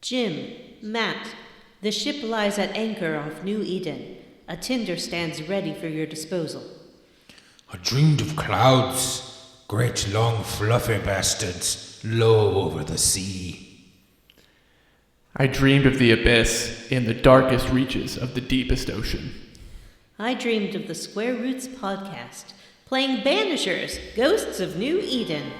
Jim, Matt, the ship lies at anchor off New Eden. A tinder stands ready for your disposal. I dreamed of clouds, great long fluffy bastards, low over the sea. I dreamed of the abyss in the darkest reaches of the deepest ocean. I dreamed of the Square Roots podcast, playing Banishers, Ghosts of New Eden.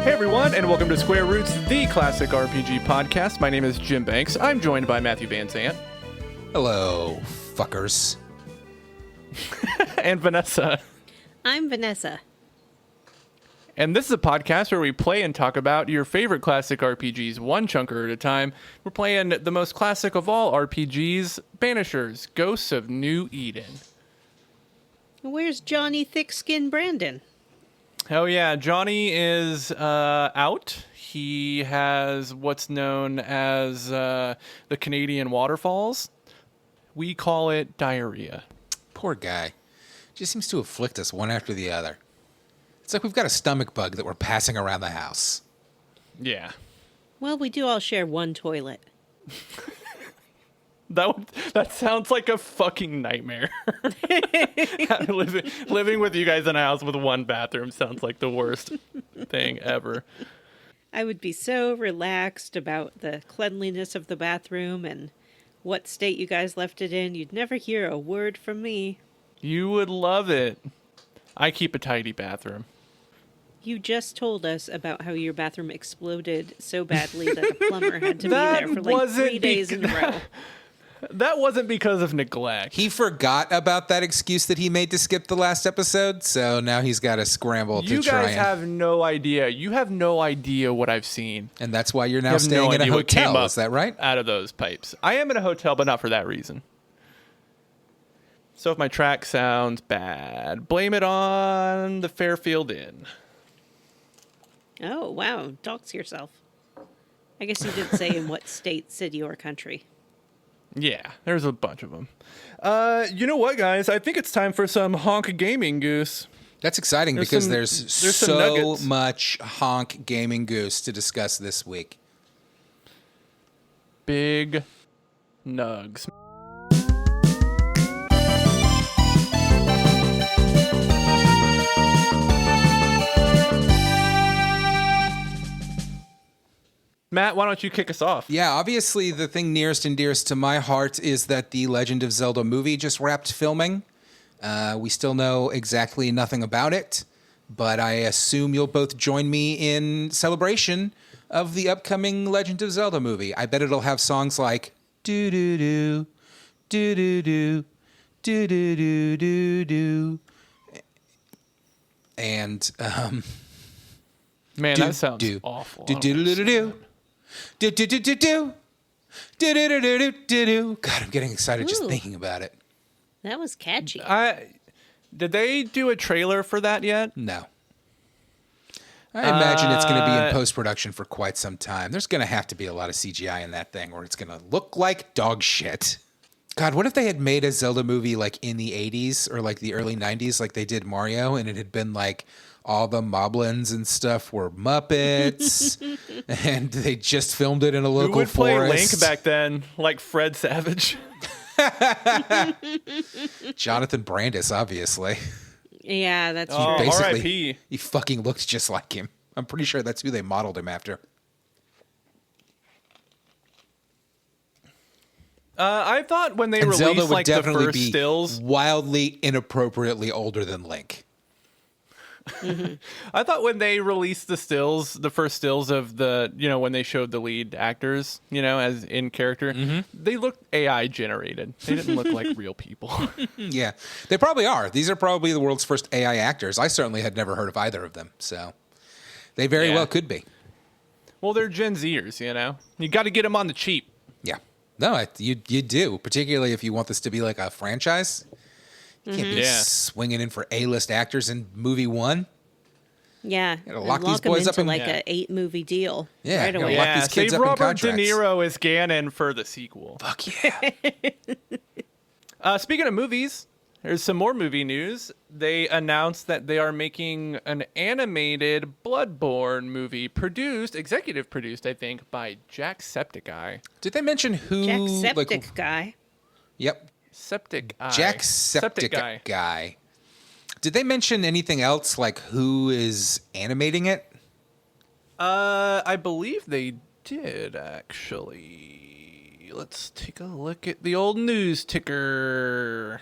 Hey everyone, and welcome to Square Roots, the classic RPG podcast. My name is Jim Banks. I'm joined by Matthew Van Zandt. Hello, fuckers. And Vanessa. I'm Vanessa. And this is a podcast where we play and talk about your favorite classic RPGs one chunker at a time. We're playing the most classic of all RPGs, Banishers, Ghosts of New Eden. Where's Johnny Thickskin Brandon? Oh yeah, Johnny is out. He has what's known as the Canadian waterfalls. We call it diarrhea. Poor guy. Just seems to afflict us one after the other. It's like we've got a stomach bug that we're passing around the house. Yeah. Well, we do all share one toilet. That sounds like a fucking nightmare. living with you guys in a house with one bathroom sounds like the worst thing ever. I would be so relaxed about the cleanliness of the bathroom and what state you guys left it in. You'd never hear a word from me. You would love it. I keep a tidy bathroom. You just told us about how your bathroom exploded so badly that a plumber had to be there for like 3 days in a row. That wasn't because of neglect. He forgot about that excuse that he made to skip the last episode, so now he's got to scramble to try. You guys have no idea. You have no idea what I've seen. And that's why you're now staying in a hotel, is that right? Out of those pipes. I am in a hotel, but not for that reason. So if my track sounds bad, blame it on the Fairfield Inn. Oh, wow. Dox yourself. I guess you did say in what state, city, or country. Yeah, there's a bunch of them. You know what, guys? I think it's time for some honk gaming goose. That's exciting because there's so some much honk gaming goose to discuss this week. Big nugs. Matt, why don't you kick us off? Yeah, obviously the thing nearest and dearest to my heart is that the Legend of Zelda movie just wrapped filming. We still know exactly nothing about it, but I assume you'll both join me in celebration of the upcoming Legend of Zelda movie. I bet it'll have songs like do-do-do, do-do-do, do-do-do-do-do. And, Man, that sounds awful. Do-do-do-do-do. Do-do-do-do-do. Do-do-do-do-do-do. God, I'm getting excited just thinking about it. That was catchy. Did they do a trailer for that yet? No. I imagine it's going to be in post-production for quite some time. There's going to have to be a lot of CGI in that thing or it's going to look like dog shit. God, what if they had made a Zelda movie like in the 80s or like the early 90s like they did Mario and it had been like all the moblins and stuff were Muppets, and they just filmed it in a local forest. Who would play Link back then, like Fred Savage? Jonathan Brandis, obviously. Yeah, that's true. R.I.P. He fucking looked just like him. I'm pretty sure that's who they modeled him after. I thought when they Zelda released would like the definitely first be stills, wildly inappropriately older than Link. Mm-hmm. I thought when they released the stills, the first stills of the, when they showed the lead actors, as in character, they looked AI generated. They didn't look like real people. Yeah, they probably are. These are probably the world's first AI actors. I certainly had never heard of either of them, so they very well could be. Well, they're Gen Zers, You got to get them on the cheap. Yeah. No, you do, particularly if you want this to be like a franchise. You can't be swinging in for A-list actors in movie one. Yeah, gotta and lock these them boys up into in- like Yeah. a 8-movie deal Yeah, right gotta away. lock these kids save up in Robert De contracts. Niro as Ganon for the sequel. Fuck yeah. Speaking of movies, there's some more movie news. They announced that they are making an animated Bloodborne movie executive produced, I think, by Jacksepticeye. Did they mention who? Jack Septic like, guy. Yep. Septic Eye. Jacksepticeye guy. Did they mention anything else, like who is animating it? I believe they did, actually. Let's take a look at the old news ticker.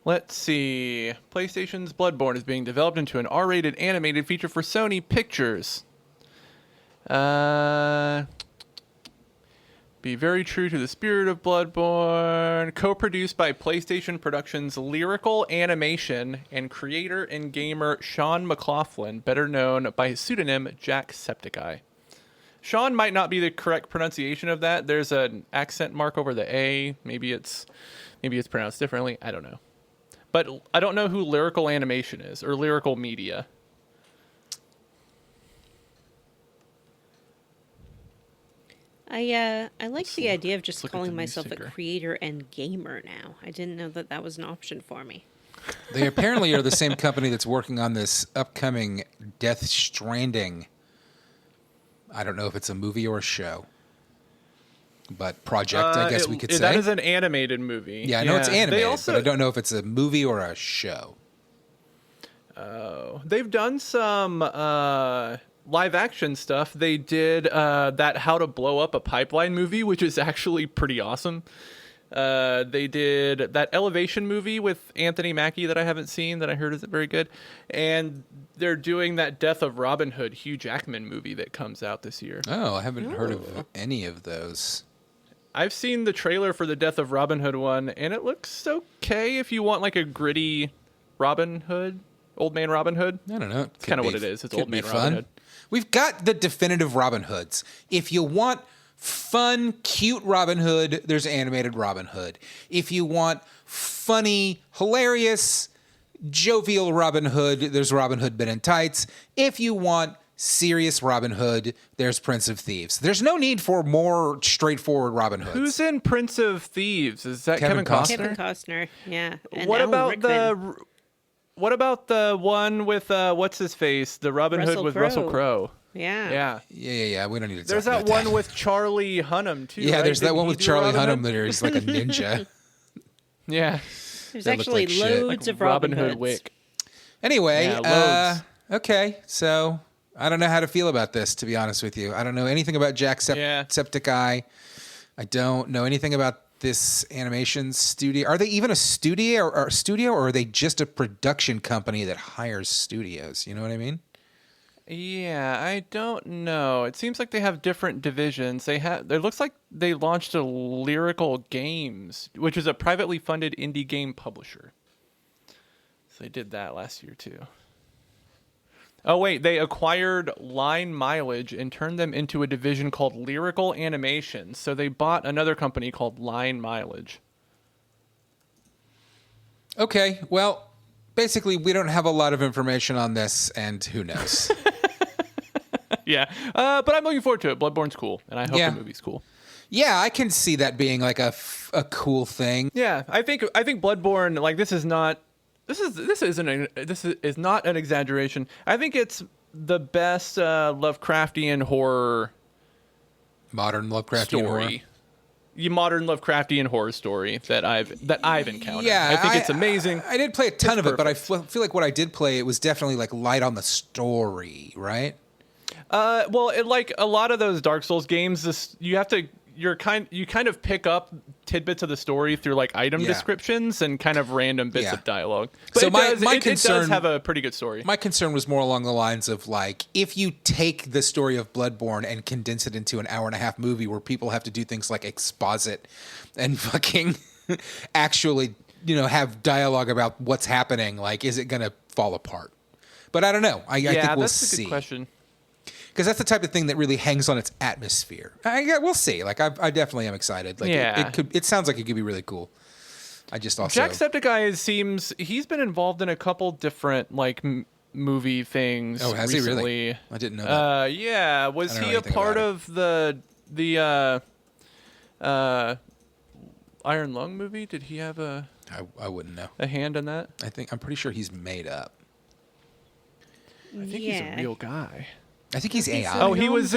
Let's see. PlayStation's Bloodborne is being developed into an R-rated animated feature for Sony Pictures. Be very true to the spirit of Bloodborne. Co-produced by PlayStation Productions Lyrical Animation and creator and gamer Sean McLaughlin, better known by his pseudonym Jacksepticeye. Sean might not be the correct pronunciation of that. There's an accent mark over the A. Maybe it's pronounced differently. I don't know. But I don't know who Lyrical Animation is or Lyrical Media. I like the idea of just look at the calling news myself a ticker. creator and gamer now. I didn't know that that was an option for me. They apparently are the same company that's working on this upcoming Death Stranding. I don't know if it's a movie or a show, but project, I guess we could say. That is an animated movie. Yeah, I know it's animated, Also, but I don't know if it's a movie or a show. they've done some live action stuff. They did that How to Blow Up a Pipeline movie, which is actually pretty awesome. They did that Elevation movie with Anthony Mackie that I haven't seen that I heard isn't very good. And they're doing that Death of Robin Hood Hugh Jackman movie that comes out this year. Oh, I haven't heard of any of those. I've seen the trailer for the Death of Robin Hood one, and it looks okay if you want like a gritty Robin Hood, Old Man Robin Hood. I don't know. It's kind of what it is. It's Old Man Robin Hood. We've got the definitive Robin Hoods. If you want fun, cute Robin Hood, there's animated Robin Hood. If you want funny, hilarious, jovial Robin Hood, there's Robin Hood Men in Tights. If you want serious Robin Hood, there's Prince of Thieves. There's no need for more straightforward Robin Hoods. Who's in Prince of Thieves? Is that Kevin Costner? Kevin Costner, yeah. And What Alan about Rickman. What about the one with what's his face? The Robin Hood Russell with Crowe. Russell Crowe. Yeah. Yeah. We don't need to There's talk that about one with Charlie Hunnam too. Yeah, right? there's that Didn't one he with do Charlie Robin Hunnam Hood? that he's like a ninja. Yeah, There's That looked actually like shit. loads like of Robin Hood Hoods. Wick. Anyway, Yeah, loads. Okay, so I don't know how to feel about this, to be honest with you. I don't know anything about Jacksepticeye. I don't know anything about this animation studio. Are they even a studio or are they just a production company that hires studios? You know what I mean? Yeah, I don't know. It seems like they have different divisions. It looks like they launched a Lyrical Games, which is a privately funded indie game publisher. So they did that last year too. Oh wait, they acquired Line Mileage and turned them into a division called Lyrical Animation. So they bought another company called Line Mileage. Okay, well, basically we don't have a lot of information on this, and who knows? Yeah, but I'm looking forward to it. Bloodborne's cool, and I hope Yeah. the movie's cool. Yeah, I can see that being like a cool thing. Yeah, I think Bloodborne, like, this is not an exaggeration. I think it's the best Lovecraftian horror Modern Lovecraftian story. horror. Modern Lovecraftian horror story that I've encountered. Yeah, I think it's amazing. I did play a ton It's of it, but I perfect. feel like what I did play, it was definitely like light on the story, right? Well, like a lot of those Dark Souls games, you kind of pick up tidbits of the story through like item Yeah. descriptions and kind of random bits Yeah. of dialogue. But So it my does have a pretty good story. My concern was more along the lines of like, if you take the story of Bloodborne and condense it into an 1.5-hour movie where people have to do things like exposit and fucking actually, have dialogue about what's happening, like, is it going to fall apart? But I don't know. I think we'll that's see. a good question. Because that's the type of thing that really hangs on its atmosphere. We'll see. Like, I definitely am excited. Like, Yeah. it sounds like it could be really cool. I just also Jacksepticeye seems he's been involved in a couple different like movie things. Oh, has recently. he really? I didn't know that. Yeah. Was I don't know he a anything part about of the Iron Lung movie? Did he have I wouldn't know. a hand in that? I'm pretty sure he's made up. I think he's a real guy. I think he's AI. Oh, he was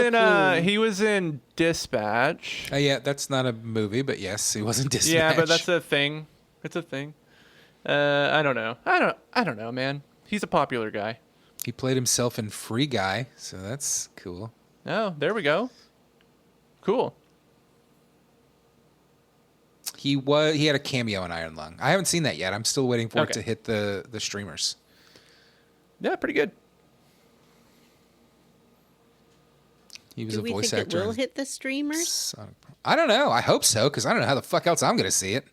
in Dispatch. Yeah, that's not a movie, but yes, he was in Dispatch. Yeah, but that's a thing. It's a thing. I don't know. I don't know, man. He's a popular guy. He played himself in Free Guy, so that's cool. Oh, there we go. Cool. He had a cameo in Iron Lung. I haven't seen that yet. I'm still waiting for it to hit the streamers. Yeah, pretty good. He was Do a we voice think actor. it will hit the streamers? I don't know. I hope so, because I don't know how the fuck else I'm going to see it.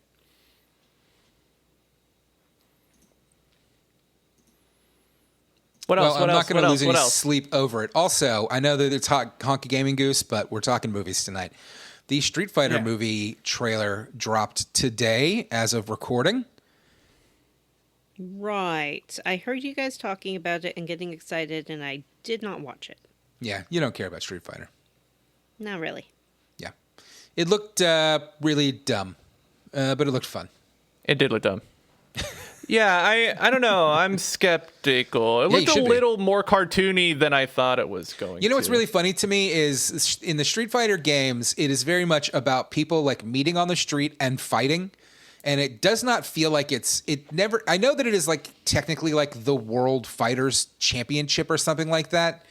What else? I'm not going to lose any else? sleep over it. Also, I know that it's Honky Gaming Goose, but we're talking movies tonight. The Street Fighter movie trailer dropped today as of recording. Right. I heard you guys talking about it and getting excited, and I did not watch it. Yeah, you don't care about Street Fighter. Not really. Yeah. It looked really dumb, but it looked fun. It did look dumb. Yeah, I don't know. I'm skeptical. It looked a little more cartoony than I thought it was going to. You know what's really funny to me is in the Street Fighter games, it is very much about people like meeting on the street and fighting. And it does not feel like I know that it is like technically like the World Fighters Championship or something like that,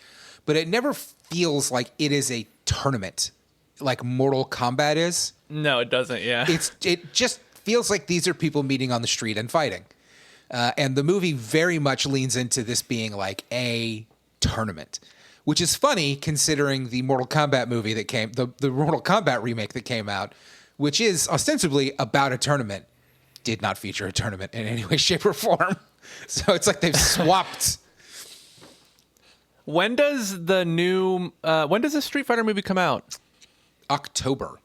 but it never feels like it is a tournament like Mortal Kombat is. No, it doesn't, yeah. It just feels like these are people meeting on the street and fighting. And the movie very much leans into this being like a tournament, which is funny considering the Mortal Kombat movie that the Mortal Kombat remake that came out, which is ostensibly about a tournament, did not feature a tournament in any way, shape, or form. So it's like they've swapped. When does the Street Fighter movie come out? October.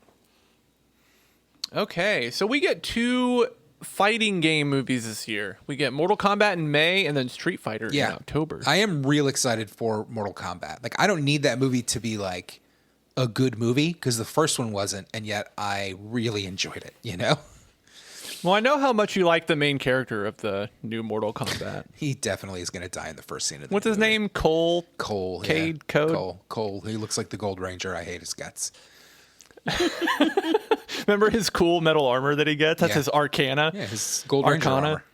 Okay, so we get 2 fighting game movies this year. We get Mortal Kombat in May and then Street Fighter in October. I am real excited for Mortal Kombat. Like, I don't need that movie to be like a good movie because the first one wasn't, and yet I really enjoyed it, you know? Well, I know how much you like the main character of the new Mortal Kombat. He definitely is going to die in the first scene of the What's movie. his name? Cole? Cole. Cade yeah. Code? Cole. He looks like the Gold Ranger. I hate his guts. Remember his cool metal armor that he gets? That's his Arcana. Yeah, his Gold Ranger armor.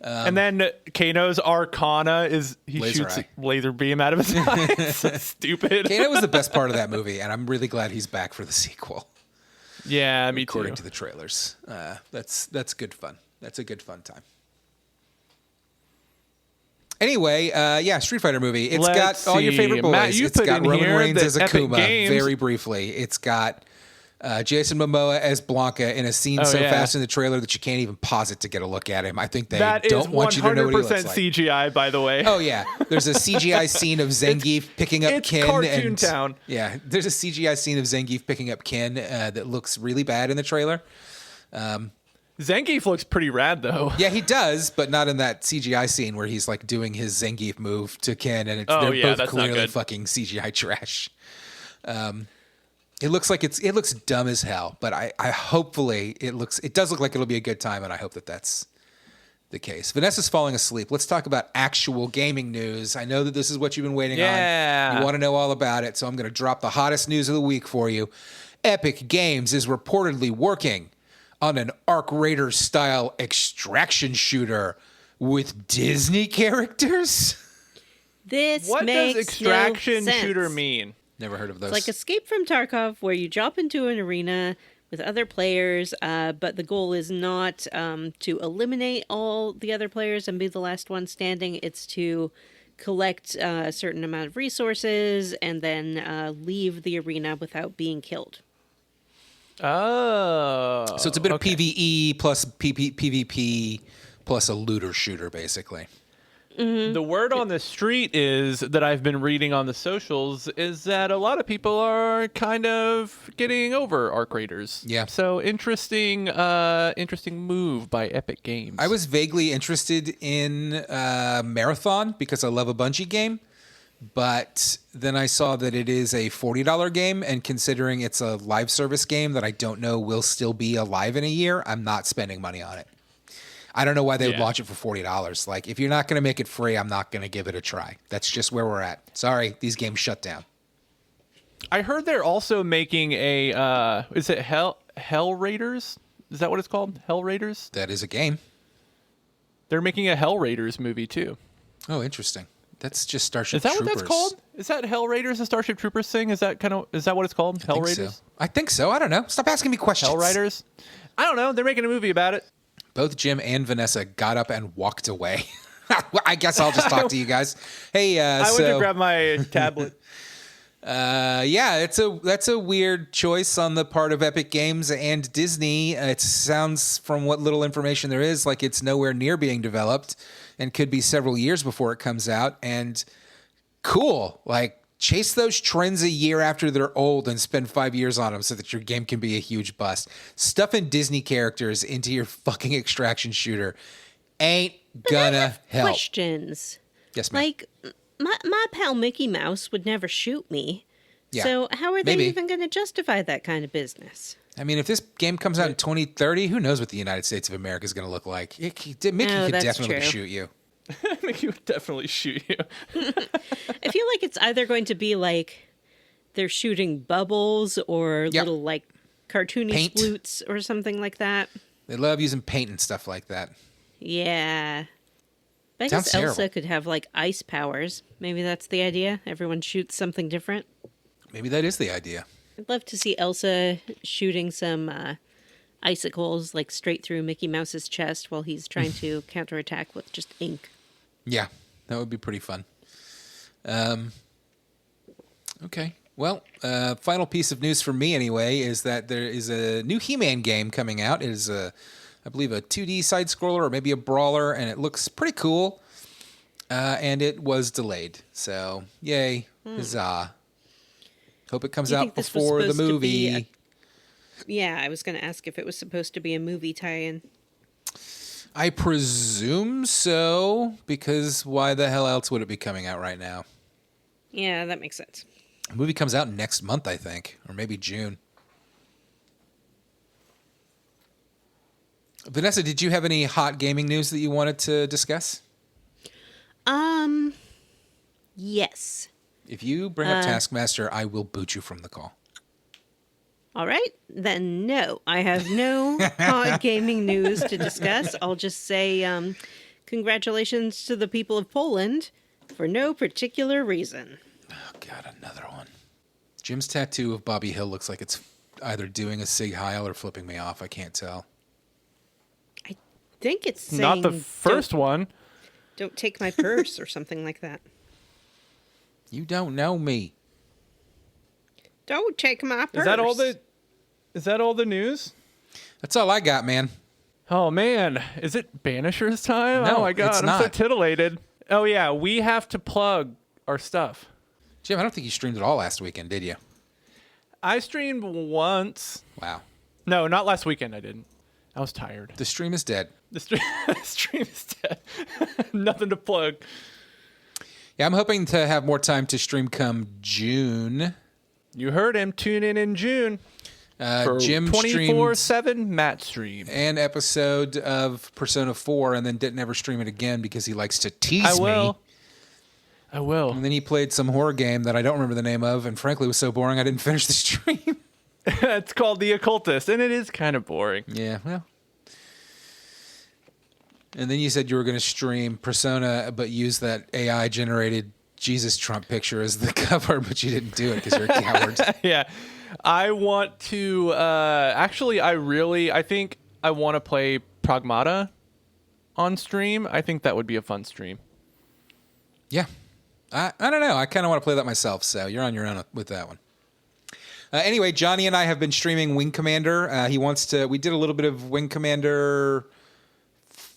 And then Kano's Arcana is he laser shoots eye. a laser beam out of his eye. So stupid. Kano was the best part of that movie, and I'm really glad he's back for the sequel. Yeah, me According too. to the trailers. That's good fun. That's a good fun time. Anyway, Street Fighter movie. It's Let's got all your favorite see. boys. Matt, you It's put got in Roman here Reigns that as Epic Akuma, Games- very briefly. It's got Jason Momoa as Blanca in a scene fast in the trailer that you can't even pause it to get a look at him. I think they don't want you to know what he looks like. That is 100% CGI, by the way. Oh, yeah. There's a CGI scene of Zangief picking up it's Ken. Cartoon Town. Yeah, there's a CGI scene of Zangief picking up Ken that looks really bad in the trailer. Zangief looks pretty rad, though. Yeah, he does, but not in that CGI scene where he's like doing his Zangief move to Ken, and they're both that's not clearly good. fucking CGI trash. It looks like it looks dumb as hell, but I hopefully it does look like it'll be a good time, and I hope that that's the case. Vanessa's falling asleep. Let's talk about actual gaming news. I know that this is what you've been waiting on. You want to know all about it, so I'm going to drop the hottest news of the week for you. Epic Games is reportedly working on an Arc Raiders style extraction shooter with Disney characters. What does extraction no sense. shooter mean? Never heard of those. It's like Escape from Tarkov, where you drop into an arena with other players, but the goal is not to eliminate all the other players and be the last one standing. It's to collect a certain amount of resources and then leave the arena without being killed. Oh. So it's a bit of PvE plus PvP plus a looter shooter, basically. The word on the street is that I've been reading on the socials is that a lot of people are kind of getting over arc raiders. Yeah. So interesting move by Epic Games. I was vaguely interested in Marathon because I love a Bungie game, but then I saw that it is a $40 game, and considering it's a live service game that I don't know will still be alive in a year, I'm not spending money on it. I don't know why they would launch it for $40. Like, if you're not going to make it free, I'm not going to give it a try. That's just where we're at. Sorry, these games shut down. I heard they're also making a is it Hell Raiders? Is that what it's called? Hell Raiders? That is a game. They're making a Hell Raiders movie too. Oh, interesting. That's just Starship Is that Troopers. what that's called? Is that Hell Raiders, a Starship Troopers thing? Is that what it's called? Hell Raiders? So. I think so. I don't know. Stop asking me questions. Hell Raiders? I don't know. They're making a movie about it. Both Jim and Vanessa got up and walked away. I guess I'll just talk to you guys. Hey, I went to grab my tablet. Yeah, that's a weird choice on the part of Epic Games and Disney. It sounds, from what little information there is, like it's nowhere near being developed and could be several years before it comes out. And cool, like chase those trends a year after they're old and spend 5 years on them so that your game can be a huge bust. Stuffing Disney characters into your fucking extraction shooter ain't gonna help. Questions. Yes, ma'am. Like, my pal Mickey Mouse would never shoot me. Yeah, So how are they maybe. even going to justify that kind of business? I mean, if this game comes out in 2030, who knows what the United States of America is going to look like? Mickey could that's definitely true. shoot you. Mickey would definitely shoot you. I feel like it's either going to be like they're shooting bubbles or Yep. little like cartoony Paint. sploots or something like that. They love using paint and stuff like that. Yeah. But I Sounds guess Elsa terrible. could have like ice powers. Maybe that's the idea. Everyone shoots something different. Maybe that is the idea. I'd love to see Elsa shooting some icicles like straight through Mickey Mouse's chest while he's trying to counterattack with just ink. Yeah, that would be pretty fun. Okay. Well, final piece of news for me anyway is that there is a new He-Man game coming out. It is I believe a 2D side-scroller or maybe a brawler, and it looks pretty cool. And it was delayed. So, yay. Huzzah. Hope it comes You out think this was before the supposed to movie. be Yeah, I was going to ask if it was supposed to be a movie tie-in. I presume so, because why the hell else would it be coming out right now? Yeah, that makes sense. The movie comes out next month, I think, or maybe June. Vanessa, did you have any hot gaming news that you wanted to discuss? Yes. If you bring up Taskmaster, I will boot you from the call. All right, then no. I have no hot gaming news to discuss. I'll just say congratulations to the people of Poland for no particular reason. Oh, God, another one. Jim's tattoo of Bobby Hill looks like it's either doing a Sig Heil or flipping me off. I can't tell. I think it's saying Not the first one. Don't take my purse or something like that. You don't know me. Don't take my purse. Is that all the news? That's all I got, man. Oh man, is it Banishers time? No, oh my god, it's I'm not. so titillated. Oh yeah, we have to plug our stuff. Jim, I don't think you streamed at all last weekend, did you? I streamed once. Wow. No, not last weekend. I didn't. I was tired. The stream is dead. The stream is dead. Nothing to plug. Yeah, I'm hoping to have more time to stream come June. You heard him. Tune in June. For Jim 24/7 Matt stream. an episode of Persona 4 and then didn't ever stream it again because he likes to tease me. I will. And then he played some horror game that I don't remember the name of, and frankly was so boring I didn't finish the stream. It's called The Occultist, and it is kind of boring. Yeah, well. And then you said you were going to stream Persona, but use that AI-generated Jesus Trump picture as the cover, but you didn't do it because you're a coward. Yeah. I want to actually I think I want to play Pragmata on stream. I think that would be a fun stream. Yeah. I don't know. I kind of want to play that myself, so you're on your own with that one. Anyway, Johnny and I have been streaming Wing Commander. We did a little bit of Wing Commander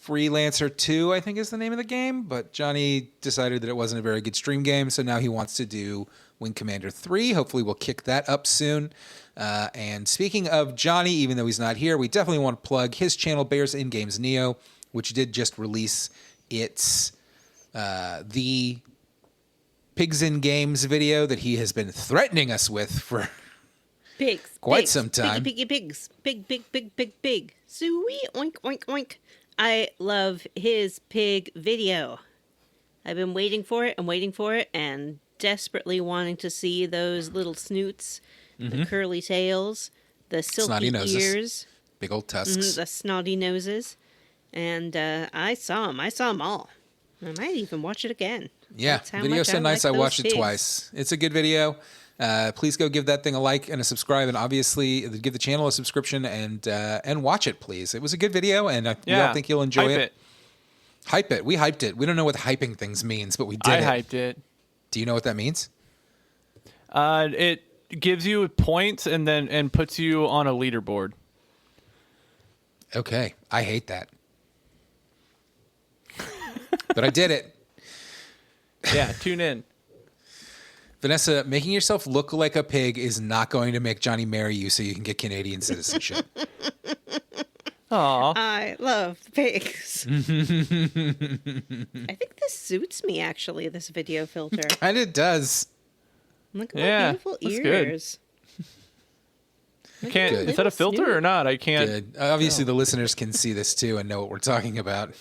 Freelancer 2, I think is the name of the game, but Johnny decided that it wasn't a very good stream game, so now he wants to do Wing Commander 3. Hopefully we'll kick that up soon. And speaking of Johnny, even though he's not here, we definitely want to plug his channel, Bears in Games Neo, which did just release its the Pigs in Games video that he has been threatening us with for quite some time. Piggy pigs. Pig. Sweet. Oink, oink, oink. I love his pig video. I've been waiting for it and desperately wanting to see those little snoots, the curly tails, the silky Snotty noses. Ears. Big old tusks. The snotty noses. And I saw them all. I might even watch it again. Yeah, video's so nice I watched it twice. It's a good video. Please go give that thing a like and a subscribe, and obviously give the channel a subscription and watch it, please. It was a good video, and we all think you'll enjoy it. Hype it. We hyped it. We don't know what hyping things means, but we did it. I hyped it. Do you know what that means? It gives you points and puts you on a leaderboard. Okay, I hate that. But I did it. Yeah, tune in. Vanessa, making yourself look like a pig is not going to make Johnny marry you so you can get Canadian citizenship. Aw. I love pigs. I think this suits me, actually, this video filter. And it does. Look at my beautiful ears. I can't. Is that a filter or not? I can't. Good. Obviously, the listeners can see this too and know what we're talking about.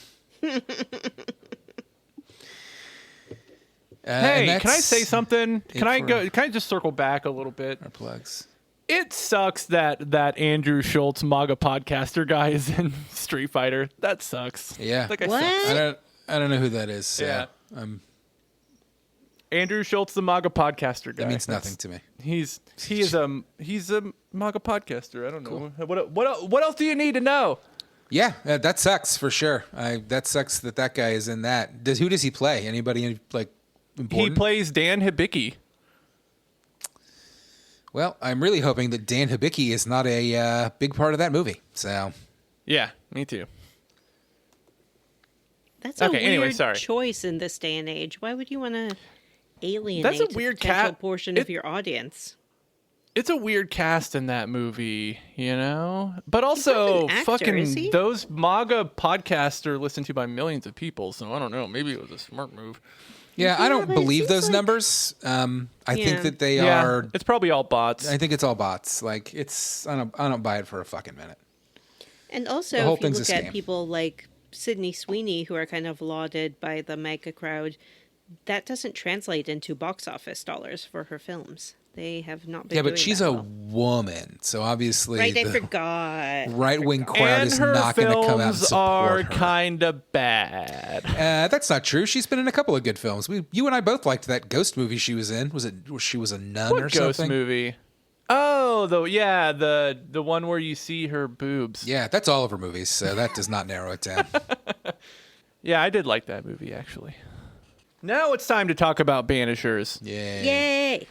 Hey, can I say something? Can I just circle back a little bit? Our plugs. It sucks that Andrew Schultz MAGA podcaster guy is in Street Fighter. That sucks. Yeah. What? I don't know who that is. So Yeah. Andrew Schultz, the MAGA podcaster guy. That means nothing to me. He's a MAGA podcaster. I don't know. What else do you need to know? Yeah, that sucks for sure. That sucks that guy is in that. Who does he play? Anybody important? He plays Dan Hibicki. Well, I'm really hoping that Dan Hibicki is not a big part of that movie. So. Yeah, me too. That's a weird choice in this day and age. Why would you want to alienate That's a weird portion of your audience? It's a weird cast in that movie, you know? But also, those MAGA podcasts are listened to by millions of people, so I don't know. Maybe it was a smart move. Yeah, I don't believe those numbers. I think that they are. It's probably all bots. I think it's all bots. Like I don't buy it for a fucking minute. And also, if you look at people like Sydney Sweeney, who are kind of lauded by the MAGA crowd, that doesn't translate into box office dollars for her films. They have not been. Yeah, but she's a woman, so obviously, right? I forgot. Right-wing crowd is not going to come out and support her. Are kind of bad. That's not true. She's been in a couple of good films. You and I both liked that ghost movie she was in. She was a nun or something? What ghost movie? Oh, the one where you see her boobs. Yeah, that's all of her movies, so that does not narrow it down. Yeah, I did like that movie actually. Now it's time to talk about Banishers. Yay!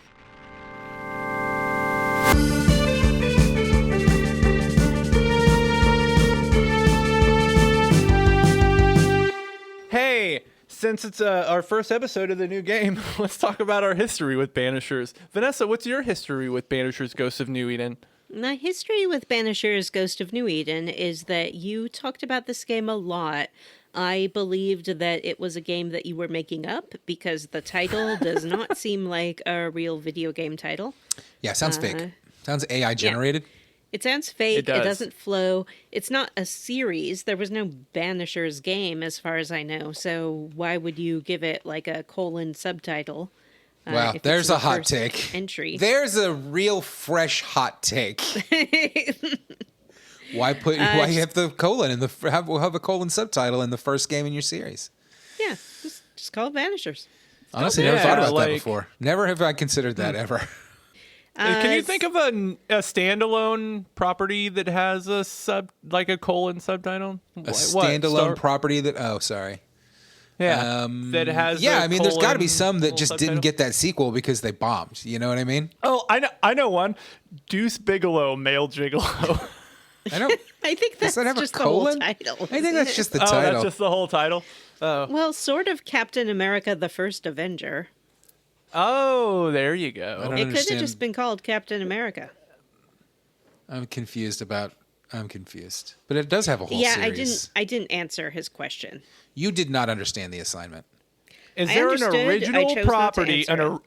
Hey, since it's our first episode of the new game, let's talk about our history with Banishers. Vanessa, what's your history with Banishers Ghosts of New Eden? My history with Banishers Ghost of New Eden is that you talked about this game a lot. I believed that it was a game that you were making up because the title does not seem like a real video game title. Yeah, sounds fake. Sounds AI generated. Yeah. It sounds fake. It doesn't flow. It's not a series. There was no Banishers game as far as I know. So why would you give it like a colon subtitle? Well, there's a hot take. Entry. There's a real fresh hot take. Why have the colon in the have a colon subtitle in the first game in your series? Yeah, just call it Banishers. Honestly, never thought about that before. Never have I considered that ever. Can you think of a standalone property that has a colon subtitle? A standalone property that? Oh, sorry. Yeah, that has. Yeah, I mean, there's got to be some that just didn't get that sequel because they bombed. You know what I mean? Oh, I know one. Deuce Bigelow, male gigolo. I don't. I think that's Does that have a just the whole colon? title. I think isn't that's it? just the Oh, title. that's just the whole title? Oh. Well, sort of Captain America: The First Avenger. Oh, there you go. I don't It could have understand. just been called Captain America. I'm confused. But it does have a whole Yeah, series. I didn't answer his question. You did not understand the assignment. Is I there an understood. I original chose not to property, answer it.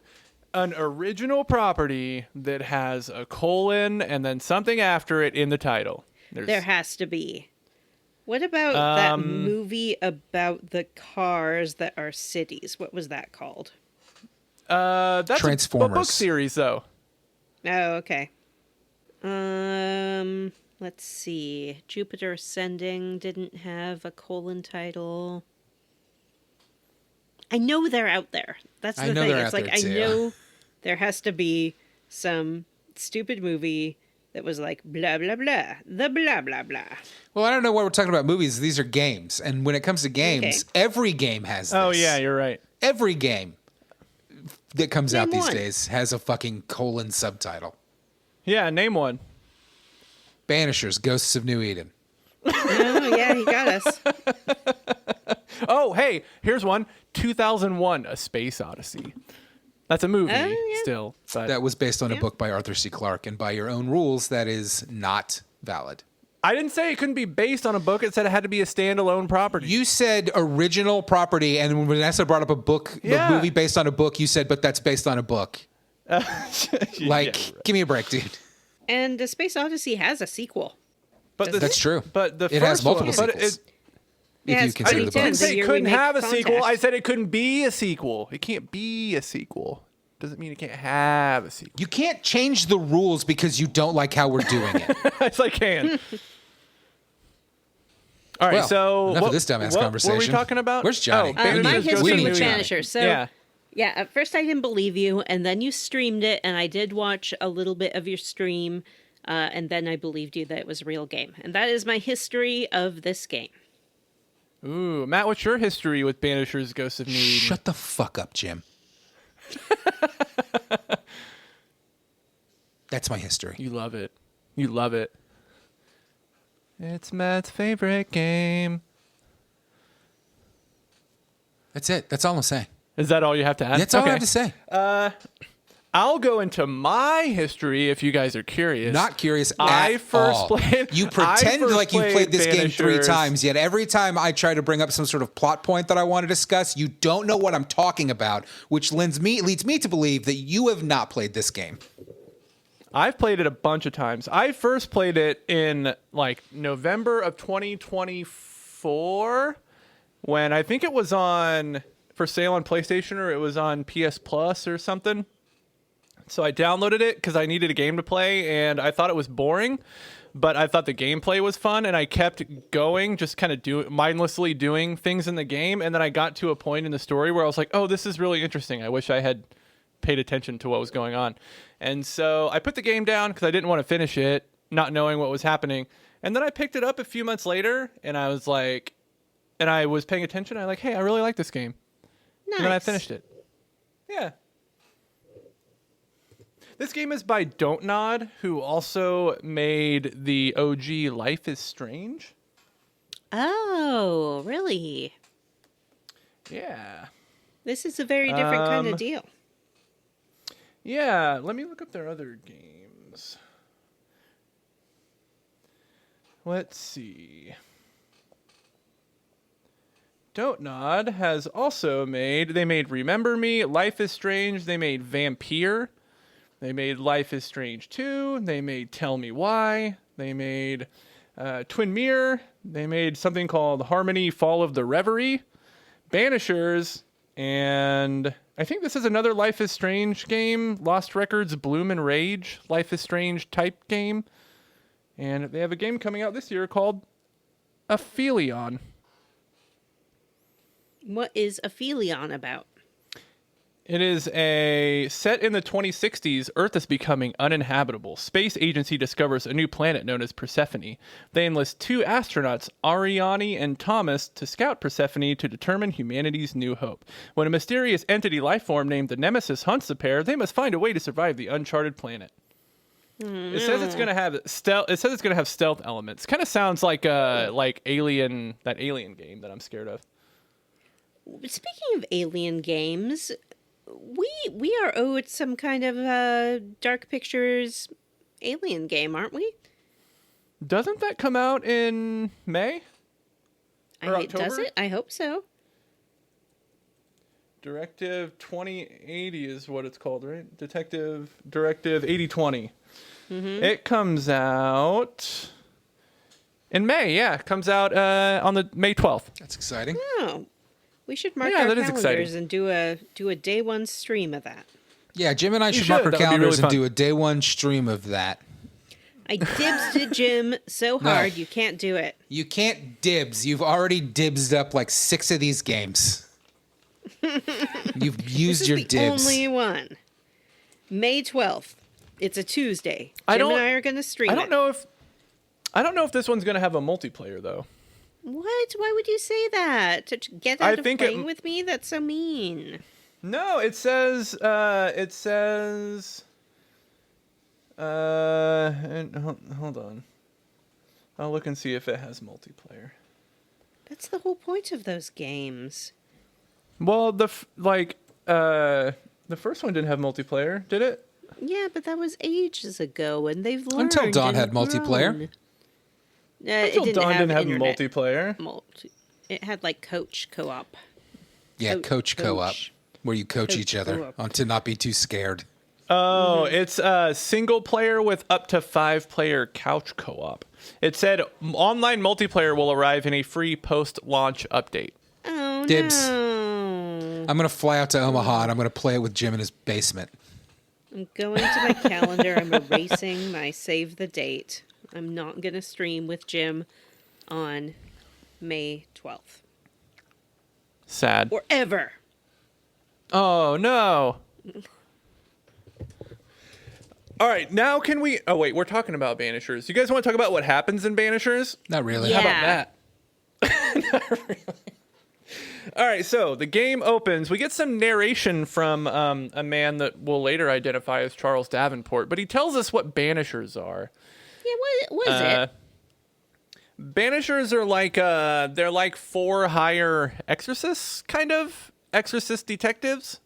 an original property that has a colon and then something after it in the title? There has to be. What about that movie about the cars that are cities? What was that called? That's a book Transformers. series, though. Oh, okay. Let's see. Jupiter Ascending didn't have a colon title. I know they're out there. That's the I know thing. they're It's out like there, I too. know there has to be some stupid movie that was like blah blah blah. The blah blah blah. Well, I don't know why we're talking about movies. These are games. And when it comes to games, every game has this. Oh, yeah, you're right. Every game that comes out Name these one. days has a fucking colon subtitle. Yeah, name one. Banishers, Ghosts of New Eden. Oh yeah, he got us. Oh, hey, here's one. 2001, A Space Odyssey. That's a movie Oh, yeah. still. But That was based on a Yeah. book by Arthur C. Clarke, and by your own rules, that is not valid. I didn't say it couldn't be based on a book. It said it had to be a standalone property. You said original property, and when Vanessa brought up a book, Yeah. a movie based on a book, you said, but that's based on a book. Like, Yeah, right. give me a break, dude. And The Space Odyssey has a sequel. But That's true. But the It first has multiple one, sequels. It If has you consider the 2010, I didn't books. the say it year we couldn't make have a sequel. Contact. I said it couldn't be a sequel. It can't be a sequel. Doesn't mean it can't have a sequel. You can't change the rules because you don't like how we're doing it. Yes, I can. All right, Well, so enough of this dumbass What conversation. were we talking about? Where's Johnny? Oh, My Banishers Ghost history of need with New Johnny. Eden. Banishers. So Yeah. yeah, at first I didn't believe you, and then you streamed it, and I did watch a little bit of your stream, and then I believed you that it was a real game. And that is my history of this game. Ooh, Matt, what's your history with Banishers Ghost of New Eden? Shut the fuck up, Jim. That's my history. You love it. You love it. It's Matt's favorite game. That's it. That's all I'm saying. Is that all you have to add? That's all I Okay. have to say. I'll go into my history if you guys are curious. Not curious I at first all. played- You I pretend first like you've played played this game 3 Banishers. times, yet every time I try to bring up some sort of plot point that I want to discuss, you don't know what I'm talking about, which leads me to believe that you have not played this game. I've played it a bunch of times. I first played it in like November of 2024 when I think it was on for sale on PlayStation or it was on PS Plus or something. So I downloaded it because I needed a game to play and I thought it was boring, but I thought the gameplay was fun and I kept going, just kind of mindlessly doing things in the game. And then I got to a point in the story where I was like, oh, this is really interesting. I wish I had paid attention to what was going on. And so I put the game down because I didn't want to finish it, not knowing what was happening. And then I picked it up a few months later and I was like, and I was paying attention. I like, hey, I really like this game. Nice. And then I finished it. Yeah. This game is by Don't Nod, who also made the OG Life is Strange. Oh, really? Yeah. This is a very different kind of deal. Yeah, let me look up their other games. Let's see. Don't Nod has also they made Remember Me, Life is Strange, they made Vampire, they made Life is Strange 2, they made Tell Me Why, they made Twin Mirror, they made something called Harmony Fall of the Reverie, Banishers, and I think this is another Life is Strange game, Lost Records Bloom and Rage, Life is Strange type game. And they have a game coming out this year called Aphelion. What is Aphelion about? It is a set in the 2060s. Earth is becoming uninhabitable. Space agency discovers a new planet known as Persephone. They enlist 2 astronauts, Ariane and Thomas, to scout Persephone to determine humanity's new hope. When a mysterious entity life form named the Nemesis hunts the pair, they must find a way to survive the uncharted planet. It says it's gonna have stealth. It says it's gonna have stealth elements. Kind of sounds like Alien, that Alien game that I'm scared of. Speaking of Alien games, we are owed some kind of Dark Pictures Alien game, aren't we? Doesn't that come out in May? Or October? Does it? I hope so. Directive 2080 is what it's called, right? Directive 8020. Mm-hmm. It comes out in May. Yeah, it comes out on the May 12th. That's exciting. Oh, we should mark our calendars and do a day one stream of that. Yeah, Jim and I should mark our calendars and do a day one stream of that. I dibsed Jim so hard you can't do it. You can't dibs. You've already dibsed up like 6 of these games. You've used your dibs. Only one. May 12th. It's a Tuesday. Jim and I are going to stream it. I don't know if this one's going to have a multiplayer though. What? Why would you say that? To get out of playing with me? That's so mean. No, it says and hold on. I'll look and see if it has multiplayer. That's the whole point of those games. Well, the first one didn't have multiplayer, did it? Yeah, but that was ages ago, and they've learned. Until Dawn had multiplayer. Until Dawn didn't have multiplayer. It had like coach co-op. Yeah, coach co-op, where you coach each other to not be too scared. Oh, it's a single player with up to 5-player couch co-op. It said online multiplayer will arrive in a free post-launch update. Oh, Dibs. no. I'm going to fly out to Omaha, and I'm going to play it with Jim in his basement. I'm going to my calendar. I'm erasing my save the date. I'm not going to stream with Jim on May 12th. Sad. Or ever. Oh, no. All right, now can we... Oh, wait, we're talking about Banishers. You guys want to talk about what happens in Banishers? Not really. Yeah. How about that? Not really. All right, so the game opens. We get some narration from a man that we'll later identify as Charles Davenport, but he tells us what Banishers are. Yeah, what is it? Banishers are like they're like for hire exorcists, kind of exorcist detectives.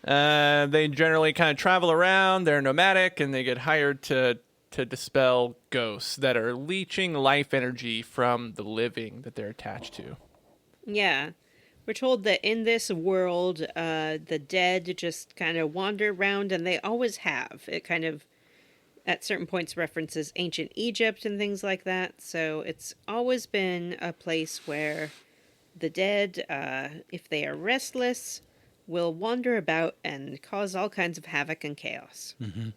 They generally kind of travel around. They're nomadic, and they get hired to dispel ghosts that are leeching life energy from the living that they're attached to. Yeah. We're told that in this world, the dead just kind of wander around, and they always have. It kind of, at certain points, references ancient Egypt and things like that. So it's always been a place where the dead, if they are restless, will wander about and cause all kinds of havoc and chaos. Mm-hmm.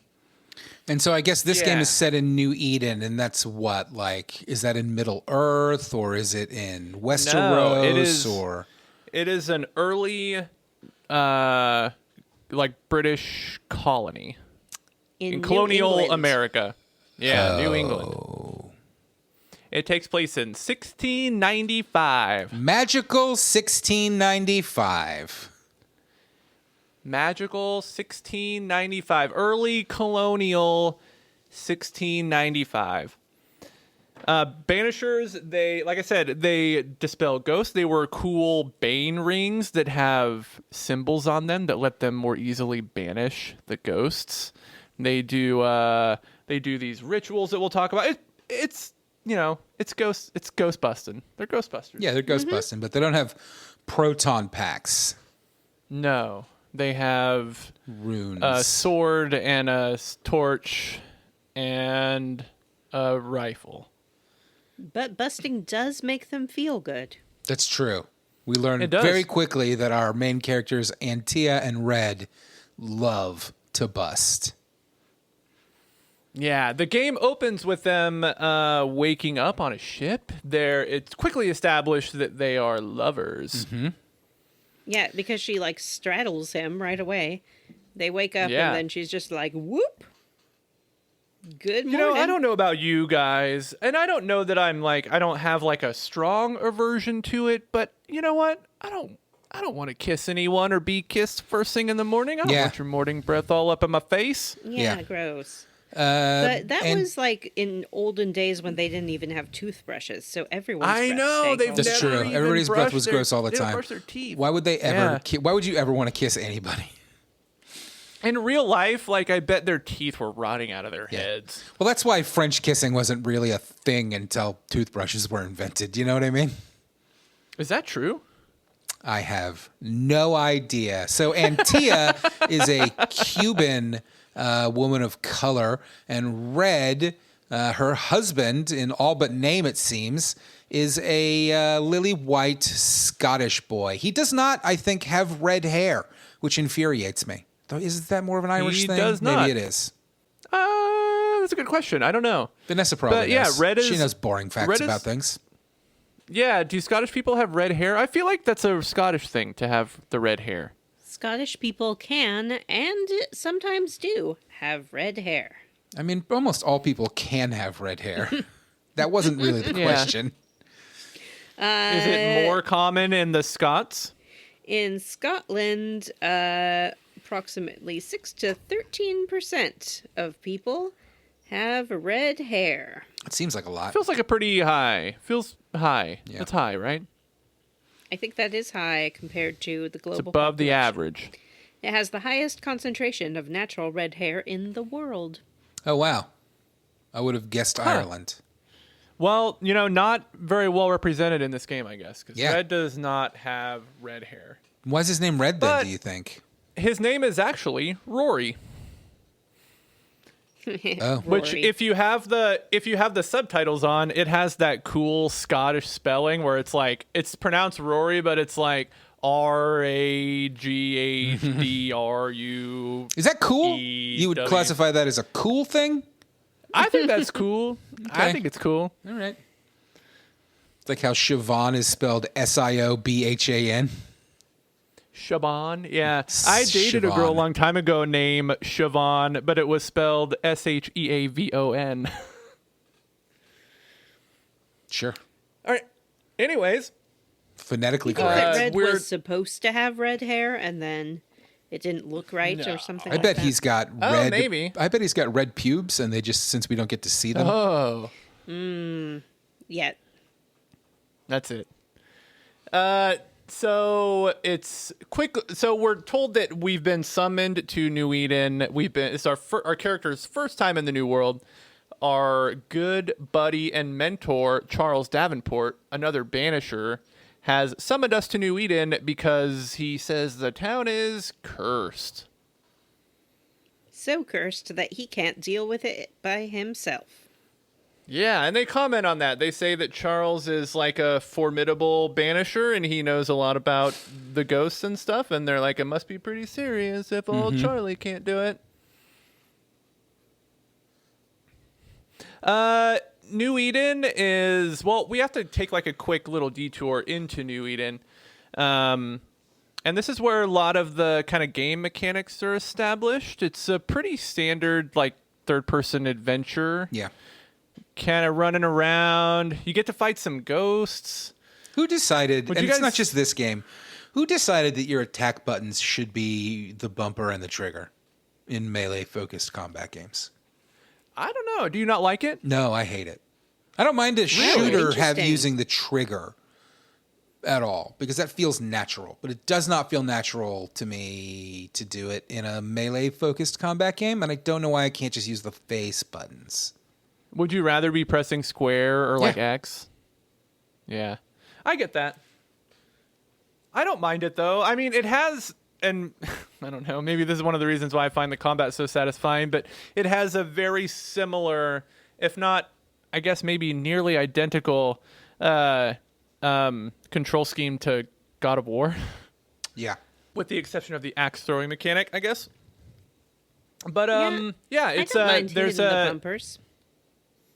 And so I guess this game is set in New Eden, and that's what, like, is that in Middle Earth, or is it in Westeros? No, it is an early, like, British colony. In colonial England. America. Yeah, New England. It takes place in 1695. Magical 1695. Magical 1695. Early colonial 1695. Banishers, like I said, they dispel ghosts. They wear cool bane rings that have symbols on them that let them more easily banish the ghosts. They do these rituals that we'll talk about. It's ghost busting. They're ghost busters. Yeah, they're ghost busting, but they don't have proton packs. No. They have runes, a sword and a torch and a rifle. But busting does make them feel good. That's true. We learn very quickly that our main characters, Antia and Red, love to bust. Yeah, the game opens with them waking up on a ship. It's quickly established that they are lovers. Mm-hmm. Yeah, because she, like, straddles him right away. They wake up, and then she's just like, whoop. Good morning. You know, I don't know about you guys, and I don't know that I don't have, like, a strong aversion to it, but you know what? I don't want to kiss anyone or be kissed first thing in the morning. I don't want your morning breath all up in my face. Yeah, gross. But that and- was like in olden days when they didn't even have toothbrushes, so everyone's I breath know, stank they've all That's the never true. time. even Everybody's breath brushed was their- gross all the they don't time. brush their teeth. Why would they ever? Yeah. Why would you ever want to kiss anybody? In real life, like, I bet their teeth were rotting out of their heads. Well, that's why French kissing wasn't really a thing until toothbrushes were invented. You know what I mean? Is that true? I have no idea. So Antia is a Cuban woman of color, and Red, her husband, in all but name it seems, is a lily white Scottish boy. He does not, I think, have red hair, which infuriates me. Though, is that more of an Irish He thing? does not. Maybe it is. That's a good question. I don't know. Vanessa probably But, yeah, knows. Red She is- knows boring facts Red is- about things. Yeah, do Scottish people have red hair? I feel like that's a Scottish thing to have the red hair. Scottish people can and sometimes do have red hair. I mean, almost all people can have red hair. That wasn't really the Yeah. question. Is it more common in the Scots? In Scotland, approximately 6 to 13% of people have red hair. It seems like a lot. Feels like a pretty high. Feels high. Yeah. That's high, right? I think that is high compared to the global It's above the population. average. It has the highest concentration of natural red hair in the world. Oh, wow. I would have guessed Ireland. Well, not very well represented in this game, I guess, because Yeah. Red does not have red hair. Why is his name Red then, But- do you think? His name is actually Rory, Oh. which Rory. if you have the subtitles on, it has that cool Scottish spelling where it's pronounced Rory, but it's like RAGHDRU. Is that cool? E You would W. classify that as a cool thing? I think that's cool. I Okay. think it's cool. All right. It's like how Siobhan is spelled Siobhan. Siobhan, yeah. I dated a girl a Siobhan. long time ago named Siobhan, but it was spelled SHEAVON. Sure. All right. Anyways, Phonetically I think that correct. Red weird- was supposed to have red hair, and then it didn't look right or something I like bet that. he's got Oh, red. maybe. I bet he's got red pubes, and they just, since we don't get to see them. oh, Yeah. that's it. So it's quick. So we're told that we've been summoned to New Eden. It's our character's first time in the new world. Our good buddy and mentor Charles Davenport, another Banisher, has summoned us to New Eden because he says the town is cursed. So cursed that he can't deal with it by himself. Yeah, and they comment on that. They say that Charles is like a formidable banisher and he knows a lot about the ghosts and stuff, and they're like, it must be pretty serious if old Charlie can't do it. New Eden is, well, we have to take like a quick little detour into New Eden. And this is where a lot of the kind of game mechanics are established. It's a pretty standard like third-person adventure. Yeah. Kind of running around. You get to fight some ghosts. Who decided, Would and you it's not guys- just this game, who decided that your attack buttons should be the bumper and the trigger in melee-focused combat games? I don't know. Do you not like it? No, I hate it. I don't mind a shooter have Interesting. using the trigger at all, because that feels natural, but it does not feel natural to me to do it in a melee-focused combat game, and I don't know why I can't just use the face buttons. Would you rather be pressing square or like Yeah. X? Yeah. I get that. I don't mind it though. I mean, it has, and I don't know, maybe this is one of the reasons why I find the combat so satisfying, but it has a very similar, if not, I guess maybe nearly identical control scheme to God of War, Yeah. with the exception of the axe throwing mechanic, I guess. But yeah, it's I don't mind there's hitting the a bumpers.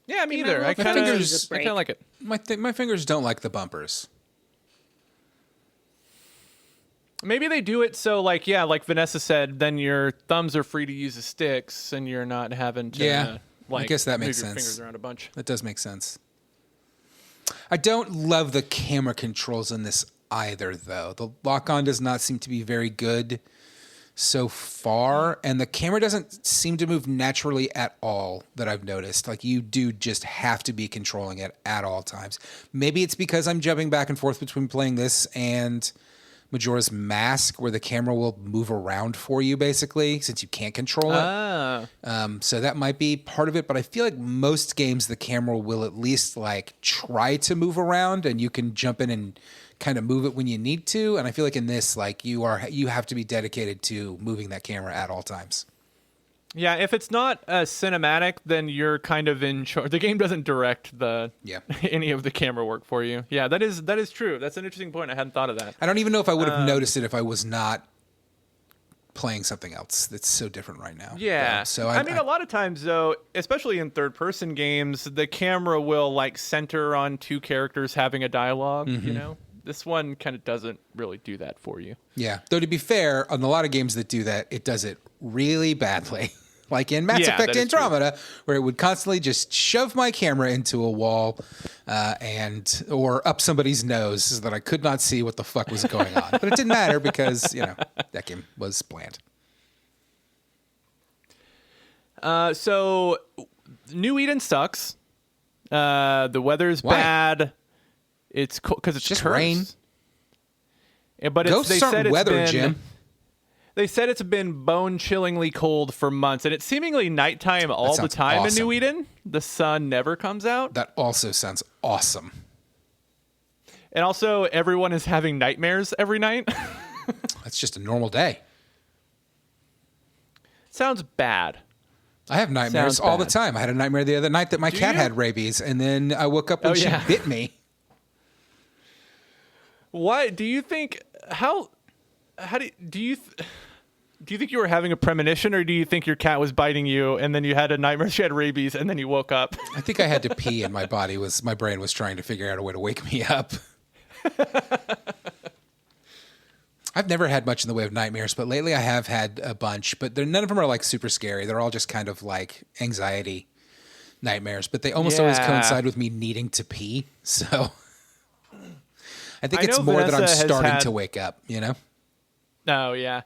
yeah, me Give my either. I little kind fingers of a I break. kind of like it. My fingers don't like the bumpers. Maybe they do it so, like, yeah, like Vanessa said, then your thumbs are free to use the sticks, and you're not having to, Yeah, like, I guess that move makes your sense. fingers around a bunch. That does make sense. I don't love the camera controls in this either, though. The lock-on does not seem to be very good. so far, and the camera doesn't seem to move naturally at all that I've noticed. Like, you do just have to be controlling it at all times. Maybe it's because I'm jumping back and forth between playing this and Majora's Mask, where the camera will move around for you, basically, since you can't control it. So that might be part of it, but I feel like most games the camera will at least like try to move around, and you can jump in and kind of move it when you need to. And I feel like in this, like you have to be dedicated to moving that camera at all times. Yeah, if it's not cinematic, then you're kind of in charge. The game doesn't direct any of the camera work for you. Yeah, that is true. That's an interesting point. I hadn't thought of that. I don't even know if I would have noticed it if I was not playing something else that's so different right now. Yeah. So I mean, a lot of times, though, especially in third-person games, the camera will like center on two characters having a dialogue, you know? This one kind of doesn't really do that for you. Yeah. Though, to be fair, on a lot of games that do that, it does it really badly. Like in Mass Effect Andromeda, where it would constantly just shove my camera into a wall or up somebody's nose so that I could not see what the fuck was going on. But it didn't matter because, that game was bland. So, New Eden sucks. The weather's bad. It's cold because it's just cursed. rain. Yeah, but ghosts aren't weather, Jim. They said it's been bone-chillingly cold for months, and it's seemingly nighttime all the time in New Eden. The sun never comes out. That also sounds awesome. And also, everyone is having nightmares every night. That's just a normal day. Sounds bad. I have nightmares all the time. I had a nightmare the other night that my cat had rabies, and then I woke up when she bit me. Why do you think? Do you think you were having a premonition, or do you think your cat was biting you, and then you had a nightmare she had rabies, and then you woke up? I think I had to pee, and my brain was trying to figure out a way to wake me up. I've never had much in the way of nightmares, but lately I have had a bunch. But none of them are like super scary. They're all just kind of like anxiety nightmares. But they almost always coincide with me needing to pee. So I think it's more that I'm starting to wake up, Oh, yeah.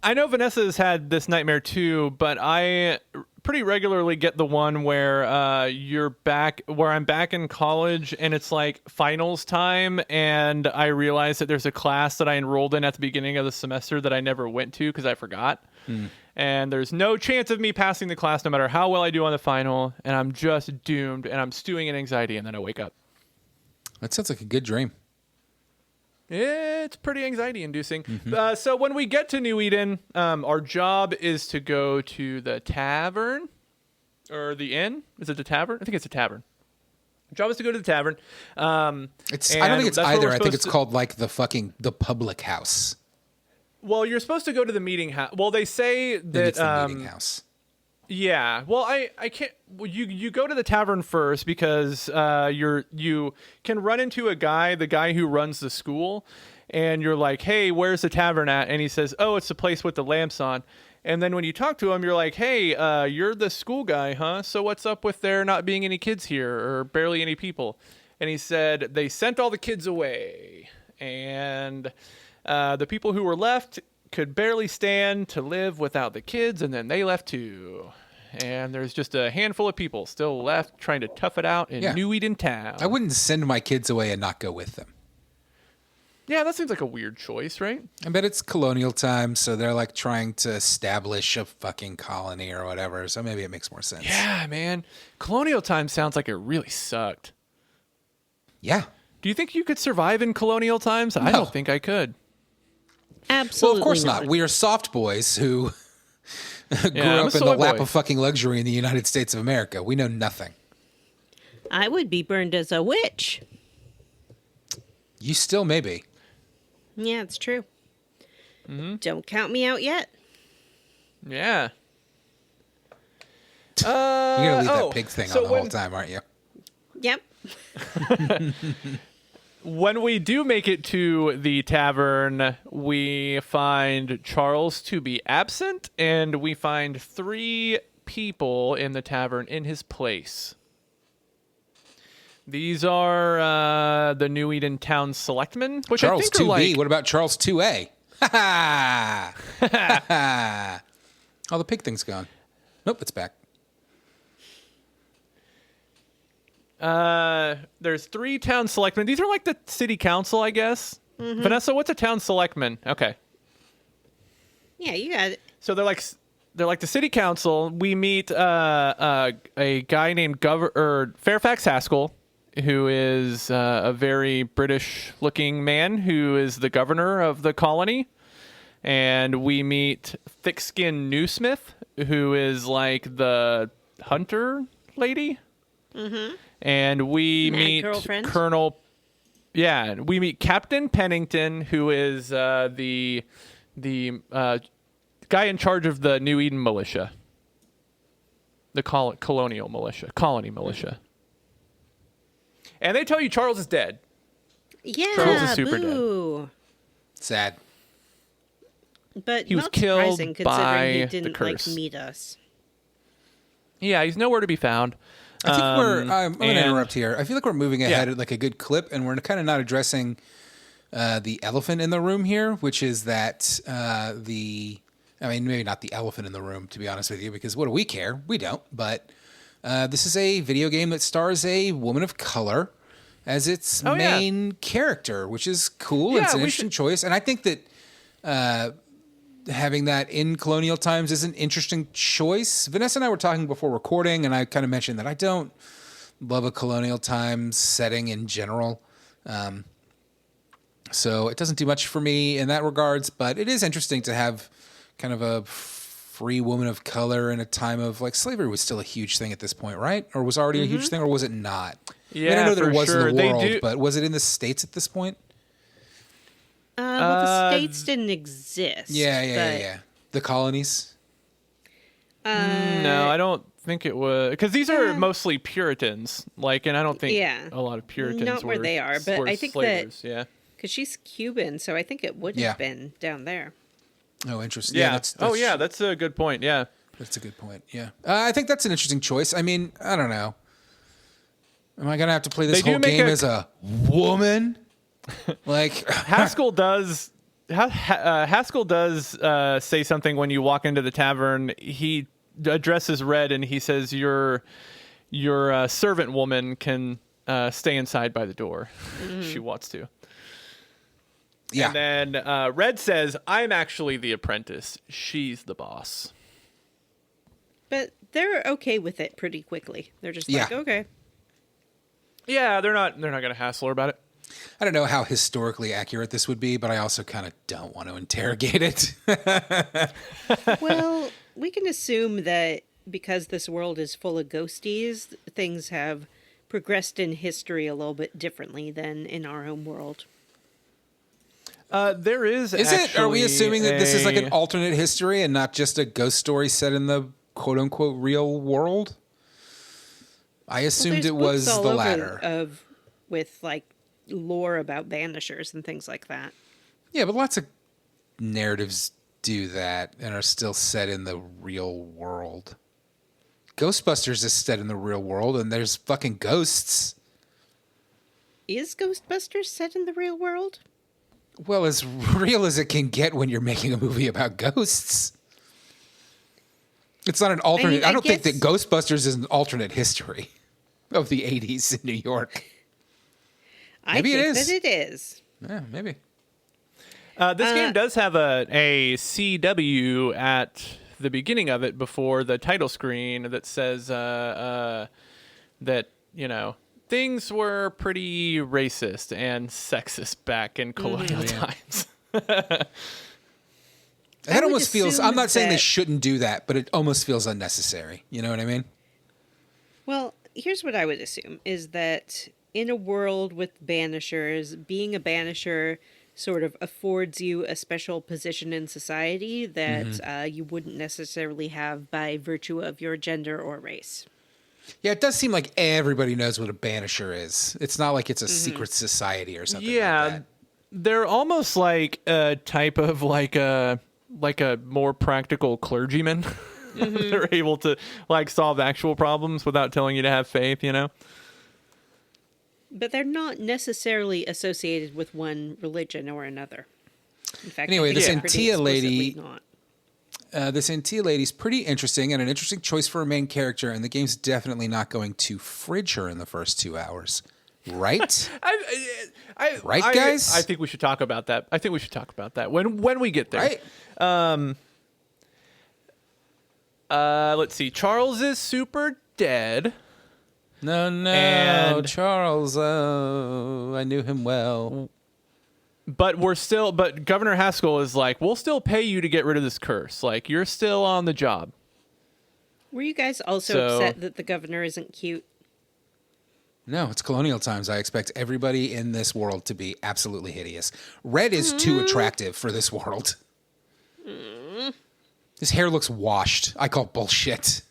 I know Vanessa has had this nightmare too, but I pretty regularly get the one where I'm back in college and it's like finals time, and I realize that there's a class that I enrolled in at the beginning of the semester that I never went to because I forgot. And there's no chance of me passing the class no matter how well I do on the final, and I'm just doomed, and I'm stewing in anxiety, and then I wake up. That sounds like a good dream. It's pretty anxiety-inducing. So when we get to New Eden, our job is to go to the tavern or the inn. Is it the tavern? I think it's a tavern. Our job is to go to the tavern. I don't think it's either. I think it's called like the public house. Well, you're supposed to go to the meeting house. Well, they say that it's the meeting house. Yeah. Well, I can't. You go to the tavern first because you can run into the guy who runs the school, and you're like, hey, where's the tavern at? And he says, oh, it's the place with the lamps on. And then when you talk to him, you're like, hey, you're the school guy, huh? So what's up with there not being any kids here or barely any people? And he said they sent all the kids away, and the people who were left could barely stand to live without the kids, and then they left too. And there's just a handful of people still left trying to tough it out in New Eden Town. I wouldn't send my kids away and not go with them. Yeah, that seems like a weird choice, right? I bet it's colonial times, so they're like trying to establish a fucking colony or whatever, so maybe it makes more sense. Yeah, man. Colonial times sounds like it really sucked. Yeah. Do you think you could survive in colonial times? No. I don't think I could. Absolutely Well, of course not. We are soft boys who grew up in the lap of fucking luxury in the United States of America. We know nothing. I would be burned as a witch. You still may be. Yeah, it's true. Don't count me out yet. Yeah. You're going to leave that pig thing on the whole time, aren't you? Yep. When we do make it to the tavern, we find Charles to be absent, and we find 3 people in the tavern in his place. These are the New Eden Town Selectmen, which Charles I think 2B. are like... What about Charles 2A? Oh, the pig thing's gone. Nope, it's back. There's 3 town selectmen. These are like the city council, I guess. Vanessa, what's a town selectman? Okay. Yeah, you got it. So they're like the city council. We meet a guy named Fairfax Haskell, who is a very British-looking man who is the governor of the colony. And we meet thick-skinned Newsmith, who is like the hunter lady. Mm-hmm. And we meet Colonel. Yeah, we meet Captain Pennington, who is the guy in charge of the New Eden militia, the colony militia. And they tell you Charles is dead. Yeah, Charles is super dead. Sad. But he was not killed surprising by considering he didn't the curse. meet us. Yeah, he's nowhere to be found. I think I'm going to interrupt here. I feel like we're moving ahead at like a good clip, and we're kind of not addressing the elephant in the room here, which is that maybe not the elephant in the room, to be honest with you, because what do we care? We don't. But this is a video game that stars a woman of color as its main character, which is cool. It's an interesting choice. And I think that having that in colonial times is an interesting choice. Vanessa and I were talking before recording, and I kind of mentioned that I don't love a colonial times setting in general. So it doesn't do much for me in that regards, but it is interesting to have kind of a free woman of color in a time of like slavery was still a huge thing at this point, right? Or was already a huge thing, or was it not? Yeah, I know that it was sure. in the world, but was it in the States at this point? Well, the States didn't exist. Yeah. The colonies? No, I don't think it was, because these are mostly Puritans. And I don't think a lot of Puritans not where they are, but I think slavers. that because she's Cuban, so I think it would have been down there. Oh, interesting. Yeah. That's a good point. Yeah, that's a good point. Yeah, I think that's an interesting choice. I mean, I don't know. Am I gonna have to play this whole game as a woman? Like Haskell does. Haskell does say something when you walk into the tavern. He addresses Red and he says, "Your servant woman can stay inside by the door. She wants to." Yeah. And then Red says, "I'm actually the apprentice. She's the boss." But they're okay with it pretty quickly. They're just like, okay. Yeah, they're not going to hassle her about it. I don't know how historically accurate this would be, but I also kind of don't want to interrogate it. Well, we can assume that because this world is full of ghosties, things have progressed in history a little bit differently than in our home world. There is it? Are we assuming that this is like an alternate history and not just a ghost story set in the quote-unquote real world? I assumed it was the latter. With like lore about Banishers and things like that. Yeah, but lots of narratives do that and are still set in the real world. Ghostbusters is set in the real world, and there's fucking ghosts. Is Ghostbusters set in the real world? Well, as real as it can get when you're making a movie about ghosts. It's not an alternate. I don't think that Ghostbusters is an alternate history of the 80s in New York. Maybe I think that it is. Yeah, maybe. This game does have a CW at the beginning of it before the title screen that says that, things were pretty racist and sexist back in colonial times. It almost feels, I'm not saying they shouldn't do that, but it almost feels unnecessary. You know what I mean? Well, here's what I would assume is that in a world with banishers, being a banisher sort of affords you a special position in society that you wouldn't necessarily have by virtue of your gender or race. Yeah, it does seem like everybody knows what a banisher is. It's not like it's a secret society or something like that. They're almost like a type of like a more practical clergyman. They're able to like solve actual problems without telling you to have faith, But they're not necessarily associated with one religion or another. In fact, Anyway, I think this they're pretty Antia lady- explicitly not. This Antia lady's pretty interesting and an interesting choice for a main character, and the game's definitely not going to fridge her in the first 2 hours. Right? Right, guys? I think we should talk about that. I think we should talk about that when we get there. Right? Let's see. Charles is super dead. No, And- Charles. Oh, I knew him well. But Governor Haskell is like, we'll still pay you to get rid of this curse. Like, you're still on the job. Were you guys also So- upset that the governor isn't cute? No, it's colonial times. I expect everybody in this world to be absolutely hideous. Red is too attractive for this world. His hair looks washed. I call bullshit.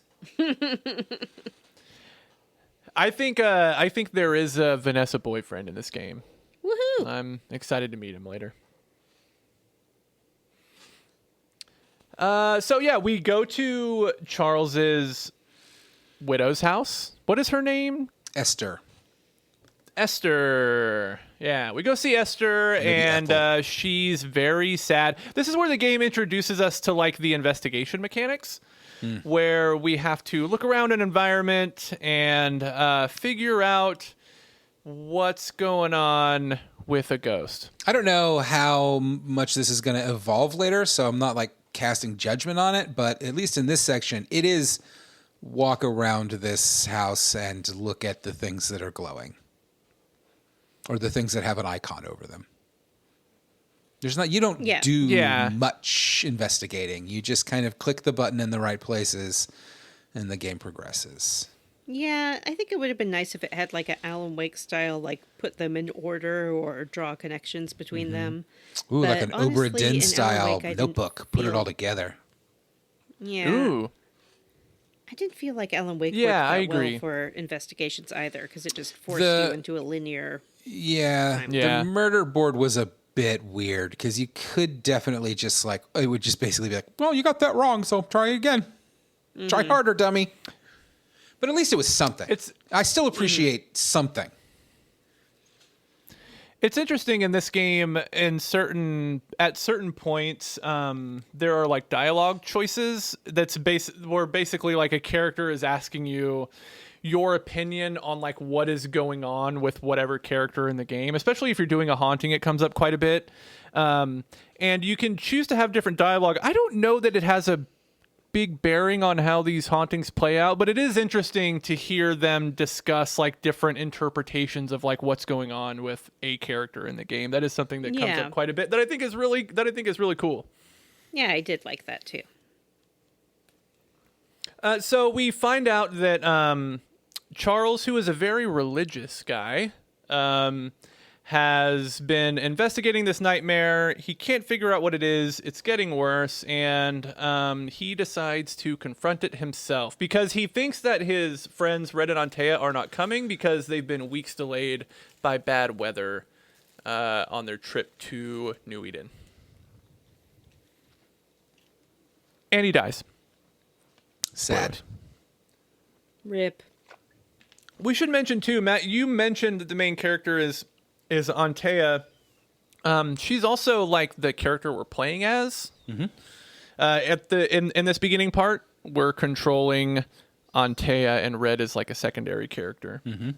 I think there is a Vanessa boyfriend in this game. Woohoo! I'm excited to meet him later. So yeah, we go to Charles's widow's house. What is her name? Esther. Esther. Yeah, we go see Esther, Maybe and Ethel. she's very sad. This is where the game introduces us to like the investigation mechanics, where we have to look around an environment and figure out what's going on with a ghost. I don't know how much this is going to evolve later, so I'm not like casting judgment on it, but at least in this section, it is walk around this house and look at the things that are glowing or the things that have an icon over them. You don't do Yeah. much investigating. You just kind of click the button in the right places and the game progresses. Yeah, I think it would have been nice if it had like an Alan Wake style, like put them in order or draw connections between them. Ooh, like But an honestly, Obra in Dinn Alan style Wake, I didn't notebook. Put it feel- all together. Yeah. Ooh. I didn't feel like Alan Wake Yeah, worked I that agree. well for investigations either, because it just forced The- you into a linear. Yeah, Yeah. the murder board was a bit weird because you could definitely just like, it would just basically be like, well, you got that wrong, so try it again. Try harder, dummy. But at least it was something. I still appreciate something. It's interesting in this game. At certain points, there are like dialogue choices where basically like a character is asking you your opinion on like what is going on with whatever character in the game. Especially if you're doing a haunting, it comes up quite a bit, and you can choose to have different dialogue. I don't know that it has a big bearing on how these hauntings play out, but it is interesting to hear them discuss like different interpretations of like what's going on with a character in the game. That is something that comes Yeah. up quite a bit that I think is really cool. Yeah, I did like that too. So we find out that Charles, who is a very religious guy, has been investigating this nightmare. He can't figure out what it is. It's getting worse, and he decides to confront it himself because he thinks that his friends Red and Antea are not coming because they've been weeks delayed by bad weather on their trip to New Eden. And he dies. Sad. Rip. We should mention too, Matt. You mentioned that the main character is Antea. She's also like the character we're playing as. Mm-hmm. In this beginning part, we're controlling Antea, and Red is like a secondary character. Mm-hmm.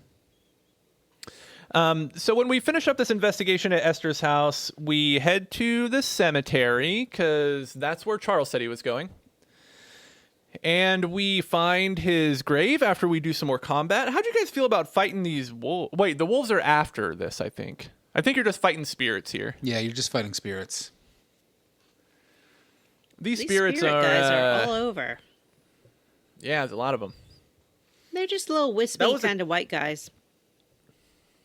So when we finish up this investigation at Esther's house, we head to the cemetery because that's where Charles said he was going. And we find his grave after we do some more combat. How do you guys feel about fighting these wolves? Wait, the wolves are after this, I think. I think you're just fighting spirits here. Yeah, you're just fighting spirits. These Spirit spirits guys are all over. Yeah, there's a lot of them. They're just little wispy was a- kind of white guys.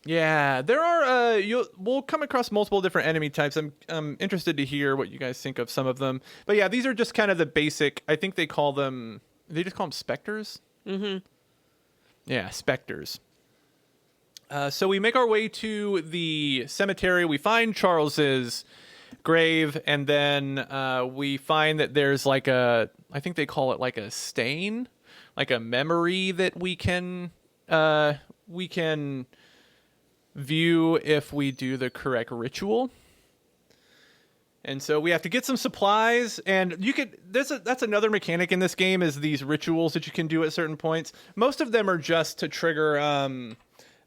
Yeah, there are. We'll come across multiple different enemy types. I'm interested to hear what you guys think of some of them. But yeah, these are just kind of the basic. I think they just call them specters. Mm-hmm. Yeah, specters. So we make our way to the cemetery. We find Charles's grave, and then we find that there's like I think they call it like a stain, like a memory that we can view if we do the correct ritual. And so we have to get some supplies, and that's another mechanic in this game is these rituals that you can do at certain points. Most of them are just to trigger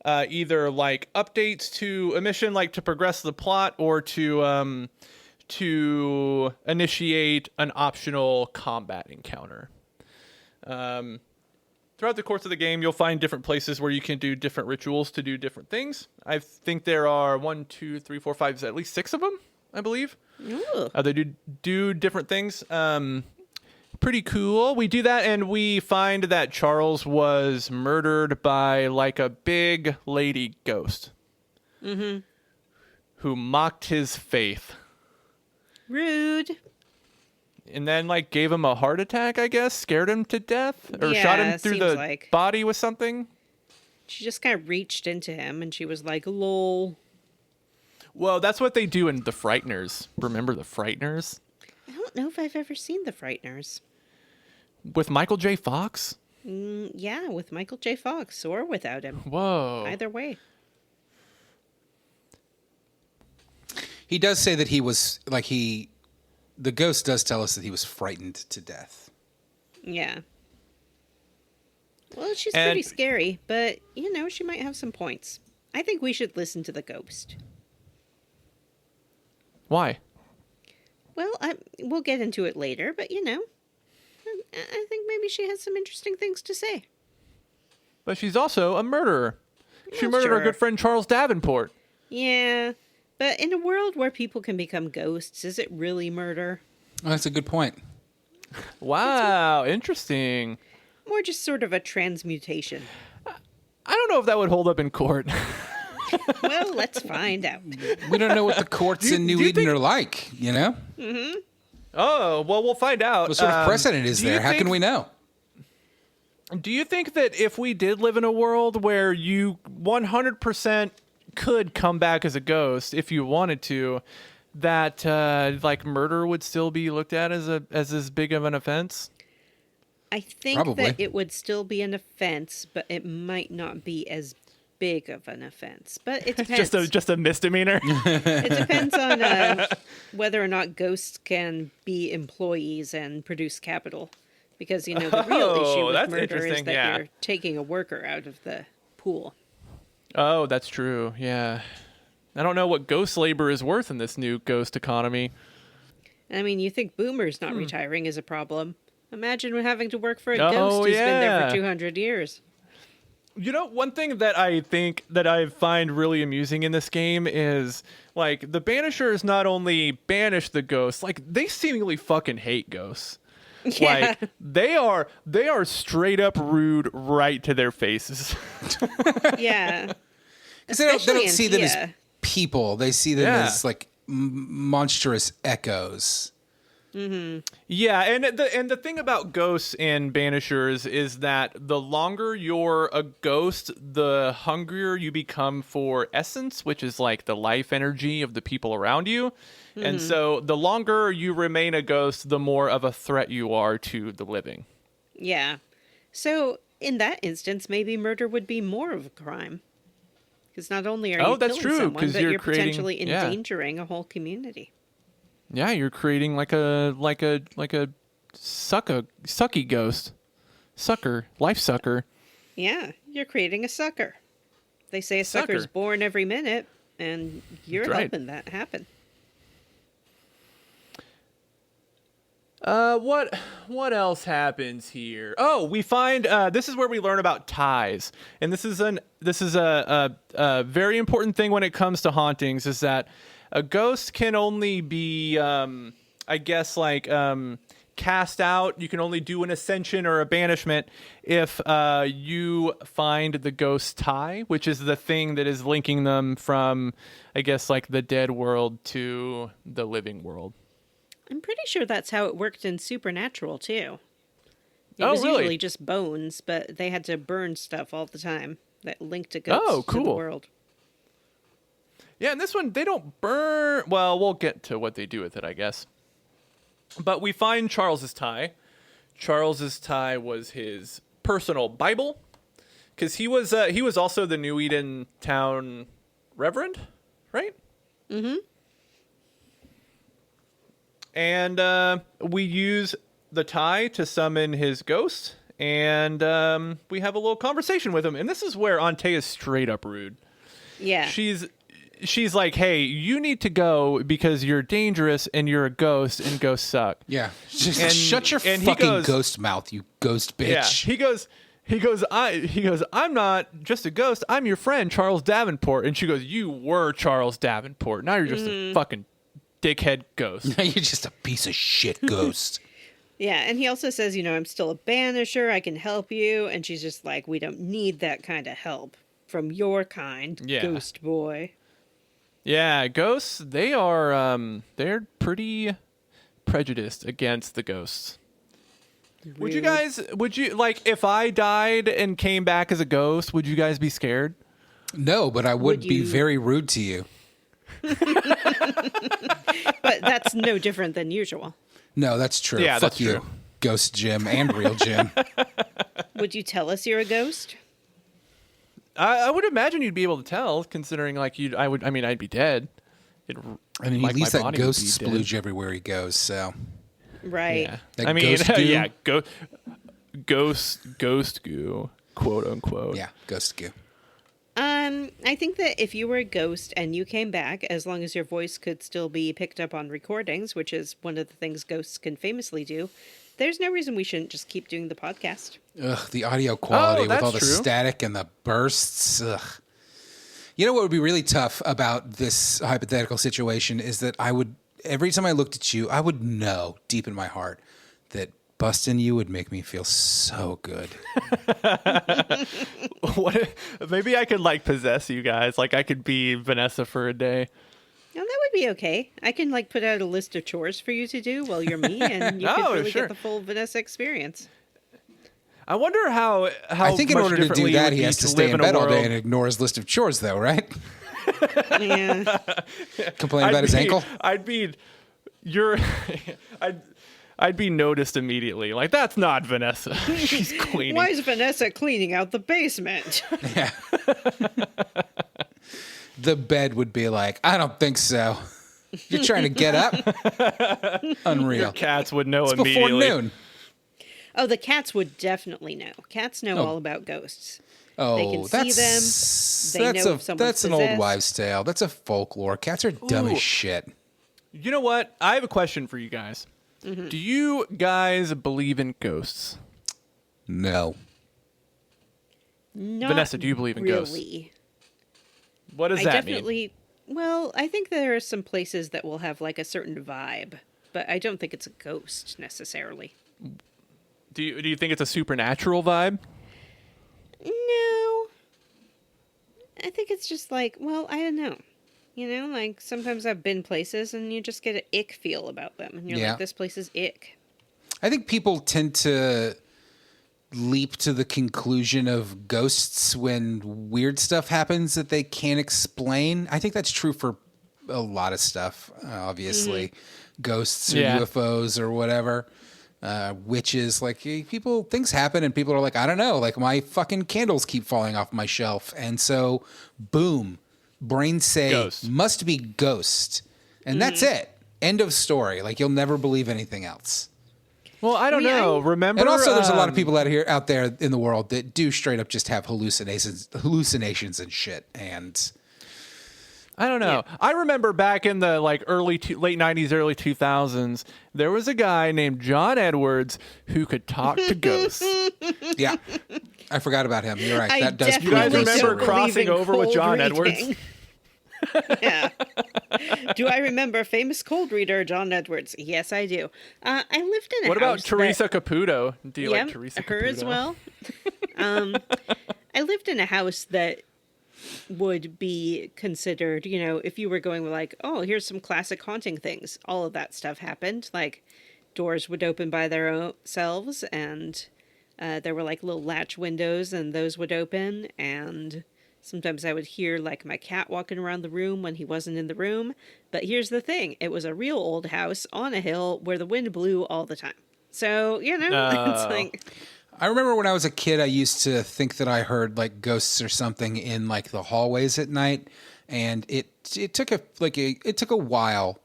either like updates to a mission, like to progress the plot, or to initiate an optional combat encounter. Throughout the course of the game, you'll find different places where you can do different rituals to do different things. I think there are 1, 2, 3, 4, 5, at least 6 of them, I believe. They do different things. Pretty cool. We do that, and we find that Charles was murdered by like a big lady ghost who mocked his faith. Rude. And then like gave him a heart attack, I guess, scared him to death, or shot him through the body with something. She just kind of reached into him, and she was like, "Lol." Well, that's what they do in The Frighteners. Remember The Frighteners? I don't know if I've ever seen The Frighteners. With Michael J. Fox? Yeah, with Michael J. Fox, or without him. Whoa. Either way. He does say that he was, like, the ghost does tell us that he was frightened to death. Yeah. Well, she's pretty scary, but, she might have some points. I think we should listen to the ghost. Why? Well, we'll get into it later, but, I think maybe she has some interesting things to say. But she's also a murderer. She Well, murdered sure. our good friend Charles Davenport. Yeah, but in a world where people can become ghosts, is it really murder? Oh, that's a good point. Wow, interesting. Or just sort of a transmutation? I don't know if that would hold up in court. Well, let's find out. We don't know what the courts in New Eden are like, Mm-hmm. Oh, well, we'll find out. What sort of precedent is there? How can we know? Do you think that if we did live in a world where you 100% could come back as a ghost if you wanted to, that like murder would still be looked at as as big of an offense? I think Probably. that it would still be an offense, but it might not be as big of an offense. But it depends. just a misdemeanor. It depends on whether or not ghosts can be employees and produce capital. Because, the real issue with that's murder is interesting, that yeah. you're taking a worker out of the pool. Oh, that's true. Yeah. I don't know what ghost labor is worth in this new ghost economy. I mean, you think boomers not retiring is a problem. Imagine having to work for a ghost who's been there for 200 years. One thing that I think that I find really amusing in this game is, like, the Banishers not only banish the ghosts, like, they seemingly fucking hate ghosts. Yeah. Like, they are straight up rude right to their faces. Yeah. Because they don't Especially see in them as Tia. people. They see them Yeah. as, like, monstrous echoes. Yeah, and the thing about ghosts and banishers is that the longer you're a ghost, the hungrier you become for essence, which is like the life energy of the people around you. And so the longer you remain a ghost, the more of a threat you are to the living. Yeah. So, in that instance, maybe murder would be more of a crime. Because not only are you that's killing true, someone, 'cause but you're you're creating- potentially yeah. endangering a whole community. Yeah, you're creating like a sucky ghost. Life sucker. Yeah, you're creating a sucker. They say a sucker's Sucker. born every minute, and you're That's right. helping that happen. What else happens here? Oh, we find this is where we learn about ties, and this is a very important thing when it comes to hauntings. Is that a ghost can only be, I guess, like cast out. You can only do an ascension or a banishment if you find the ghost tie, which is the thing that is linking them from, I guess, like the dead world to the living world. I'm pretty sure that's how it worked in Supernatural, too. It Oh, was really? usually just bones, but they had to burn stuff all the time that linked a ghost Oh, to the cool. world. Yeah, and this one, they don't burn. Well, we'll get to what they do with it, I guess. But we find Charles's tie. Charles's tie was his personal Bible, because he was also the New Eden town reverend, right? Mm-hmm. And we use the tie to summon his ghost, and we have a little conversation with him. And this is where Ante is straight up rude. Yeah. She's like, hey, you need to go because you're dangerous and you're a ghost and ghosts suck. Yeah. Just shut your fucking ghost mouth, you ghost bitch. Yeah. He goes, I'm not just a ghost. I'm your friend, Charles Davenport. And she goes, you were Charles Davenport. Now you're just a fucking dickhead ghost. You're just a piece of shit ghost. Yeah, and he also says, I'm still a banisher. I can help you. And she's just like, we don't need that kind of help from your kind, ghost boy. Yeah, ghosts, they are, they're pretty prejudiced against the ghosts. Rude. Would you, like, if I died and came back as a ghost, would you guys be scared? No, but I would be very rude to you. But that's no different than usual. No, that's true. Yeah, Fuck that's you, true. Ghost Jim and real Jim. Would you tell us you're a ghost? I would imagine you'd be able to tell, considering, like, I'd be dead. I mean, he leaves that ghost splooge everywhere he goes, so. Right. Yeah. That ghost goo? Yeah, ghost goo, quote unquote. Yeah, ghost goo. I think that if you were a ghost and you came back, as long as your voice could still be picked up on recordings, which is one of the things ghosts can famously do, there's no reason we shouldn't just keep doing the podcast. Ugh, the audio quality with all the static and the bursts. Ugh. You know what would be really tough about this hypothetical situation is that every time I looked at you, I would know deep in my heart that busting you would make me feel so good. Maybe I could, like, possess you guys. Like, I could be Vanessa for a day. Now, that would be okay. I can, like, put out a list of chores for you to do while you're me, and you can really get the full Vanessa experience. I wonder how I think in much order to do differently that, it would he be has to to stay live in bed all day world- and ignore his list of chores, though, right? Yeah. Complain about his ankle? I'd be noticed immediately. Like, that's not Vanessa. She's cleaning. Why is Vanessa cleaning out the basement? Yeah. The bed would be like, I don't think so. You're trying to get up? Unreal. Your cats would know It's immediately. before noon. Oh, the cats would definitely know. Cats know all about ghosts. Oh, They can see them. They know if someone's that's an old possessed. wives' tale. That's a folklore. Cats are dumb as shit. You know what? I have a question for you guys. Mm-hmm. Do you guys believe in ghosts? No. Not Vanessa, do you believe in ghosts? really. What does I that definitely. mean? Well, I think there are some places that will have like a certain vibe, but I don't think it's a ghost necessarily. Do you think it's a supernatural vibe? No. I think it's just like, well, I don't know. Like sometimes I've been places and you just get an ick feel about them. And you're like, this place is ick. I think people tend to leap to the conclusion of ghosts when weird stuff happens that they can't explain. I think that's true for a lot of stuff, obviously. Mm-hmm. Ghosts or UFOs or whatever. Witches, like things happen and people are like, I don't know, like my fucking candles keep falling off my shelf. And so, boom, brains say, ghost. Must be ghost. And that's it. End of story. Like you'll never believe anything else. Well, I don't know. Remember, and also there's a lot of people out there in the world that do straight up just have hallucinations and shit. And I don't know. Yeah. I remember back in the late 90s, early 2000s, there was a guy named John Edwards who could talk to ghosts. Yeah. I forgot about him. You're right. That does. You guys remember crossing over with John Edwards? Yeah. Do I remember famous cold reader John Edwards? Yes, I do. I lived in a house. What about Teresa Caputo? Do you like Teresa Caputo? Her as well. I lived in a house that would be considered, if you were going like, oh, here's some classic haunting things. All of that stuff happened. Like doors would open by their own selves, and there were like little latch windows, and those would open, and sometimes I would hear like my cat walking around the room when he wasn't in the room. But here's the thing. It was a real old house on a hill where the wind blew all the time. So, it's like... I remember when I was a kid, I used to think that I heard like ghosts or something in like the hallways at night. And it took a while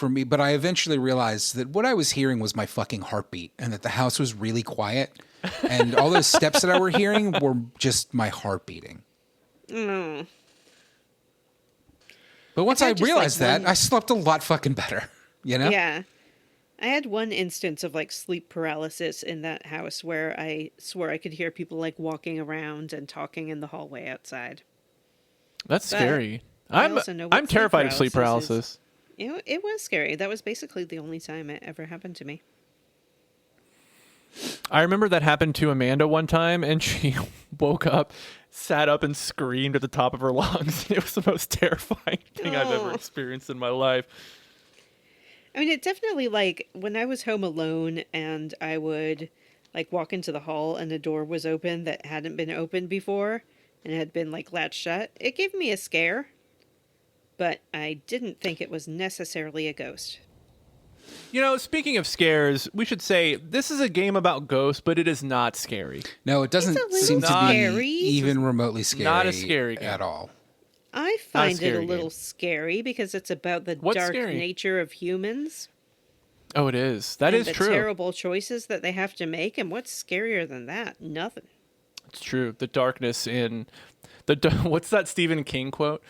for me, but I eventually realized that what I was hearing was my fucking heartbeat and that the house was really quiet. And all those steps that I were hearing were just my heart beating. Mm. But once I had just, realized like, that, I slept a lot fucking better. You know? Yeah. I had one instance of like sleep paralysis in that house where I swore I could hear people like walking around and talking in the hallway outside. That's scary. I also know what I'm terrified of sleep paralysis paralysis. It was scary. That was basically the only time it ever happened to me. I remember that happened to Amanda one time, and she woke up, sat up, and screamed at the top of her lungs. It was the most terrifying thing I've ever experienced in my life. I mean, it definitely, like, when I was home alone and I would, like, walk into the hall and the door was open that hadn't been opened before and had been, like, latched shut, it gave me a scare. But I didn't think it was necessarily a ghost. You know, speaking of scares, we should say this is a game about ghosts, but it is not scary. No, it doesn't It's a seem little to be scary. even remotely scary. Not a scary game. at all. I find it a scary little game. scary because it's about the What's dark scary? nature of humans. Oh, it is. That and is the true. terrible choices that they have to make. And what's scarier than that? Nothing. It's true. The darkness in the what's that Stephen King quote?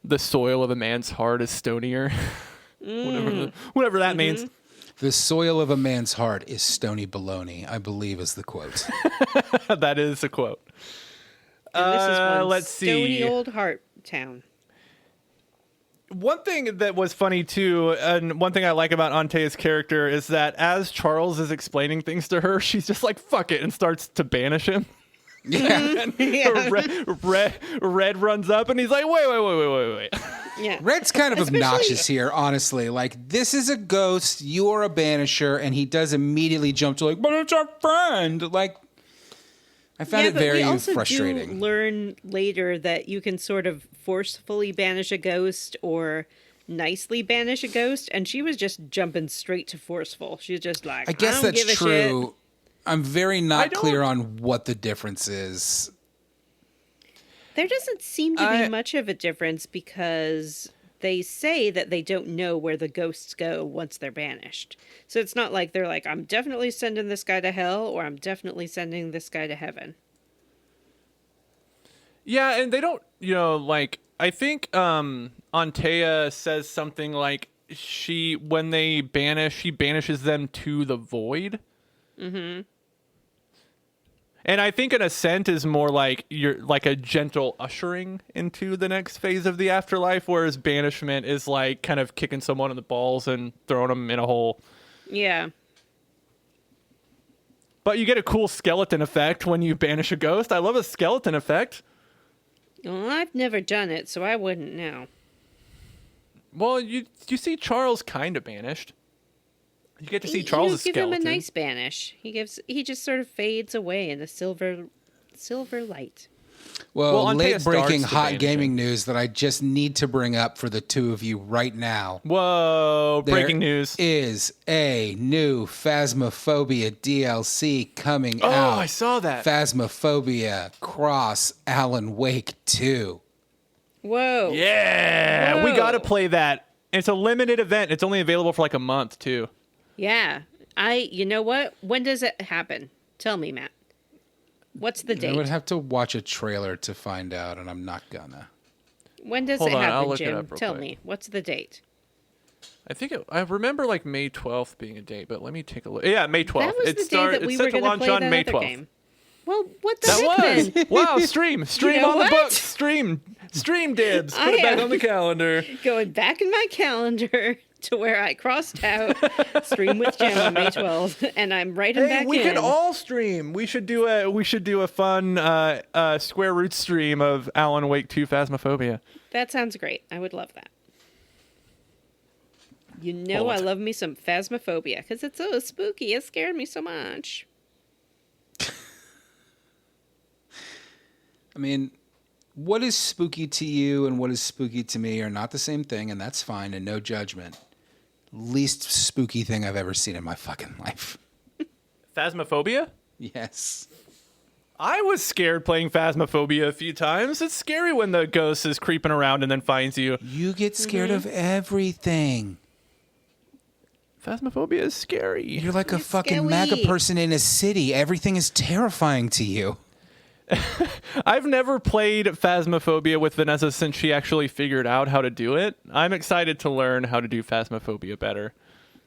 The soil of a man's heart is stonier. Whatever that means. The soil of a man's heart is stony baloney, I believe is the quote. That is a quote. And this is one let's stony see. old heart town. One thing that was funny too, and one thing I like about Antea's character is that as Charles is explaining things to her, she's just like, fuck it, and starts to banish him. Yeah. Yeah. Red runs up and he's like, wait. Yeah. Red's kind of obnoxious here, honestly. Like, this is a ghost, you're a banisher, and he does immediately jump to like, but it's our friend. Like, I found it but very we also frustrating. do learn later that you can sort of forcefully banish a ghost or nicely banish a ghost, and she was just jumping straight to forceful. She's just like, I guess don't give that's a shit. true. I'm very not don't- clear on what the difference is. There doesn't seem to be much of a difference because they say that they don't know where the ghosts go once they're banished. So it's not like they're like, I'm definitely sending this guy to hell or I'm definitely sending this guy to heaven. Yeah, and they don't, like, I think Antea says something like when they banish, she banishes them to the void. Mm-hmm. And I think an ascent is more like you're like a gentle ushering into the next phase of the afterlife, whereas banishment is like kind of kicking someone in the balls and throwing them in a hole. Yeah. But you get a cool skeleton effect when you banish a ghost. I love a skeleton effect. Well, I've never done it, so I wouldn't know. Well, you see Charles kind of banished. You get to see Charles' give skeleton. him a nice banish. He just sort of fades away in a silver light. Well, Antea late-breaking starts to hot banish gaming him. news that I just need to bring up for the two of you right now. Whoa, breaking news. Is a new Phasmophobia DLC coming Oh, out. I saw that. Phasmophobia Cross Alan Wake 2. Whoa. Yeah, we Whoa. got to play that. It's a limited event. It's only available for like a month, too. Yeah. You know what? When does it happen? Tell me, Matt. What's the I date? would have to watch a trailer to find out, and I'm not gonna. When does Hold it on, I'll happen, look it Jim? up real Tell quick. me. What's the date? I remember like May 12th being a date, but let me take a look. Yeah, May 12th. That was the day that we it's set were to going to launch play on that May other 12th. game. Well, what the That heck was. then? Wow, stream know on what? the books. Stream dibs. Put it back on the calendar. Going back in my calendar to where I crossed out stream with Jim on May 12th, and I'm writing back we in. can all stream. We should do a fun square root stream of Alan Wake 2 Phasmophobia. That sounds great. I would love that. You know Hold. I love me some Phasmophobia because it's so spooky. It scared me so much. I mean, what is spooky to you and what is spooky to me are not the same thing, and that's fine, and no judgment. Least spooky thing I've ever seen in my fucking life. Phasmophobia? Yes. I was scared playing Phasmophobia a few times. It's scary when the ghost is creeping around and then finds you. You get scared of everything. Phasmophobia is scary. You're like a It's fucking scary. MAGA person in a city. Everything is terrifying to you. I've never played Phasmophobia with Vanessa since she actually figured out how to do it. I'm excited to learn how to do Phasmophobia better.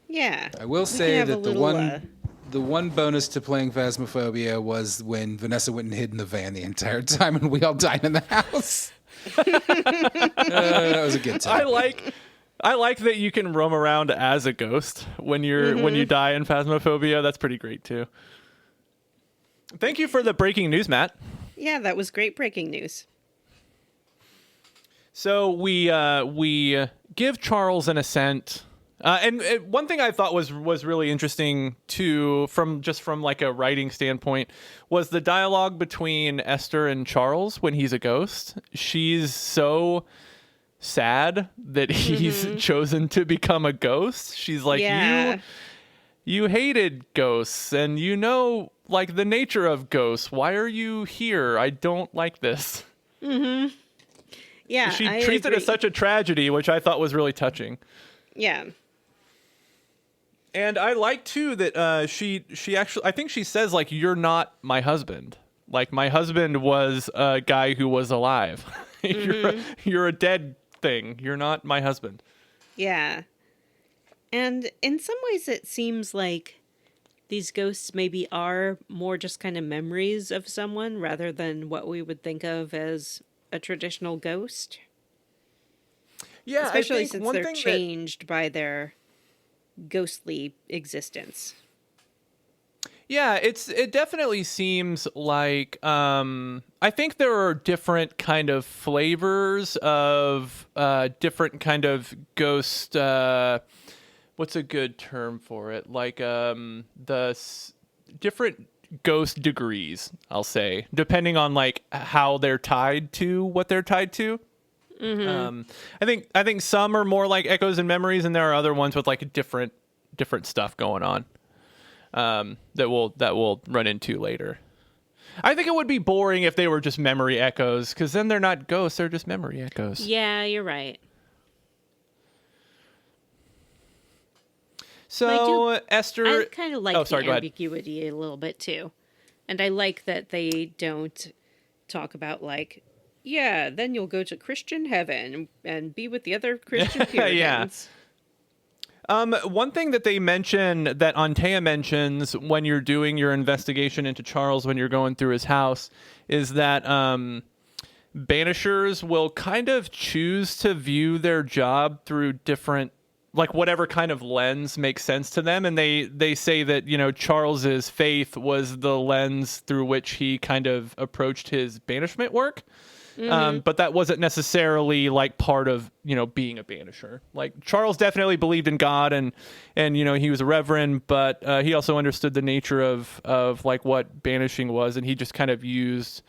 Yeah. I will We say can have a that little, the one bonus to playing Phasmophobia was when Vanessa went and hid in the van the entire time and we all died in the house. That was a good time. I like that you can roam around as a ghost when you die in Phasmophobia. That's pretty great too. Thank you for the breaking news, Matt. Yeah, that was great breaking news. So we give Charles an ascent. And one thing I thought was really interesting too, from like a writing standpoint, was the dialogue between Esther and Charles when he's a ghost. She's so sad that he's chosen to become a ghost. She's like, Yeah. you hated ghosts, and you know, like, the nature of ghosts. Why are you here? I don't like this. Yeah. She I treats it agree. as such a tragedy, which I thought was really touching. Yeah. And I like too that she actually, I think she says, like, you're not my husband. Like, my husband was a guy who was alive. You're a dead thing. You're not my husband. Yeah. And in some ways it seems like these ghosts maybe are more just kind of memories of someone rather than what we would think of as a traditional ghost. Yeah, Especially I think since one they're thing changed by their ghostly existence. Yeah, it definitely seems like I think there are different kind of flavors of different kind of ghost. What's a good term for it? Like different ghost degrees, I'll say, depending on like how they're tied to what they're tied to. I think some are more like echoes and memories, and there are other ones with like different stuff going on. That we'll run into later. I think it would be boring if they were just memory echoes, because then they're not ghosts; they're just memory echoes. Yeah, you're right. So Esther, I kind of like go ahead. ambiguity a little bit too. And I like that they don't talk about like, yeah, then you'll go to Christian heaven and be with the other Christian Puritans. One thing that they mention, that Antea mentions when you're doing your investigation into Charles, when you're going through his house, is that Banishers will kind of choose to view their job through different, like whatever kind of lens makes sense to them. And they say that, you know, Charles's faith was the lens through which he kind of approached his banishment work. But that wasn't necessarily like part of, you know, being a banisher. Like Charles definitely believed in God and you know, he was a reverend, but he also understood the nature of like what banishing was, and he just kind of used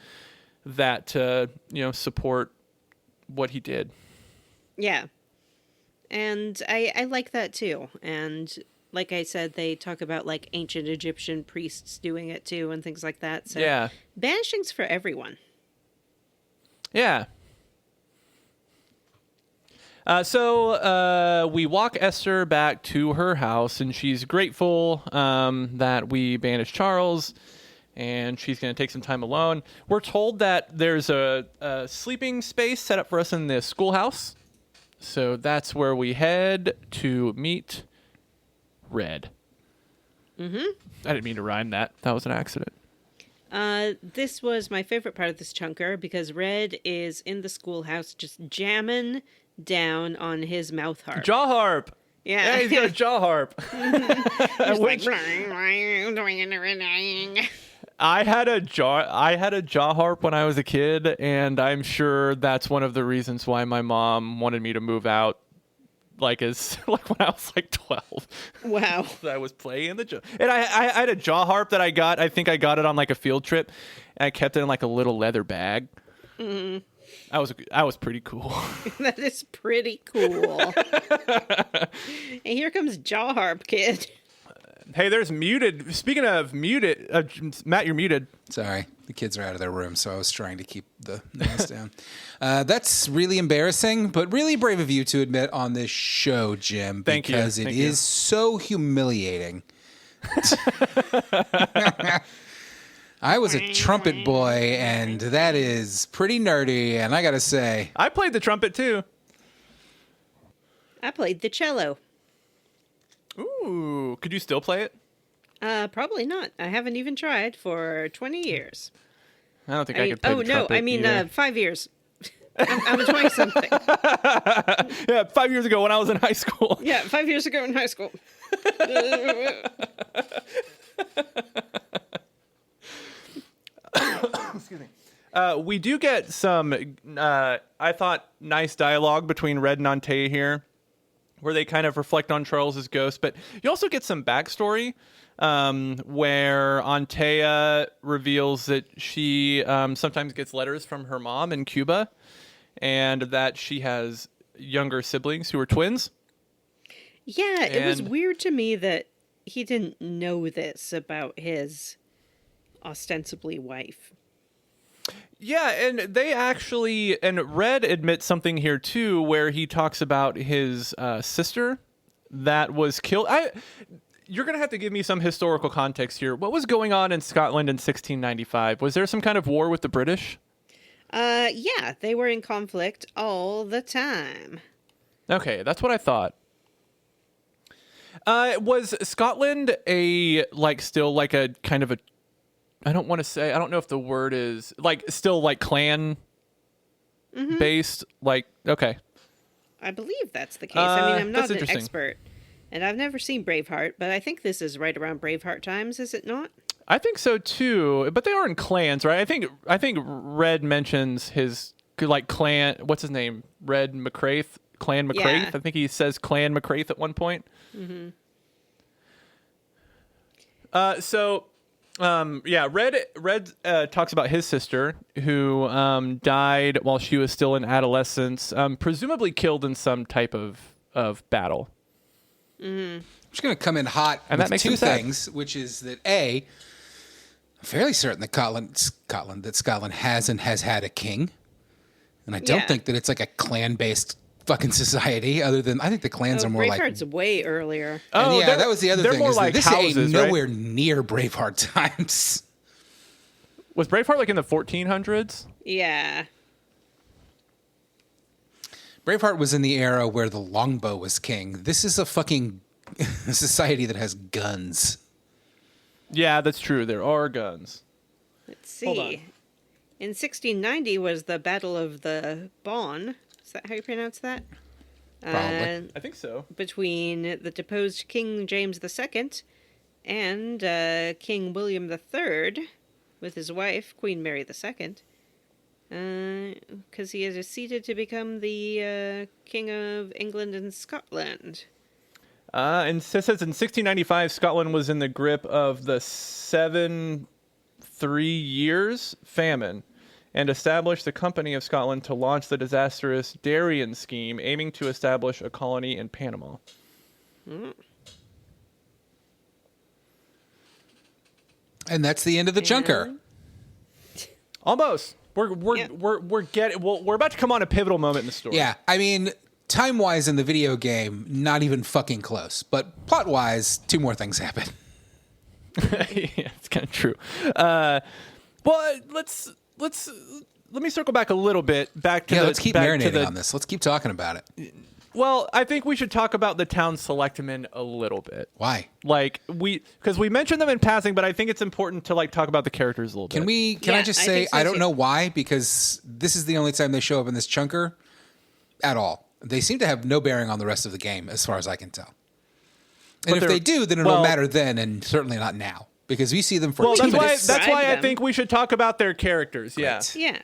that to, you know, support what he did. Yeah. And I like that too. And like I said, they talk about like ancient Egyptian priests doing it too and things like that. So Yeah. banishing's for everyone. Yeah. So we walk Esther back to her house, and she's grateful that we banished Charles, and she's going to take some time alone. We're told that there's a sleeping space set up for us in the schoolhouse, so that's where we head to meet Red. I didn't mean to rhyme that. That was an accident. This was my favorite part of this chunker because Red is in the schoolhouse just jamming down on his mouth harp. Jaw harp. Yeah. He's got a jaw harp. Which I had a jaw harp when I was a kid, and I'm sure that's one of the reasons why my mom wanted me to move out. Like when I was like 12. Wow. I was playing the jaw, and I had a jaw harp that I got. I think I got it on like a field trip, and I kept it in like a little leather bag. I was pretty cool. That is pretty cool. And here comes Jaw Harp Kid. Hey, there's muted. Speaking of muted, Matt, you're muted. Sorry, the kids are out of their room, so I was trying to keep the noise down. That's really embarrassing, but really brave of you to admit on this show, Jim, Thank you. because it is so humiliating. I was a trumpet boy, and that is pretty nerdy, and I gotta say... I played the trumpet, too. I played the cello. Ooh, could you still play it? Probably not. I haven't even tried for 20 years. I don't think I could play the trumpet. 5 years. I'm 20-something. Yeah, 5 years ago when I was in high school. Yeah, 5 years ago in high school. Excuse me. We do get some, I thought, nice dialogue between Red and Antea here, where they kind of reflect on Charles's ghost. But you also get some backstory where Antea reveals that she sometimes gets letters from her mom in Cuba, and that she has younger siblings who are twins. Yeah, it was weird to me that he didn't know this about his ostensibly wife. Yeah, and they actually, and Red admits something here too, where he talks about his sister that was killed. You're going to have to give me some historical context here. What was going on in Scotland in 1695? Was there some kind of war with the British? Yeah, they were in conflict all the time. Okay, that's what I thought. Was Scotland still a kind of a, I don't know if the word is still clan based, okay. I believe that's the case. I mean, I'm not an interesting. expert, and I've never seen Braveheart, but I think this is right around Braveheart times, is it not? I think so too, but they are in clans, right? I think Red mentions his clan. What's his name? Red McCraith, Clan McCraith. Yeah. I think he says Clan McCraith at one point. Mm-hmm. Red talks about his sister who died while she was still in adolescence, presumably killed in some type of battle. I'm just going to come in hot And with that makes two him sad. things, which is that I'm fairly certain that Scotland has and has had a king, and I don't Yeah. think that it's like a clan-based fucking society. Other than I think the clans are more Braveheart's way earlier. And they're- that was the other they're thing. more Is that like this houses, ain't right? nowhere near Braveheart times. Was Braveheart in the 1400s? Yeah. Braveheart was in the era where the longbow was king. This is a fucking society that has guns. Yeah, that's true. There are guns. Let's Hold on. see. In 1690 was the Battle of the Bawn. Is that how you pronounce that? Probably. I think so. Between the deposed King James II and King William III with his wife, Queen Mary II. Because he is acceded to become the King of England and Scotland. And it says in 1695, Scotland was in the grip of the 3 years famine and established the Company of Scotland to launch the disastrous Darien scheme, aiming to establish a colony in Panama. And that's the end of the chunker. Almost. We're about to come on a pivotal moment in the story. Yeah, I mean, time-wise in the video game, not even fucking close. But plot-wise, 2 more things happen. Yeah, it's kind of true. Well, let me circle back a little bit. Let's keep marinating on this. Let's keep talking about it. Well, I think we should talk about the town selectmen a little bit. Why? Because we mentioned them in passing, but I think it's important to talk about the characters a little bit. Can I just say, think so I don't too. know why, because this is the only time they show up in this chunker at all. They seem to have no bearing on the rest of the game, as far as I can tell. And if they do, then it'll matter then, and certainly not now, because we see them for 2 minutes. That's why I them. think we should talk about their characters. Yeah. Yeah.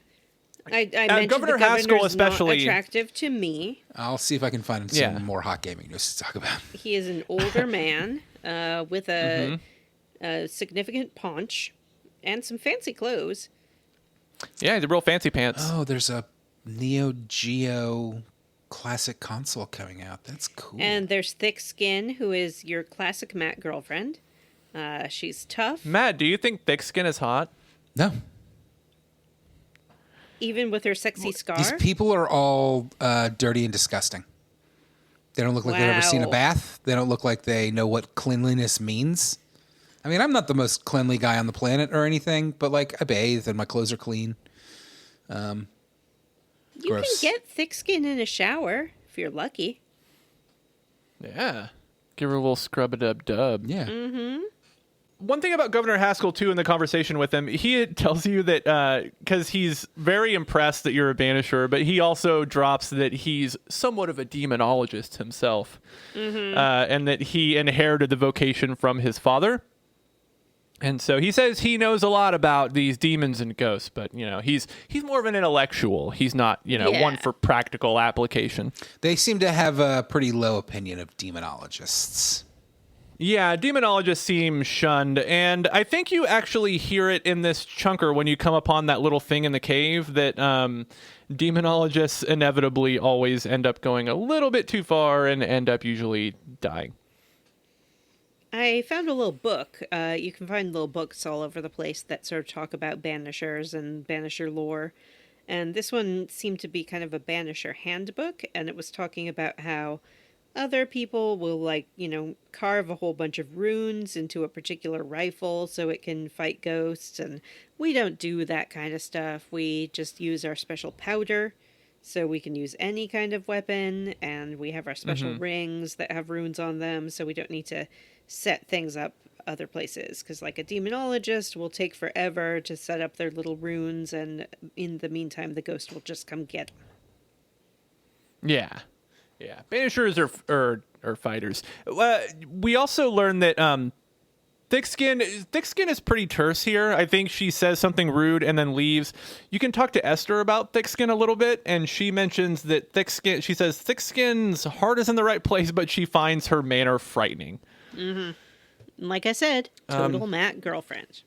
I mentioned Governor the Haskell governor's especially- not attractive to me. I'll see if I can find some more hot gaming news to talk about. He is an older man with a significant paunch and some fancy clothes. Yeah, the real fancy pants. Oh, there's a Neo Geo classic console coming out. That's cool. And there's Thick Skin, who is your classic Matt girlfriend. She's tough, Matt, do you think thick skin is hot? No. even with her sexy scar. These people are all dirty and disgusting. They don't look like they've ever seen a Wow. bath. They don't look like they know what cleanliness means. I mean, I'm not the most cleanly guy on the planet or anything, but like I bathe and my clothes are clean. You Gross. can get thick skin in a shower if you're lucky. Yeah. Give her a little scrub-a-dub-dub. Yeah. Mm-hmm. One thing about Governor Haskell, too, in the conversation with him, he tells you that, because he's very impressed that you're a Banisher, but he also drops that he's somewhat of a demonologist himself, and that he inherited the vocation from his father. And so he says he knows a lot about these demons and ghosts, but, he's more of an intellectual. He's not, Yeah. one for practical application. They seem to have a pretty low opinion of demonologists. Yeah, demonologists seem shunned, and I think you actually hear it in this chunker when you come upon that little thing in the cave that demonologists inevitably always end up going a little bit too far and end up usually dying. I found a little book. You can find little books all over the place that sort of talk about Banishers and Banisher lore. And this one seemed to be kind of a Banisher handbook, and it was talking about how other people will, carve a whole bunch of runes into a particular rifle so it can fight ghosts, and we don't do that kind of stuff. We just use our special powder, so we can use any kind of weapon, and we have our special rings that have runes on them, so we don't need to set things up other places. Because, like, a demonologist will take forever to set up their little runes, and in the meantime, the ghost will just come get them. Yeah. Yeah. Banishers are fighters. We also learned that thick skin is pretty terse here. I think she says something rude and then leaves. You can talk to Esther about thick skin a little bit, and she mentions that she says thick skin's heart is in the right place, but she finds her manner frightening. Mm-hmm. Like I said, total Matt girlfriend.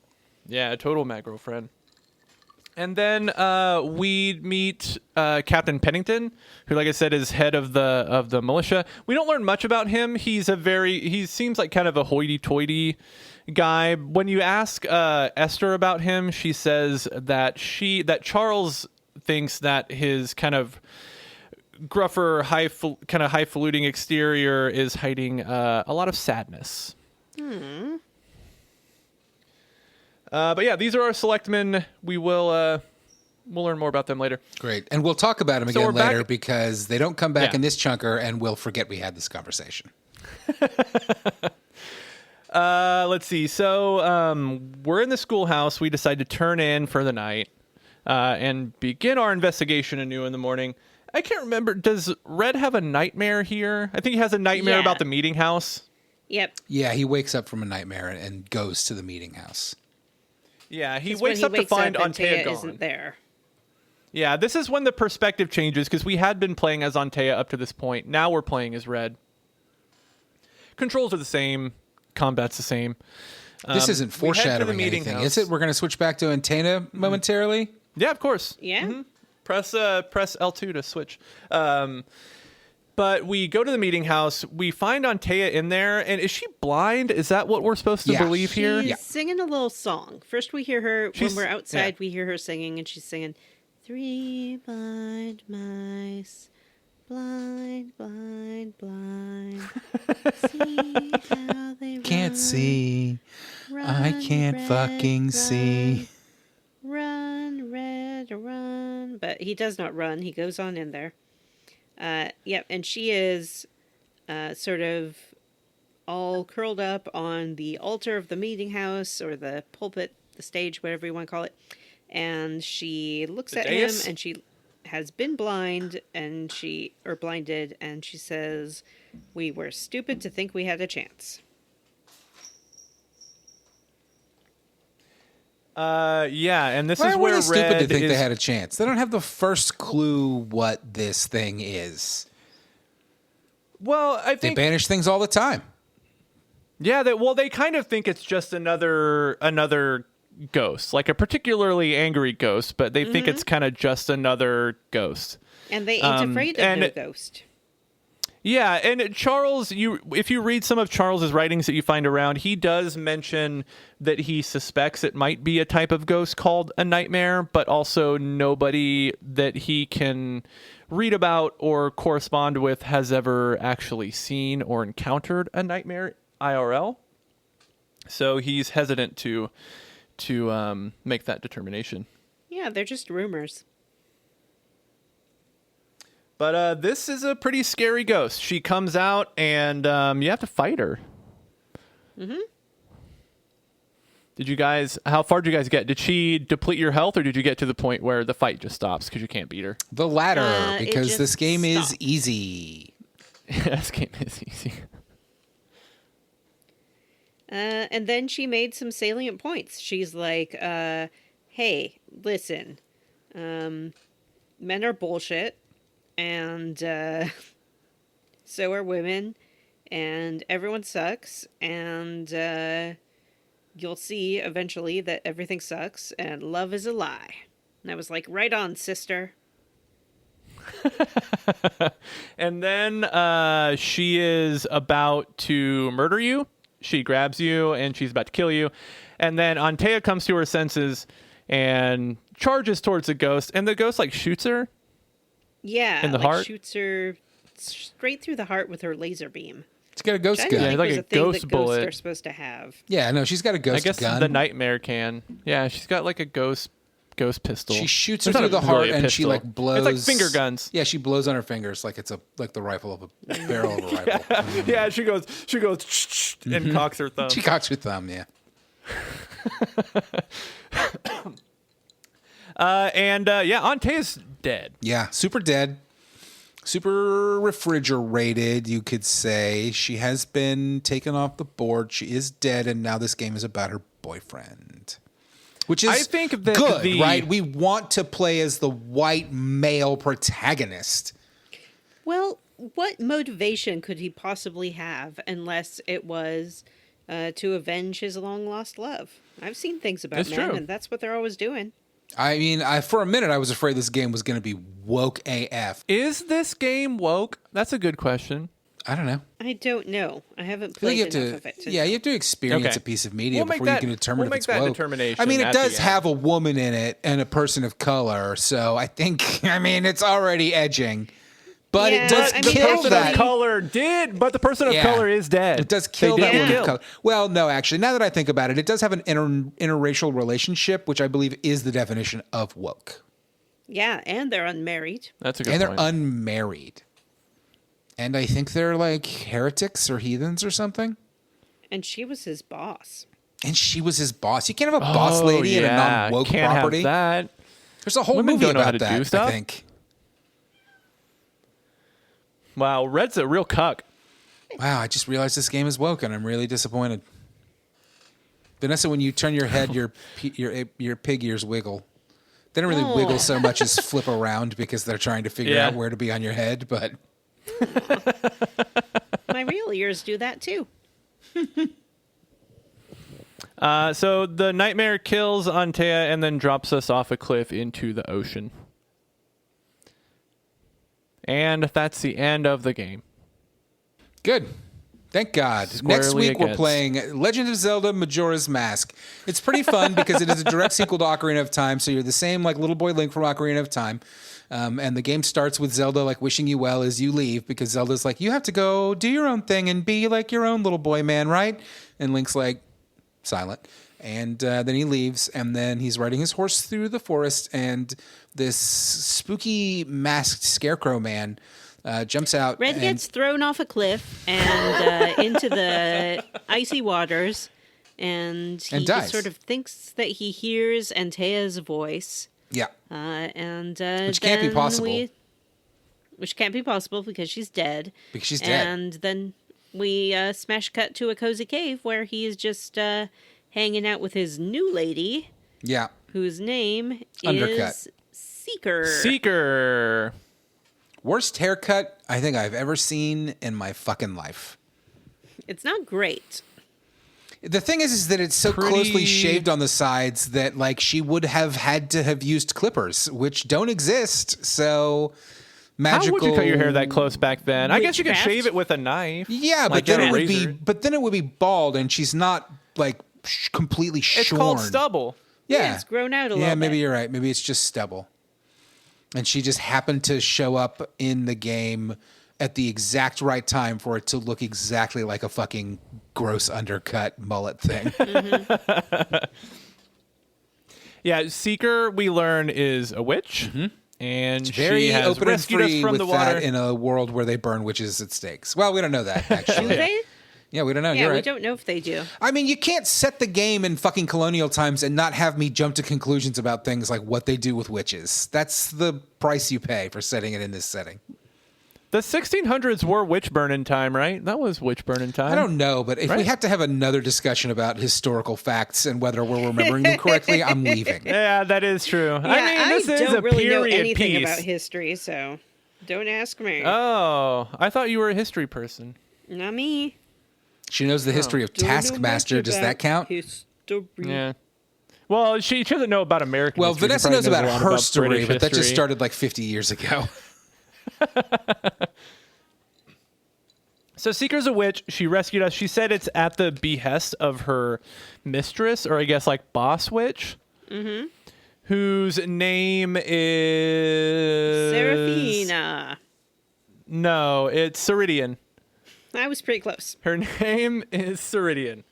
Yeah, total Matt girlfriend. And then we meet Captain Pennington, who, like I said, is head of the militia. We don't learn much about him. He seems like kind of a hoity-toity guy. When you ask Esther about him, she says that Charles thinks that his kind of gruffer, highfalutin exterior is hiding a lot of sadness. But yeah, these are our selectmen. We'll learn more about them later. Great. And we'll talk about them So again we're back- later because they don't come back Yeah. in this chunker and we'll forget we had this conversation. Let's see. So we're in the schoolhouse. We decide to turn in for the night and begin our investigation anew in the morning. I can't remember. Does Red have a nightmare here? I think he has a nightmare Yeah. about the meeting house. Yep. Yeah, he wakes up from a nightmare and goes to the meeting house. Yeah, he 'Cause when wakes up to find and Antea Taya gone. isn't there. Yeah, this is when the perspective changes because we had been playing as Antea up to this point. Now we're playing as Red. Controls are the same. Combat's the same. This isn't we head to the foreshadowing meeting anything, house. is it? We're going to switch back to Antena momentarily? Yeah, of course. Yeah. Press L2 to switch. But we go to the meeting house. We find Antea in there. And is she blind? Is that what we're supposed to Yeah. believe here? She's singing a little song. First we hear her, She's- when we're outside, yeah. we hear her singing, and she's singing, 3 blind mice, blind, blind, blind. See how they Can't run, see. I run, can't red, fucking see. Run, red, run. But he does not run. He goes on in there. Yep, and she is sort of all curled up on the altar of the meeting house, or the pulpit, the stage, whatever you want to call it. And she looks The at dais? him, and she has been blinded, and she says, "We were stupid to think we had a chance." Yeah, and this Why is were where they stupid to Red think is... they had a chance? They don't have the first clue what this thing is. Well, I They think... banish things all the time. Yeah, they kind of think it's just another ghost, like a particularly angry ghost, but they think it's kind of just another ghost. And they ain't afraid of and no ghost. Yeah, and Charles, if you read some of Charles's writings that you find around, he does mention that he suspects it might be a type of ghost called a nightmare, but also nobody that he can read about or correspond with has ever actually seen or encountered a nightmare IRL. So he's hesitant to make that determination. Yeah, they're just rumors. But this is a pretty scary ghost. She comes out, and you have to fight her. Mm-hmm. How far did you guys get? Did she deplete your health, or did you get to the point where the fight just stops because you can't beat her? The latter, because this game is easy. This game is easy. And then she made some salient points. She's like, hey, listen, men are bullshit. And so are women, and everyone sucks, and you'll see eventually that everything sucks, and love is a lie. And I was like, right on, sister. And then she is about to murder you. She grabs you, and she's about to kill you. And then Antea comes to her senses and charges towards the ghost, and the ghost, shoots her. Yeah, in the heart? Shoots her straight through the heart with her laser beam. It's got a ghost Which I gun. didn't Yeah, think like was a thing ghost that bullet. Ghosts are supposed to have. Yeah, no, she's got a ghost I guess gun. the nightmare can. Yeah, she's got a ghost pistol. She shoots her It's not through the really heart, a and she pistol. blows. It's like finger guns. Yeah, she blows on her fingers like it's like the rifle of a barrel of a rifle. Yeah, she goes and cocks her thumb. She cocks her thumb. Yeah. Antea's dead. Yeah, super dead. Super refrigerated, you could say. She has been taken off the board. She is dead, and now this game is about her boyfriend. Which is I think that good, right? We want to play as the white male protagonist. Well, what motivation could he possibly have unless it was to avenge his long-lost love? I've seen things about That's men, true. and that's what they're always doing. I mean, for a minute, I was afraid this game was going to be woke AF. Is this game woke? That's a good question. I don't know. I don't know. I haven't I feel played like you enough have of it to, to you know. have to experience Okay. a piece of media We'll make before that- you can determine we'll if make it's that woke. determination I mean, it at the does end. have a woman in it and a person of color, so I think, it's already edging. But Yeah, it does I mean, The kill person that. of color did, but the person of Yeah. color is dead. It does kill They that did woman kill. of color. Well, no, actually, now that I think about it, it does have an interracial relationship, which I believe is the definition of woke. Yeah, and they're unmarried. That's a good And they're point. unmarried. And I think they're like heretics or heathens or something. And she was his boss. And she was his boss. You can't have a boss lady in a non-woke Can't property. Have that. There's a whole Women movie don't know how about to do that, I stuff. think. Wow, Red's a real cuck. Wow, I just realized this game is woke, and I'm really disappointed. Vanessa, when you turn your head, your pig ears wiggle. They don't really wiggle so much as flip around because they're trying to figure out where to be on your head, but... My real ears do that too. So the nightmare kills Antea and then drops us off a cliff into the ocean. And that's the end of the game. Good. Thank God. Squarely Next week, we're against. playing Legend of Zelda Majora's Mask. It's pretty fun because it is a direct sequel to Ocarina of Time, so you're the same like little boy Link from Ocarina of Time. And the game starts with Zelda like wishing you well as you leave because Zelda's like, you have to go do your own thing and be like your own little boy man, right? And Link's like, silent. And then he leaves, and then he's riding his horse through the forest, and this spooky masked scarecrow man jumps out. Red and gets thrown off a cliff and into the icy waters, and he And just dies. sort of thinks that he hears Antea's voice. Yeah. Which can't be possible. Which can't be possible because she's dead. Because she's dead. And then we smash cut to a cozy cave where he is just hanging out with his new lady, Yeah. whose name Undercut. is Seeker. Seeker. Worst haircut I think I've ever seen in my fucking life. It's not great. The thing is that it's so closely shaved on the sides that like she would have had to have used clippers, which don't exist. So magical. How would you cut your hair that close back then? I guess you could Witchcraft? shave it with a knife. Yeah, like but then a it would be. razor. But then it would be bald, and she's not like completely shorn. It's called stubble. Yeah, it's grown out a little Yeah, bit. maybe you're right. Maybe it's just stubble. And she just happened to show up in the game at the exact right time for it to look exactly like a fucking gross undercut mullet thing. Yeah, Seeker, we learn, is a witch. And Very she has open and rescued us free from with the water. that in a world where they burn witches at stakes. Well, we don't know that, Do actually. they? Yeah, we don't know. Yeah, You're we right. don't know if they do. I mean, you can't set the game in fucking colonial times and not have me jump to conclusions about things like what they do with witches. That's the price you pay for setting it in this setting. The 1600s were witch burning time, right? That was witch burning time. I don't know, but if we Right. have to have another discussion about historical facts and whether we're remembering them correctly, I'm leaving. Yeah, that is true. Yeah, I mean, this is don't a really know period anything piece. about history, so don't ask me. Oh, I thought you were a history person. Not me. She knows the history of Don't know Taskmaster. much Does about that count? History. Yeah. Well, she doesn't know about American Well, history. She Vanessa probably knows about a lot her story, British but that just history. started like 50 years ago. So Seeker's a witch. She rescued us. She said it's at the behest of her mistress, or I guess like boss witch, whose name is... Seraphina. No, it's Ceridian. I was pretty close. Her name is Ceridian.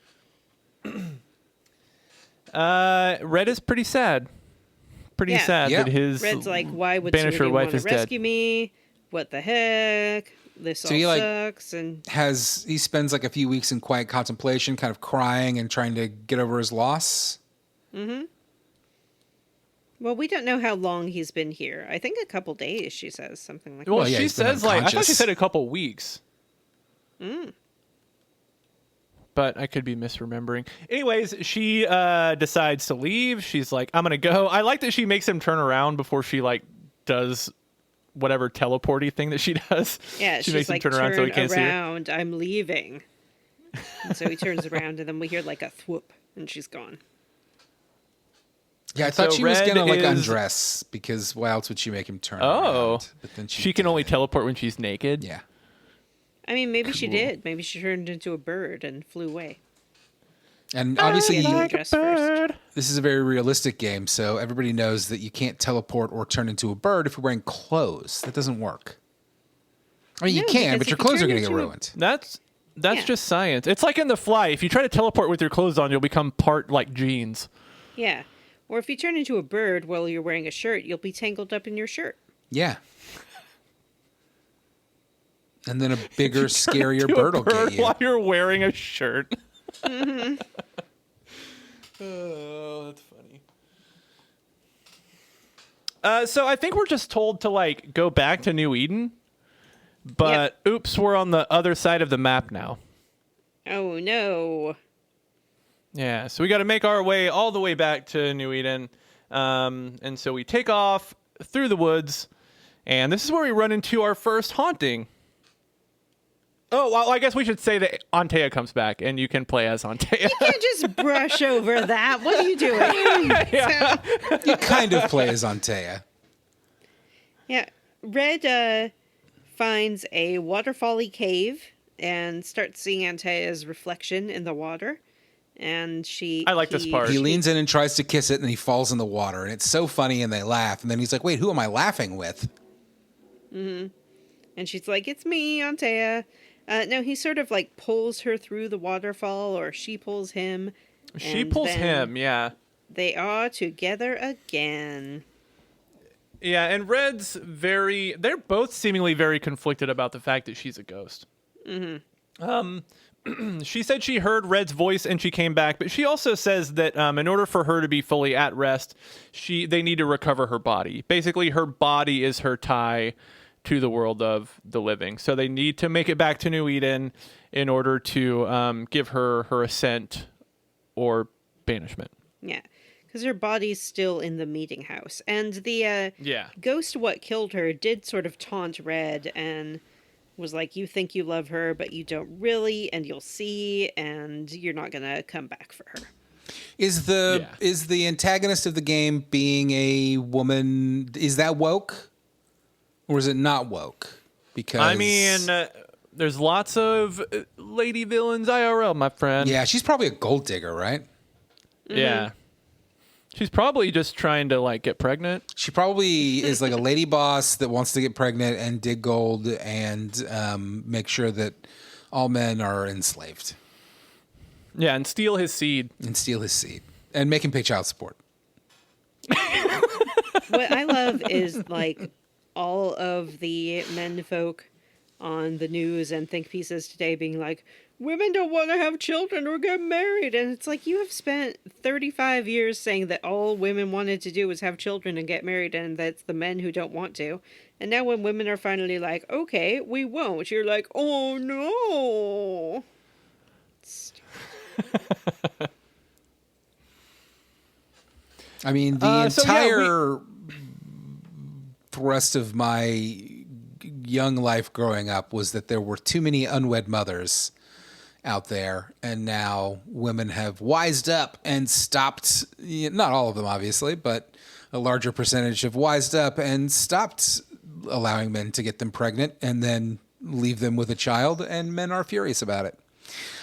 Red is pretty sad. Pretty Yeah. sad Yeah. that his Red's like, why would Banisher somebody wife want to is dead. rescue me? What the heck? This So all he, like, sucks. And He spends like a few weeks in quiet contemplation, kind of crying and trying to get over his loss. well, we don't know how long he's been here. I think a couple days. She says something like Well, Well, yeah, she he's been says like I thought she unconscious. said a couple weeks. But I could be misremembering. Anyways, she decides to leave. She's like, I'm gonna go. I like that she makes him turn around before she like does whatever teleporty thing that she does. that. Yeah, she she's makes him like, turn around so he can't see her. around. I'm leaving. And so he turns around, and then we hear like a thwoop, and she's gone. Yeah, I thought So she was Red gonna like is- undress because why else would she make him turn Oh, around? But then she can only teleport when she's naked. Yeah. I mean, maybe she Cool. did. Maybe she turned into a bird and flew away. And obviously, like Like a dress first. bird. this is a very realistic game, so everybody knows that you can't teleport or turn into a bird if you're wearing clothes. That doesn't work. I mean, you No, can, because but if your you clothes are turn going to get into a- ruined. That's Yeah. just science. It's like in The Fly. If you try to teleport with your clothes on, you'll become part like jeans. Yeah. Or if you turn into a bird while you're wearing a shirt, you'll be tangled up in your shirt. Yeah. And then a bigger, scarier To a bird will get you. while you're wearing a shirt. Oh, that's funny. So I think we're just told to like go back to New Eden, but oops, we're on the other side of the map now. Oh, no. Yeah, so we got to make our way all the way back to New Eden, and so we take off through the woods, and this is where we run into our first haunting. Oh, well, I guess we should say that Antea comes back, and you can play as Antea. You can't just brush over that. What are you doing? You kind of play as Antea. Yeah. Red finds a waterfally cave and starts seeing Antea's reflection in the water. And I like this part. He leans in and tries to kiss it, and then he falls in the water. And it's so funny, and they laugh. And then he's like, wait, who am I laughing with? And she's like, it's me, Antea. No, he sort of like pulls her through the waterfall, or she pulls him. She and pulls then him, yeah. They are together again. Yeah, and they're both seemingly very conflicted about the fact that she's a ghost. She said she heard Red's voice and she came back, but she also says that in order for her to be fully at rest, they need to recover her body. Basically, her body is her tie to the world of the living. So they need to make it back to New Eden in order to give her ascent or banishment. Yeah. Because her body's still in the meeting house. And the ghost what killed her did sort of taunt Red and was like, you think you love her, but you don't really, and you'll see, and you're not going to come back for her. Is the antagonist of the game being a woman? Is that woke? Or is it not woke? Because I mean, there's lots of lady villains IRL, my friend. yeah, she's probably a gold digger, right? Yeah. She's probably just trying to like get pregnant. She probably is like a lady boss that wants to get pregnant and dig gold and make sure that all men are enslaved. Yeah, and steal his seed. And steal his seed. And make him pay child support. What I love is like all of the men folk on the news and think pieces today being like, women don't want to have children or get married. And it's like, you have spent 35 years saying that all women wanted to do was have children and get married, and that's the men who don't want to. And now when women are finally like, okay, we won't, you're like, oh no. I mean, the entire thrust of my young life growing up was that there were too many unwed mothers out there, and now women have wised up and stopped, not all of them obviously, but a larger percentage have wised up and stopped allowing men to get them pregnant and then leave them with a child, and men are furious about it.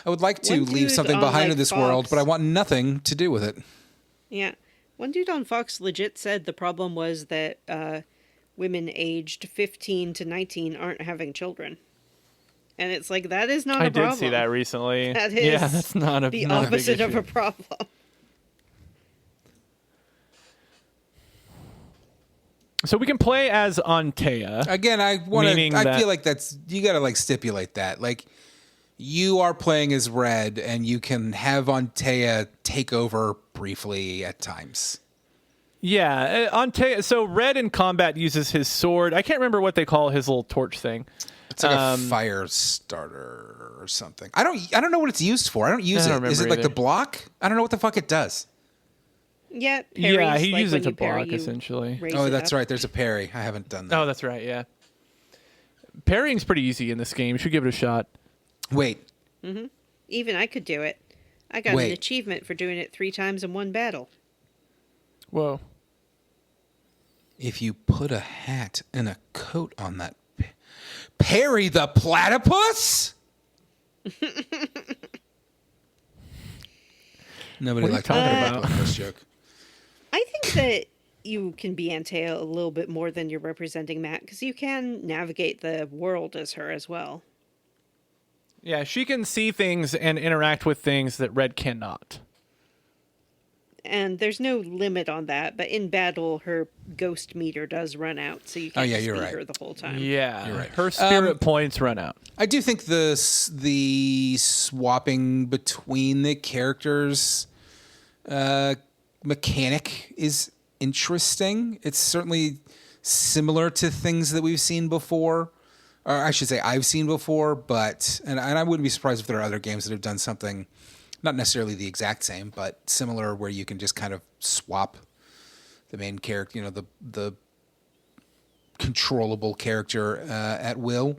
I would like to leave something behind in this world, but I want nothing to do with it. Yeah. One dude on Fox legit said the problem was that women aged 15 to 19 aren't having children. And it's like, that is not a problem. I did see that recently. That is that's not the not opposite a of a problem. So we can play as Antea. Again, I feel like that's, you got to like stipulate that. Like, you are playing as Red, and you can have Antea take over briefly at times. Yeah, Antea. So Red in combat uses his sword. I can't remember what they call his little torch thing. It's like a fire starter or something. I don't know what it's used for. I don't use it. Is it like the block? I don't know what the fuck it does. Yeah, yeah, he like uses it to parry, block essentially. Oh, that's right. There's a parry. I haven't done that. Oh, that's right. Yeah, parrying's pretty easy in this game. You should give it a shot. Wait. Mm-hmm. Even I could do it. I got an achievement for doing it 3 times in one battle. Whoa. If you put a hat and a coat on that... Parry the platypus? Nobody liked talking about this joke. I think that you can be Antea a little bit more than you're representing Matt, because you can navigate the world as her as well. Yeah, she can see things and interact with things that Red cannot. And there's no limit on that, but in battle, her ghost meter does run out, so you can't just beat her the whole time. Yeah, you're right. Her spirit points run out. I do think the swapping between the characters mechanic is interesting. It's certainly similar to things that we've seen before. Or I should say I've seen before, but and I wouldn't be surprised if there are other games that have done something, not necessarily the exact same, but similar, where you can just kind of swap the main character, the controllable character at will.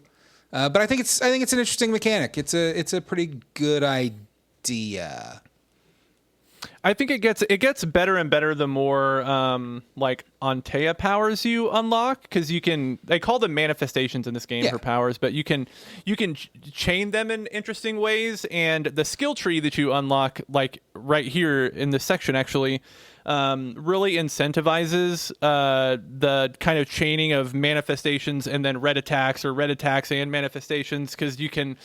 But I think it's an interesting mechanic. It's a pretty good idea. I think it gets better and better the more like Antea powers you unlock, because they call them manifestations in this game for powers, but you can chain them in interesting ways, and the skill tree that you unlock, like right here in this section actually, really incentivizes the kind of chaining of manifestations and then red attacks and manifestations, because you can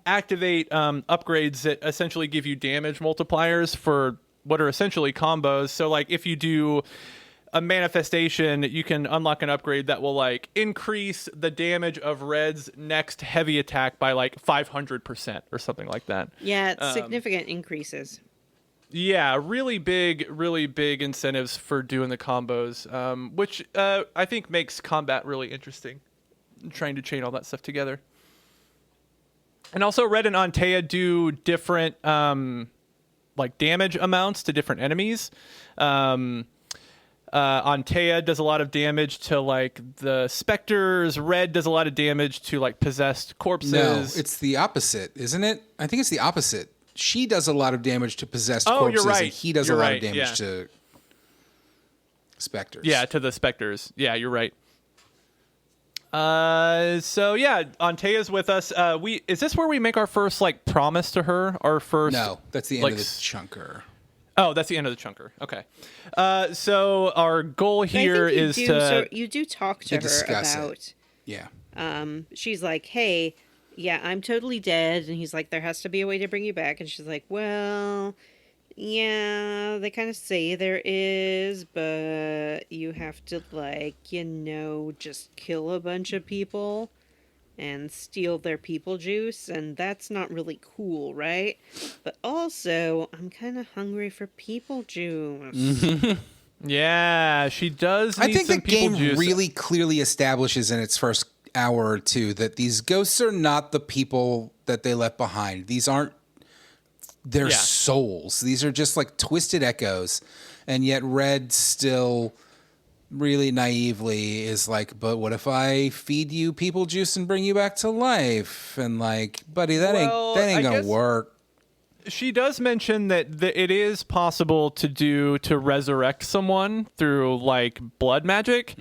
activate upgrades that essentially give you damage multipliers for what are essentially combos. So like if you do a manifestation, you can unlock an upgrade that will like increase the damage of Red's next heavy attack by like 500% or something like that. Yeah, it's significant increases. Yeah, really big incentives for doing the combos, which I think makes combat really interesting, trying to chain all that stuff together. And also Red and Antea do different like damage amounts to different enemies. Antea does a lot of damage to like the specters. Red does a lot of damage to like possessed corpses. No, it's the opposite, isn't it? I think it's the opposite. She does a lot of damage to possessed corpses, you're right. And he does a lot of damage to specters. Yeah, to the specters. Yeah, you're right. So yeah, Antea's with us. Is this where we make our first like promise to her? Our first? No, that's the end of the chunker. Oh, that's the end of the chunker. Okay. So our goal here is to. So you do talk to her discuss about. it. Yeah. She's like, hey, yeah, I'm totally dead, and he's like, there has to be a way to bring you back, and she's like, well, yeah, they kind of say there is, but you have to, like, just kill a bunch of people and steal their people juice, and that's not really cool, right? But also, I'm kind of hungry for people juice. Yeah, she does. Need I think some the game juice. really clearly establishes in its first hour or two that these ghosts are not the people that they left behind. These aren't their souls. These are just like twisted echoes. And yet Red still really naively is like, but what if I feed you people juice and bring you back to life? And like, buddy, that ain't gonna work. She does mention that it is possible to resurrect someone through like blood magic.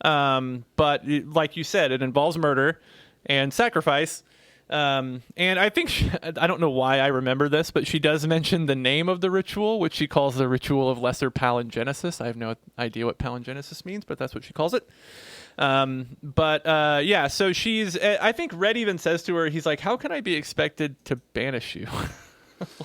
But like you said, it involves murder and sacrifice. And I think, I don't know why I remember this, but she does mention the name of the ritual, which she calls the ritual of lesser palingenesis. I have no idea what palingenesis means, but that's what she calls it. Yeah, so I think Red even says to her, he's like, how can I be expected to banish you?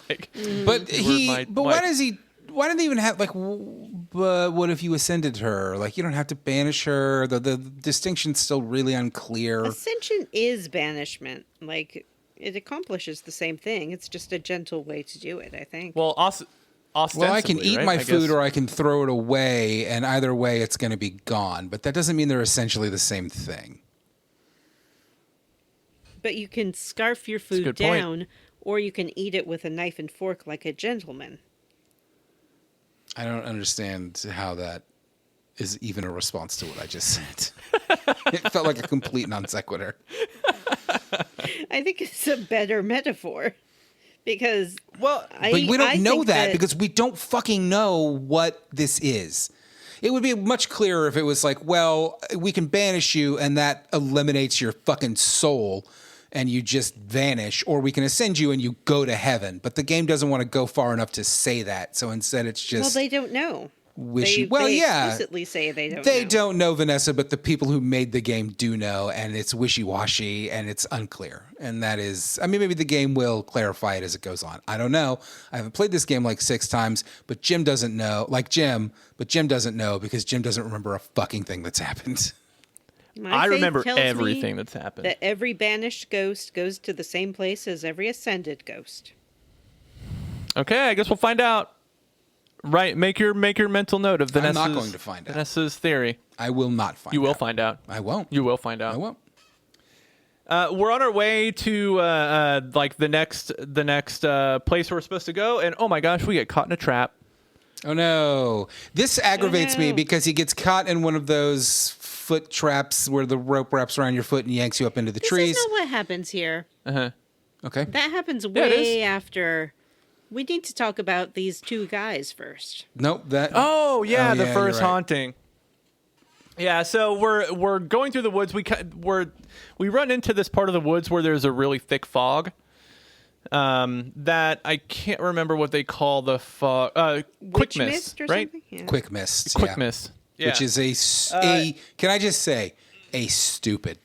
Like, why didn't they even have like? But what if you ascended her? Like, you don't have to banish her. The distinction's still really unclear. Ascension is banishment. Like, it accomplishes the same thing. It's just a gentle way to do it, I think. Well, ostensibly, well, I can eat my food or I can throw it away, and either way, it's going to be gone. But that doesn't mean they're essentially the same thing. But you can scarf your food down, or you can eat it with a knife and fork like a gentleman. I don't understand how that is even a response to what I just said. It felt like a complete non sequitur. I think it's a better metaphor. Because, but we don't know that because we don't fucking know what this is. It would be much clearer if it was like, well, we can banish you and that eliminates your fucking soul and you just vanish, or we can ascend you and you go to heaven. But the game doesn't want to go far enough to say that. So instead it's just... Well, they don't know. Wishy. They explicitly say they don't know. They don't know, Vanessa, but the people who made the game do know, and it's wishy-washy and it's unclear. And that is... I mean, maybe the game will clarify it as it goes on. I don't know. I haven't played this game like 6 times, but Jim doesn't know. Like Jim, but Jim doesn't know because Jim doesn't remember a fucking thing that's happened. I remember everything that's happened. That every banished ghost goes to the same place as every ascended ghost. Okay, I guess we'll find out. Right, make your mental note of Vanessa's. I'm not going to find out. Vanessa's theory. I will not find out. You will find out. I won't. You will find out. I won't. We're on our way to like the next place we're supposed to go, and oh my gosh, we get caught in a trap. Oh no! This aggravates me because he gets caught in one of those foot traps where the rope wraps around your foot and yanks you up into the trees. This is not what happens here. Okay. That happens way after. We need to talk about these 2 guys first. Nope. The first haunting. Yeah, so we're going through the woods. We run into this part of the woods where there's a really thick fog. That I can't remember what they call the fog. Quick mist, right? Yeah. Quick mist. Quick mist. Yeah. Which is a can I just say a stupid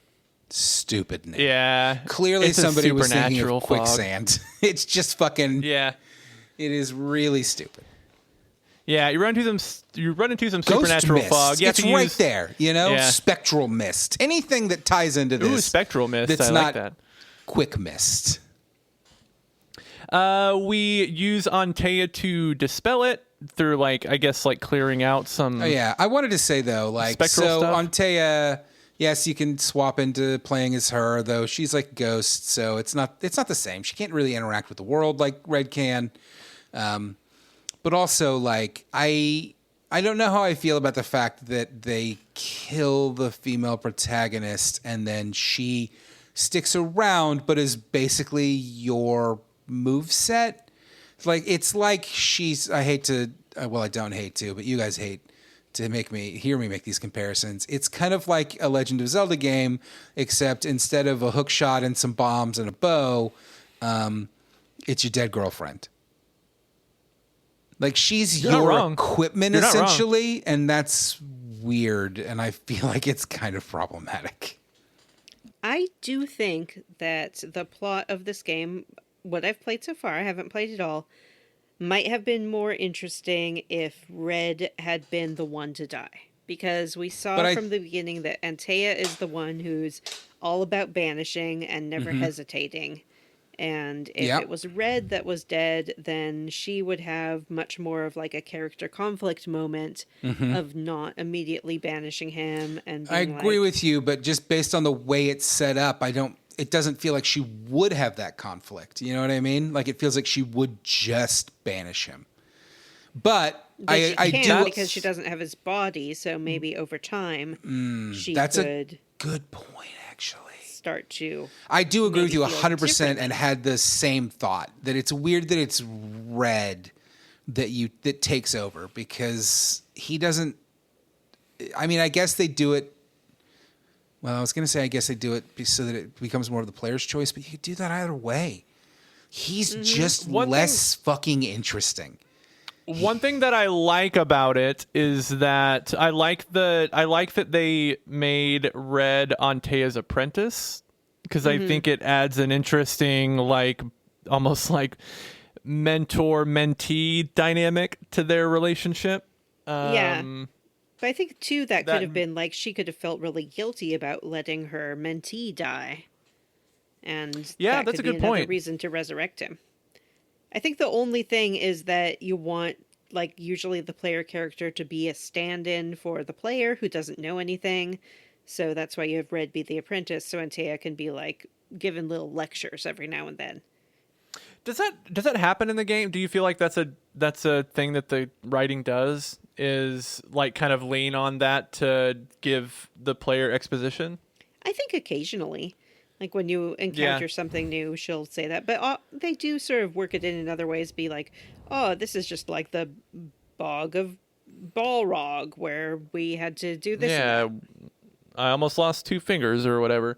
name. Yeah. Clearly somebody was thinking of fog. quicksand. It's just fucking. Yeah. It is really stupid. Yeah, you run into some Ghost supernatural mist. fog. It's right there, Yeah. Spectral mist. Anything that ties into this. Ooh, spectral mist. That's I not like that. Quick mist. We use Antea to dispel it through, like, I guess, like clearing out some. Oh yeah, I wanted to say though, like, spectral so stuff. Antea, yes, you can swap into playing as her, though she's like a ghost, so it's not the same. She can't really interact with the world like Red can. But also, like, I don't know how I feel about the fact that they kill the female protagonist and then she sticks around, but is basically your moveset. It's like she's. I don't hate to, but you guys hate to hear me make these comparisons. It's kind of like a Legend of Zelda game, except instead of a hook shot and some bombs and a bow, it's your dead girlfriend. Like, she's your equipment, essentially, and that's weird, and I feel like it's kind of problematic. I do think that the plot of this game, what I've played so far, I haven't played it all, might have been more interesting if Red had been the one to die. Because we saw from the beginning that Antea is the one who's all about banishing and never hesitating. And if it was Red that was dead, then she would have much more of like a character conflict moment of not immediately banishing him. And I agree with you, but just based on the way it's set up, it doesn't feel like she would have that conflict. You know what I mean? Like, it feels like she would just banish him. But I do, because she doesn't have his body, so maybe over time she that's could. A good point, actually. Start to. I do agree with you 100%, and had the same thought that it's weird that it's Red that takes over, because he doesn't. I mean, I guess they do it. Well, I was going to say I guess they do it so that it becomes more of the player's choice, but you could do that either way. He's just less fucking interesting. One thing that I like about it is that I like that they made Red Antea's apprentice, because I think it adds an interesting, like, almost like mentor-mentee dynamic to their relationship. Yeah. But I think, too, that could have been, like, she could have felt really guilty about letting her mentee die. And that that's could a be good another point. reason to resurrect him. I think the only thing is that you want, like, usually the player character to be a stand-in for the player who doesn't know anything. So that's why you have Red be the apprentice, so Antea can be, like, given little lectures every now and then. Does that happen in the game? Do you feel like that's a thing that the writing does, is like kind of lean on that to give the player exposition? I think occasionally. Like, when you encounter something new, she'll say that. But they do sort of work it in other ways, be like, oh, this is just like the bog of Balrog, where we had to do this. Yeah, I almost lost 2 fingers or whatever.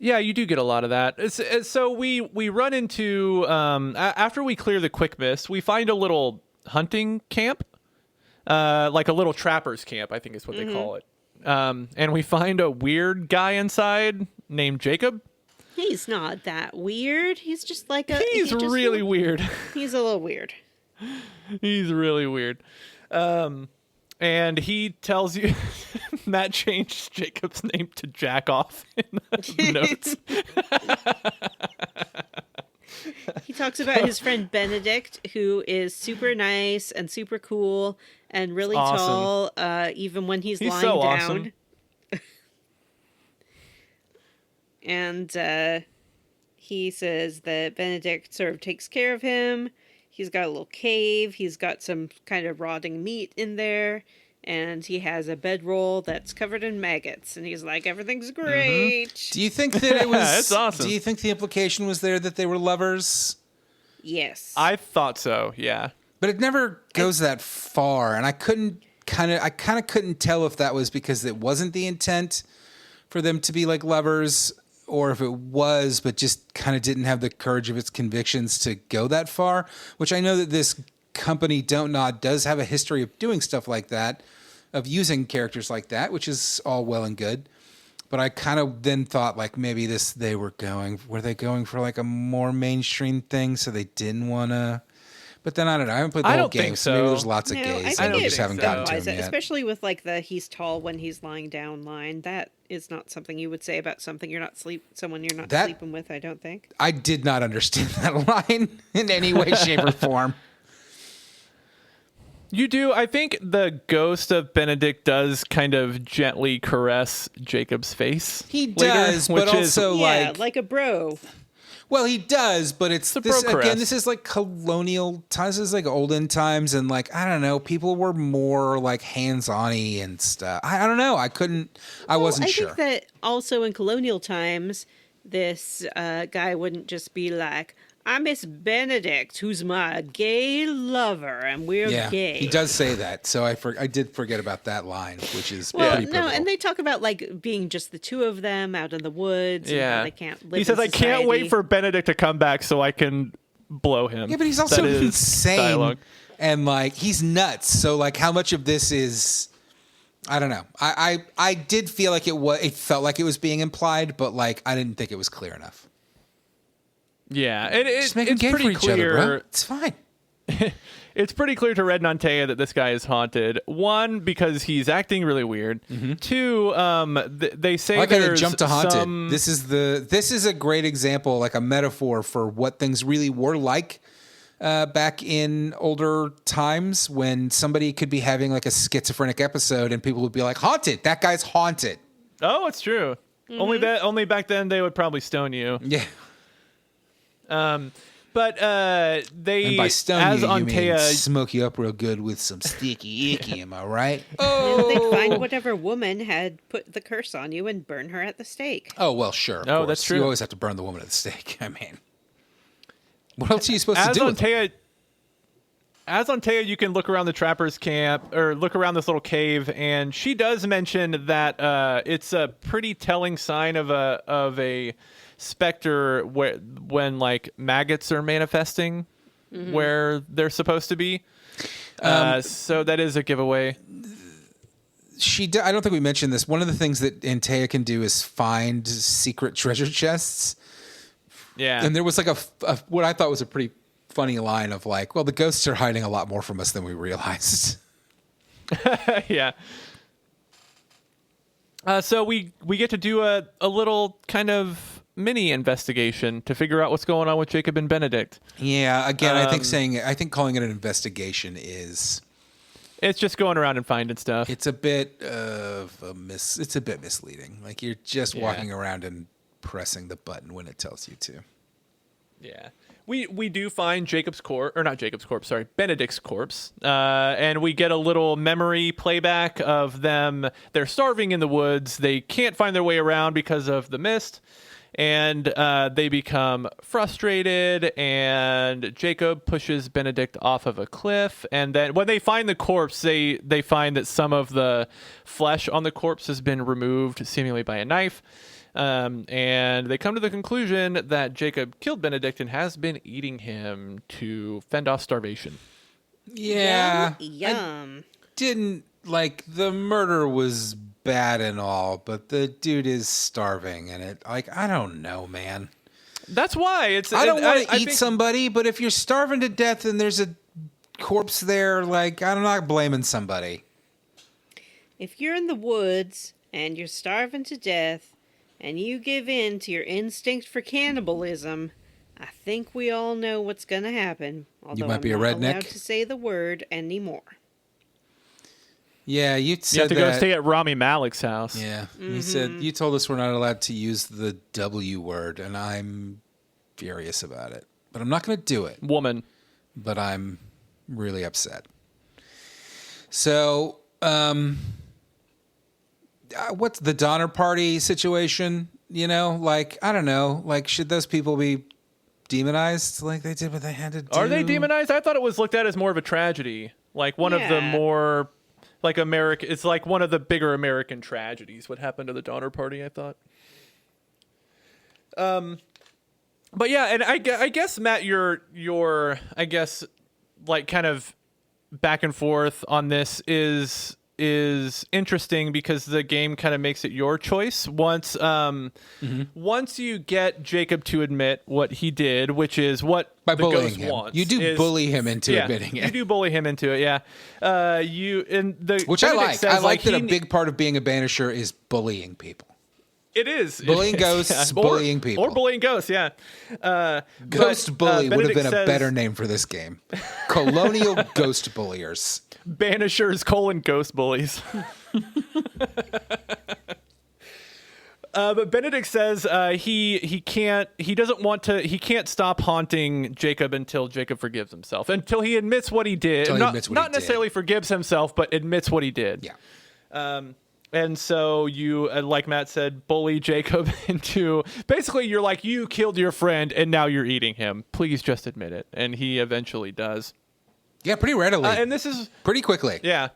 Yeah, you do get a lot of that. So we run into, after we clear the quick miss, we find a little hunting camp, like a little trapper's camp, I think is what they call it. And we find a weird guy inside named Jacob. He's not that weird. He's just like a... He's really weird. He's a little weird. He's really weird. And he tells you... Matt changed Jacob's name to Jack Off in the notes. He talks about his friend Benedict, who is super nice and super cool and really tall, even when he's lying so down. Awesome. And he says that Benedict sort of takes care of him. He's got a little cave. He's got some kind of rotting meat in there. And he has a bedroll that's covered in maggots. And he's like, everything's great. Do you think that it was... That's awesome. Do you think the implication was there that they were lovers? Yes. I thought so, yeah. But it never goes that far. And I kind of couldn't tell if that was because it wasn't the intent for them to be like lovers, or if it was, but just kind of didn't have the courage of its convictions to go that far, which I know that this company Don't Nod does have a history of doing stuff like that, of using characters like that, which is all well and good. But I kind of then thought, like, maybe were they going for like a more mainstream thing, so they didn't want to. But then I don't know. I haven't played the whole game, so maybe there's lots of gays and we just haven't gotten to them yet. Especially with like the he's tall when he's lying down line. That is not something you would say about someone you're not sleeping with, I don't think. I did not understand that line in any way, shape, or form. You do. I think the ghost of Benedict does kind of gently caress Jacob's face. He does, but also like a bro. Well, he does, but it's this again. This is like colonial times. This is like olden times, and like I don't know, people were more like hands-on-y and stuff. I don't know. I wasn't sure. I think that also in colonial times, this guy wouldn't just be like, I miss Benedict, who's my gay lover, and we're gay. He does say that, so I did forget about that line, which is Well, pretty pivotal. no, and they talk about like being just the two of them out in the woods. And how they can't live. He says, "I can't wait for Benedict to come back so I can blow him." Yeah, but he's also insane, dialogue. and like he's nuts. So like, how much of this is? I don't know. I did feel like it felt like it was being implied, but like I didn't think it was clear enough. Yeah, Just make them it's gay pretty for each clear. other, bro. It's fine. It's pretty clear to Red and Antea that this guy is haunted. One, because he's acting really weird. Two, they say I like how they there's jump to haunted. This is a great example, like a metaphor for what things really were like back in older times when somebody could be having like a schizophrenic episode and people would be like, haunted. That guy's haunted. Oh, it's true. Only back then they would probably stone you. Yeah. But they, And by stone as you mean Antea, smoke you up real good with some sticky icky, am I right? And they'd find whatever woman had put the curse on you and burn her at the stake. Oh, well, sure. Of Oh, course. that's true. You always have to burn the woman at the stake. I mean, what else are you supposed to do? As Antea, you can look around the trapper's camp or look around this little cave, and she does mention that it's a pretty telling sign of a specter when like maggots are manifesting where they're supposed to be. So that is a giveaway. I don't think we mentioned this. One of the things that Antea can do is find secret treasure chests. Yeah. And there was like a what I thought was a pretty funny line of like, well, the ghosts are hiding a lot more from us than we realized. Yeah. So we get to do a little kind of mini investigation to figure out what's going on with Jacob and Benedict. Yeah, again, I think calling it an investigation is It's just going around and finding stuff. it's a bit misleading. Like you're just walking around and pressing the button when it tells you to. Yeah. We do find Benedict's corpse. And we get a little memory playback of them. They're starving in the woods. They can't find their way around because of the mist. And they become frustrated, and Jacob pushes Benedict off of a cliff. And then when they find the corpse, they find that some of the flesh on the corpse has been removed, seemingly by a knife. And they come to the conclusion that Jacob killed Benedict and has been eating him to fend off starvation. Yeah. Yum. Didn't like the murder was bad and all, but the dude is starving and it like I don't know, man. That's why it's I don't want to eat think somebody, but if you're starving to death and there's a corpse there, like I'm not blaming somebody. If you're in the woods and you're starving to death and you give in to your instinct for cannibalism, I think we all know what's going to happen. Although might be I'm a not redneck. allowed to say the word anymore. Yeah, you said you have to that. go stay at Rami Malek's house. Yeah, you told us we're not allowed to use the W word, and I'm furious about it. But I'm not going to do it. Woman. But I'm really upset. So, what's the Donner Party situation? You know, like, I don't know. Like, should those people be demonized like they did what they had to do? Are they demonized? I thought it was looked at as more of a tragedy. Like one of the more like American, it's like one of the bigger American tragedies. What happened to the Donner Party? I thought. But yeah, and I guess Matt, your I guess like kind of back and forth on this is interesting because the game kind of makes it your choice once you get Jacob to admit what he did, which is what by the bullying ghost him. wants. You do bully him into admitting it. You do bully him into it, yeah. Which I like. Says, I like that a big part of being a banisher is bullying people. It is. Bullying ghosts, bullying people. Or bullying ghosts, yeah. Ghost bully would have been Benedict a better name for this game. Colonial ghost bulliers. Banishers : ghost bullies. But Benedict says he can't stop haunting Jacob until Jacob forgives himself, until he admits what he did. Not necessarily forgives himself, but admits what he did. Yeah. And so you, like Matt said, bully Jacob into basically you're like, you killed your friend and now you're eating him. Please just admit it. And he eventually does. Yeah, pretty readily. And this is pretty quickly. Yeah.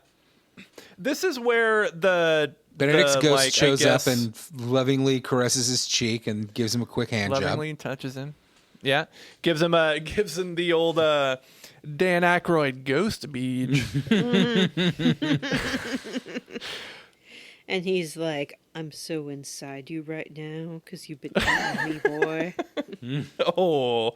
This is where Benedict's ghost like, shows up and lovingly caresses his cheek and gives him a quick hand lovingly job. touches him. Yeah. Gives him the old Dan Aykroyd ghost bead. And he's like, I'm so inside you right now because you've been eating me, boy. Oh.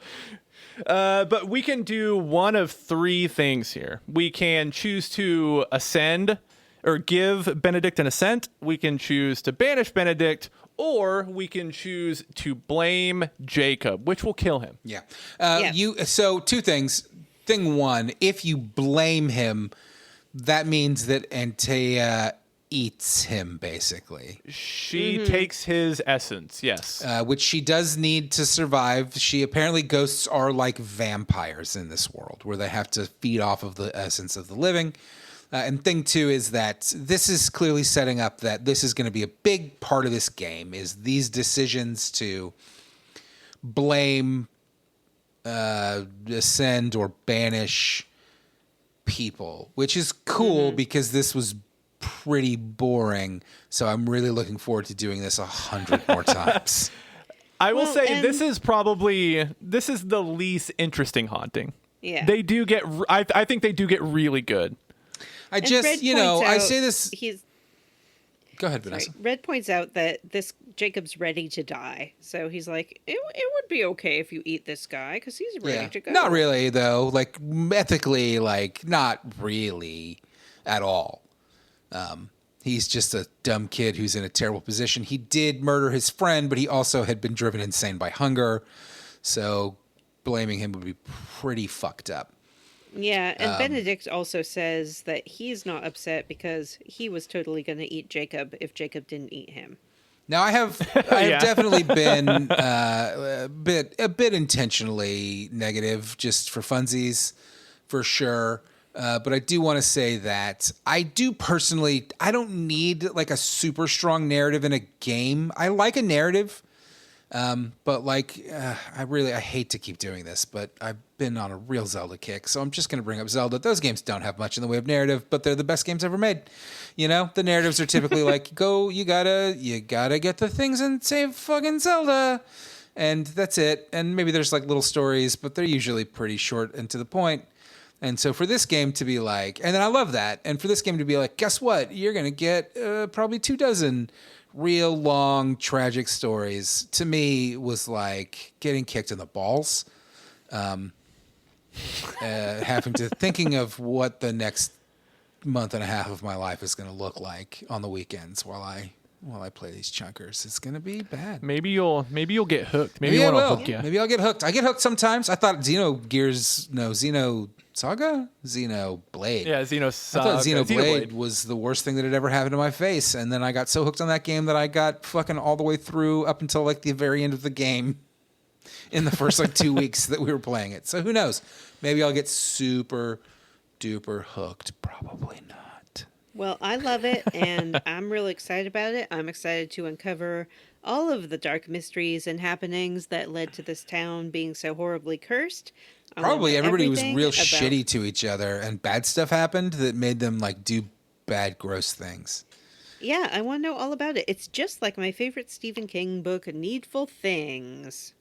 But we can do one of three things here. We can choose to ascend or give Benedict an ascent. We can choose to banish Benedict, or we can choose to blame Jacob, which will kill him. Yeah. Yeah. So two things. Thing one, if you blame him, that means that Antea eats him, basically. She takes his essence, yes. Which she does need to survive. Apparently ghosts are like vampires in this world, where they have to feed off of the essence of the living. And thing two is that this is clearly setting up that this is going to be a big part of this game, is these decisions to blame, ascend, or banish people, which is cool because this was pretty boring. So I'm really looking forward to doing this 100 more times. I will say and- this is the least interesting haunting. Yeah. They do get, I think they do get really good. I And just, Red I points say out this. He's Go ahead, sorry, Vanessa. Red points out that this Jacob's ready to die, so he's like, it would be okay if you eat this guy because he's ready to go. Not really, though. Like, ethically, not really at all. He's just a dumb kid who's in a terrible position. He did murder his friend, but he also had been driven insane by hunger. So blaming him would be pretty fucked up. Yeah, and Benedict also says that he's not upset because he was totally going to eat Jacob if Jacob didn't eat him. Now I have definitely been a bit intentionally negative just for funsies, for sure. But I do want to say that I don't need like a super strong narrative in a game. I like a narrative, but I hate to keep doing this, but I've been on a real Zelda kick, so I'm just going to bring up Zelda. Those games don't have much in the way of narrative, but they're the best games ever made. The narratives are typically like, you gotta get the things and save fucking Zelda, and that's it. And maybe there's like little stories, but they're usually pretty short and to the point. And so for this game to be like, and then I love that, and for this game to be like, guess what? You're going to get probably 24 real long tragic stories, to me was like getting kicked in the balls. Having to thinking of what the next month and a half of my life is going to look like on the weekends while I play these chunkers. It's going to be bad. Maybe you'll get hooked. Maybe I one will will. hook you. Maybe I'll get hooked. I get hooked sometimes. I thought Xenoblade. Yeah, I thought Xenoblade was the worst thing that had ever happened to my face, and then I got so hooked on that game that I got fucking all the way through up until like the very end of the game in the first 2 weeks that we were playing it. So who knows? Maybe I'll get super duper hooked. Probably not. Well, I love it, and I'm really excited about it. I'm excited to uncover all of the dark mysteries and happenings that led to this town being so horribly cursed. Probably everybody was everything real about- shitty to each other, and bad stuff happened that made them do bad, gross things. Yeah, I want to know all about it. It's just like my favorite Stephen King book, Needful Things.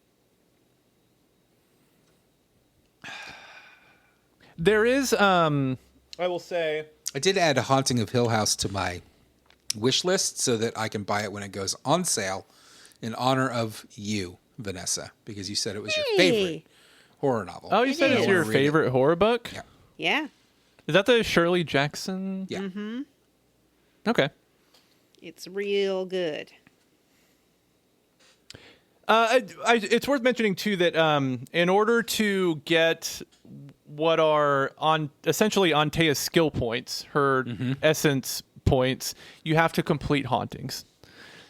There is, I will say, I did add A Haunting of Hill House to my wish list so that I can buy it when it goes on sale in honor of you, Vanessa, because you said it was your favorite horror novel. oh, you said it's your favorite horror book? Yeah. Yeah, Is that the Shirley Jackson? Yeah. Mm-hmm. Okay. It's real good. It's worth mentioning too that in order to get what are essentially Antea's skill points, her essence points, you have to complete hauntings.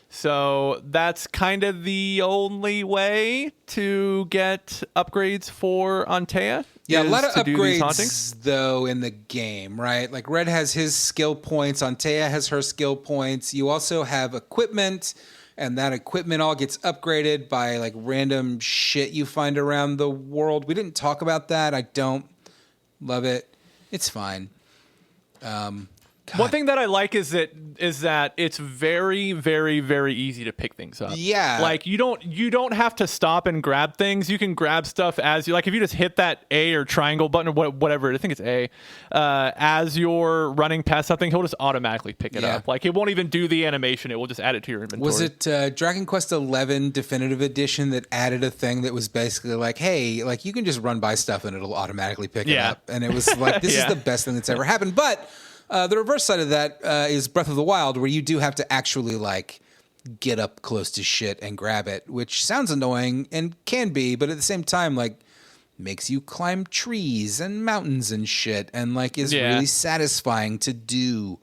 So that's kind of the only way to get upgrades for Antea Yeah, a is lot of to do these hauntings. upgrades, though, in the game, right? Like, Red has his skill points, Antea has her skill points. You also have equipment, and that equipment all gets upgraded by, like, random shit you find around the world. We didn't talk about that. I don't love it. It's fine. One thing that I like is that it's very, very, very easy to pick things up. Yeah. Like you don't have to stop and grab things. You can grab stuff as you like. If you just hit that A or triangle button or whatever, I think it's A, as you're running past something, he'll just automatically pick it up. Like it won't even do the animation. It will just add it to your inventory. Was it Dragon Quest XI Definitive Edition that added a thing that was basically like, hey, like you can just run by stuff and it'll automatically pick it up? And it was like, this is the best thing that's ever happened. But the reverse side of that is Breath of the Wild, where you do have to actually like get up close to shit and grab it, which sounds annoying and can be, but at the same time, like makes you climb trees and mountains and shit, and like is really satisfying to do.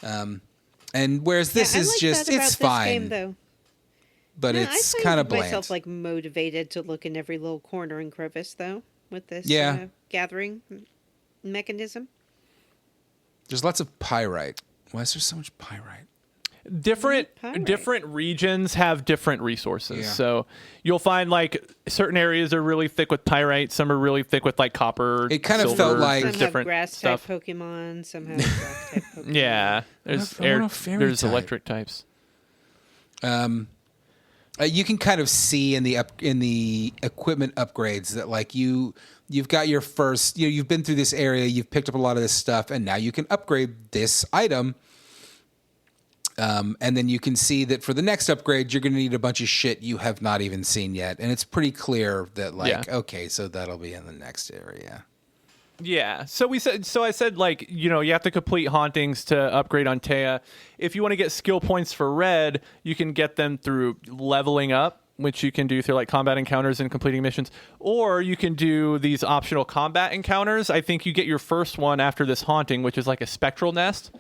And whereas this is just it's fine, game, though. But it's kind of bland. Myself like motivated to look in every little corner and crevice though with this gathering mechanism. There's lots of pyrite. Why is there so much pyrite? Different regions have different resources. So you'll find like certain areas are really thick with pyrite. Some are really thick with like copper. It kind of felt like some different have grass stuff. type Pokemon. Some have rock type Pokemon. Yeah, there's electric types. You can kind of see in the equipment upgrades that like you've got your first, you've been through this area, you've picked up a lot of this stuff, and now you can upgrade this item. And then you can see that for the next upgrade, you're going to need a bunch of shit you have not even seen yet. And it's pretty clear that like, okay, so that'll be in the next area. Yeah. So I said like, you have to complete hauntings to upgrade Antea. If you want to get skill points for Red, you can get them through leveling up, which you can do through like combat encounters and completing missions, or you can do these optional combat encounters. I think you get your first one after this haunting, which is like a spectral nest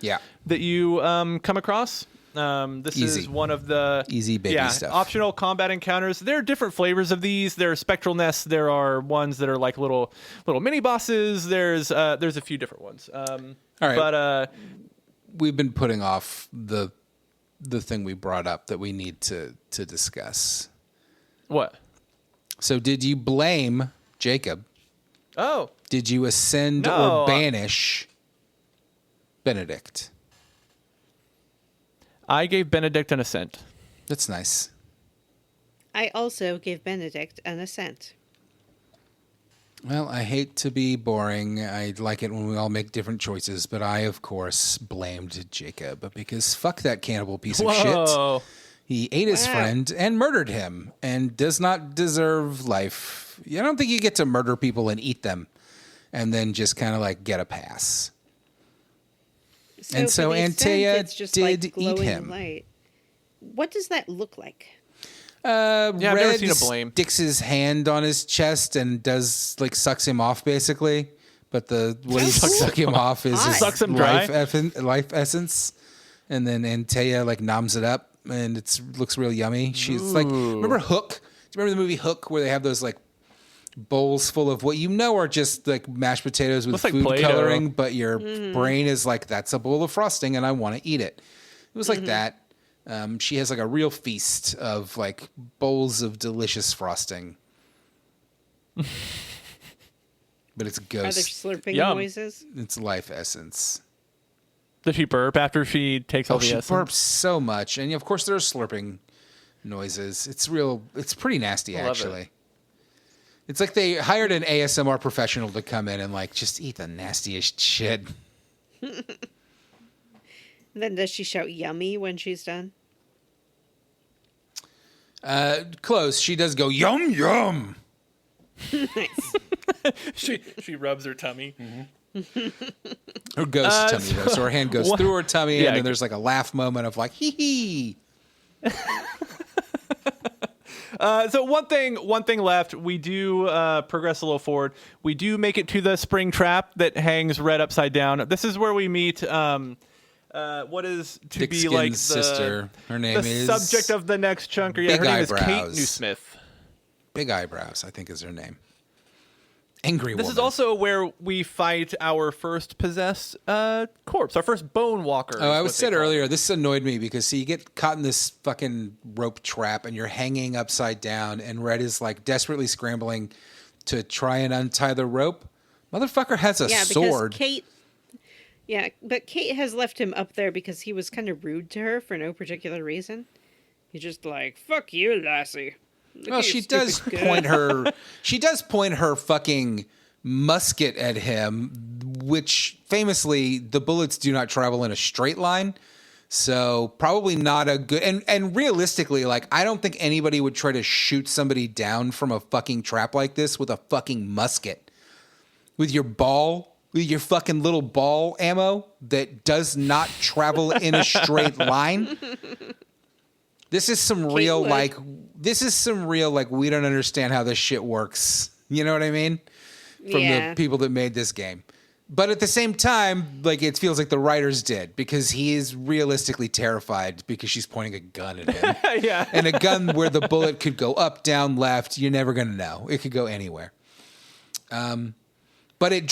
that you come across. This is one of the easy baby stuff. Optional combat encounters. There are different flavors of these. There are spectral nests. There are ones that are like little mini bosses. There's a few different ones. All right, but we've been putting off the thing we brought up that we need to discuss. What? So did you blame Jacob? Oh. Did you ascend or banish Benedict? I gave Benedict an ascent. That's nice. I also gave Benedict an ascent. Well, I hate to be boring. I like it when we all make different choices, but I, of course, blamed Jacob because fuck that cannibal piece of shit. He ate his friend and murdered him and does not deserve life. I don't think you get to murder people and eat them and then just kind of like get a pass. So Antea did eat him. Light. What does that look like? I've never seen a blame. Sticks his hand on his chest and does like sucks him off basically. But what he sucks him off is his sucks him dry. life essence. And then Antea like noms it up and it looks real yummy. She's like, remember Hook? Do you remember the movie Hook where they have those like bowls full of what are just like mashed potatoes with food coloring, but your brain is like, that's a bowl of frosting and I want to eat it. It was like that. She has like a real feast of like bowls of delicious frosting. But it's ghost. Are there slurping noises? It's life essence. Does she burp after she takes all the essence? She burps so much. And of course there are slurping noises. It's pretty nasty actually. It's like they hired an ASMR professional to come in and like just eat the nastiest shit. Then does she shout yummy when she's done? Close. She does go yum yum. Nice. she rubs her tummy. Her ghost tummy though. So her hand goes through her tummy and then there's like a laugh moment of like hee hee. So one thing left. We do progress a little forward. We do make it to the spring trap that hangs Red upside down. This is where we meet. What is to Dick be Skin's like the sister? Her name is subject of the next chunker. Yeah, Big her name Eyebrows. is Kate Newsmith. Big Eyebrows, I think, is her name. Angry This woman. is also where we fight our first possessed corpse, our first bone walker. Oh, I was said earlier, this annoyed me because you get caught in this fucking rope trap and you're hanging upside down and Red is like desperately scrambling to try and untie the rope. Motherfucker has a sword. But Kate has left him up there because he was kind of rude to her for no particular reason. He's just like, fuck you, lassie. Well, she does point her fucking musket at him, which famously the bullets do not travel in a straight line. So probably not a good, and realistically, like, I don't think anybody would try to shoot somebody down from a fucking trap like this with a fucking musket. With your fucking little ball ammo that does not travel in a straight line. This is some real, like, we don't understand how this shit works. You know what I mean? From the people that made this game. But at the same time, like, it feels like the writers did, because he is realistically terrified because she's pointing a gun at him. Yeah. And a gun where the bullet could go up, down, left, you're never going to know. It could go anywhere. But it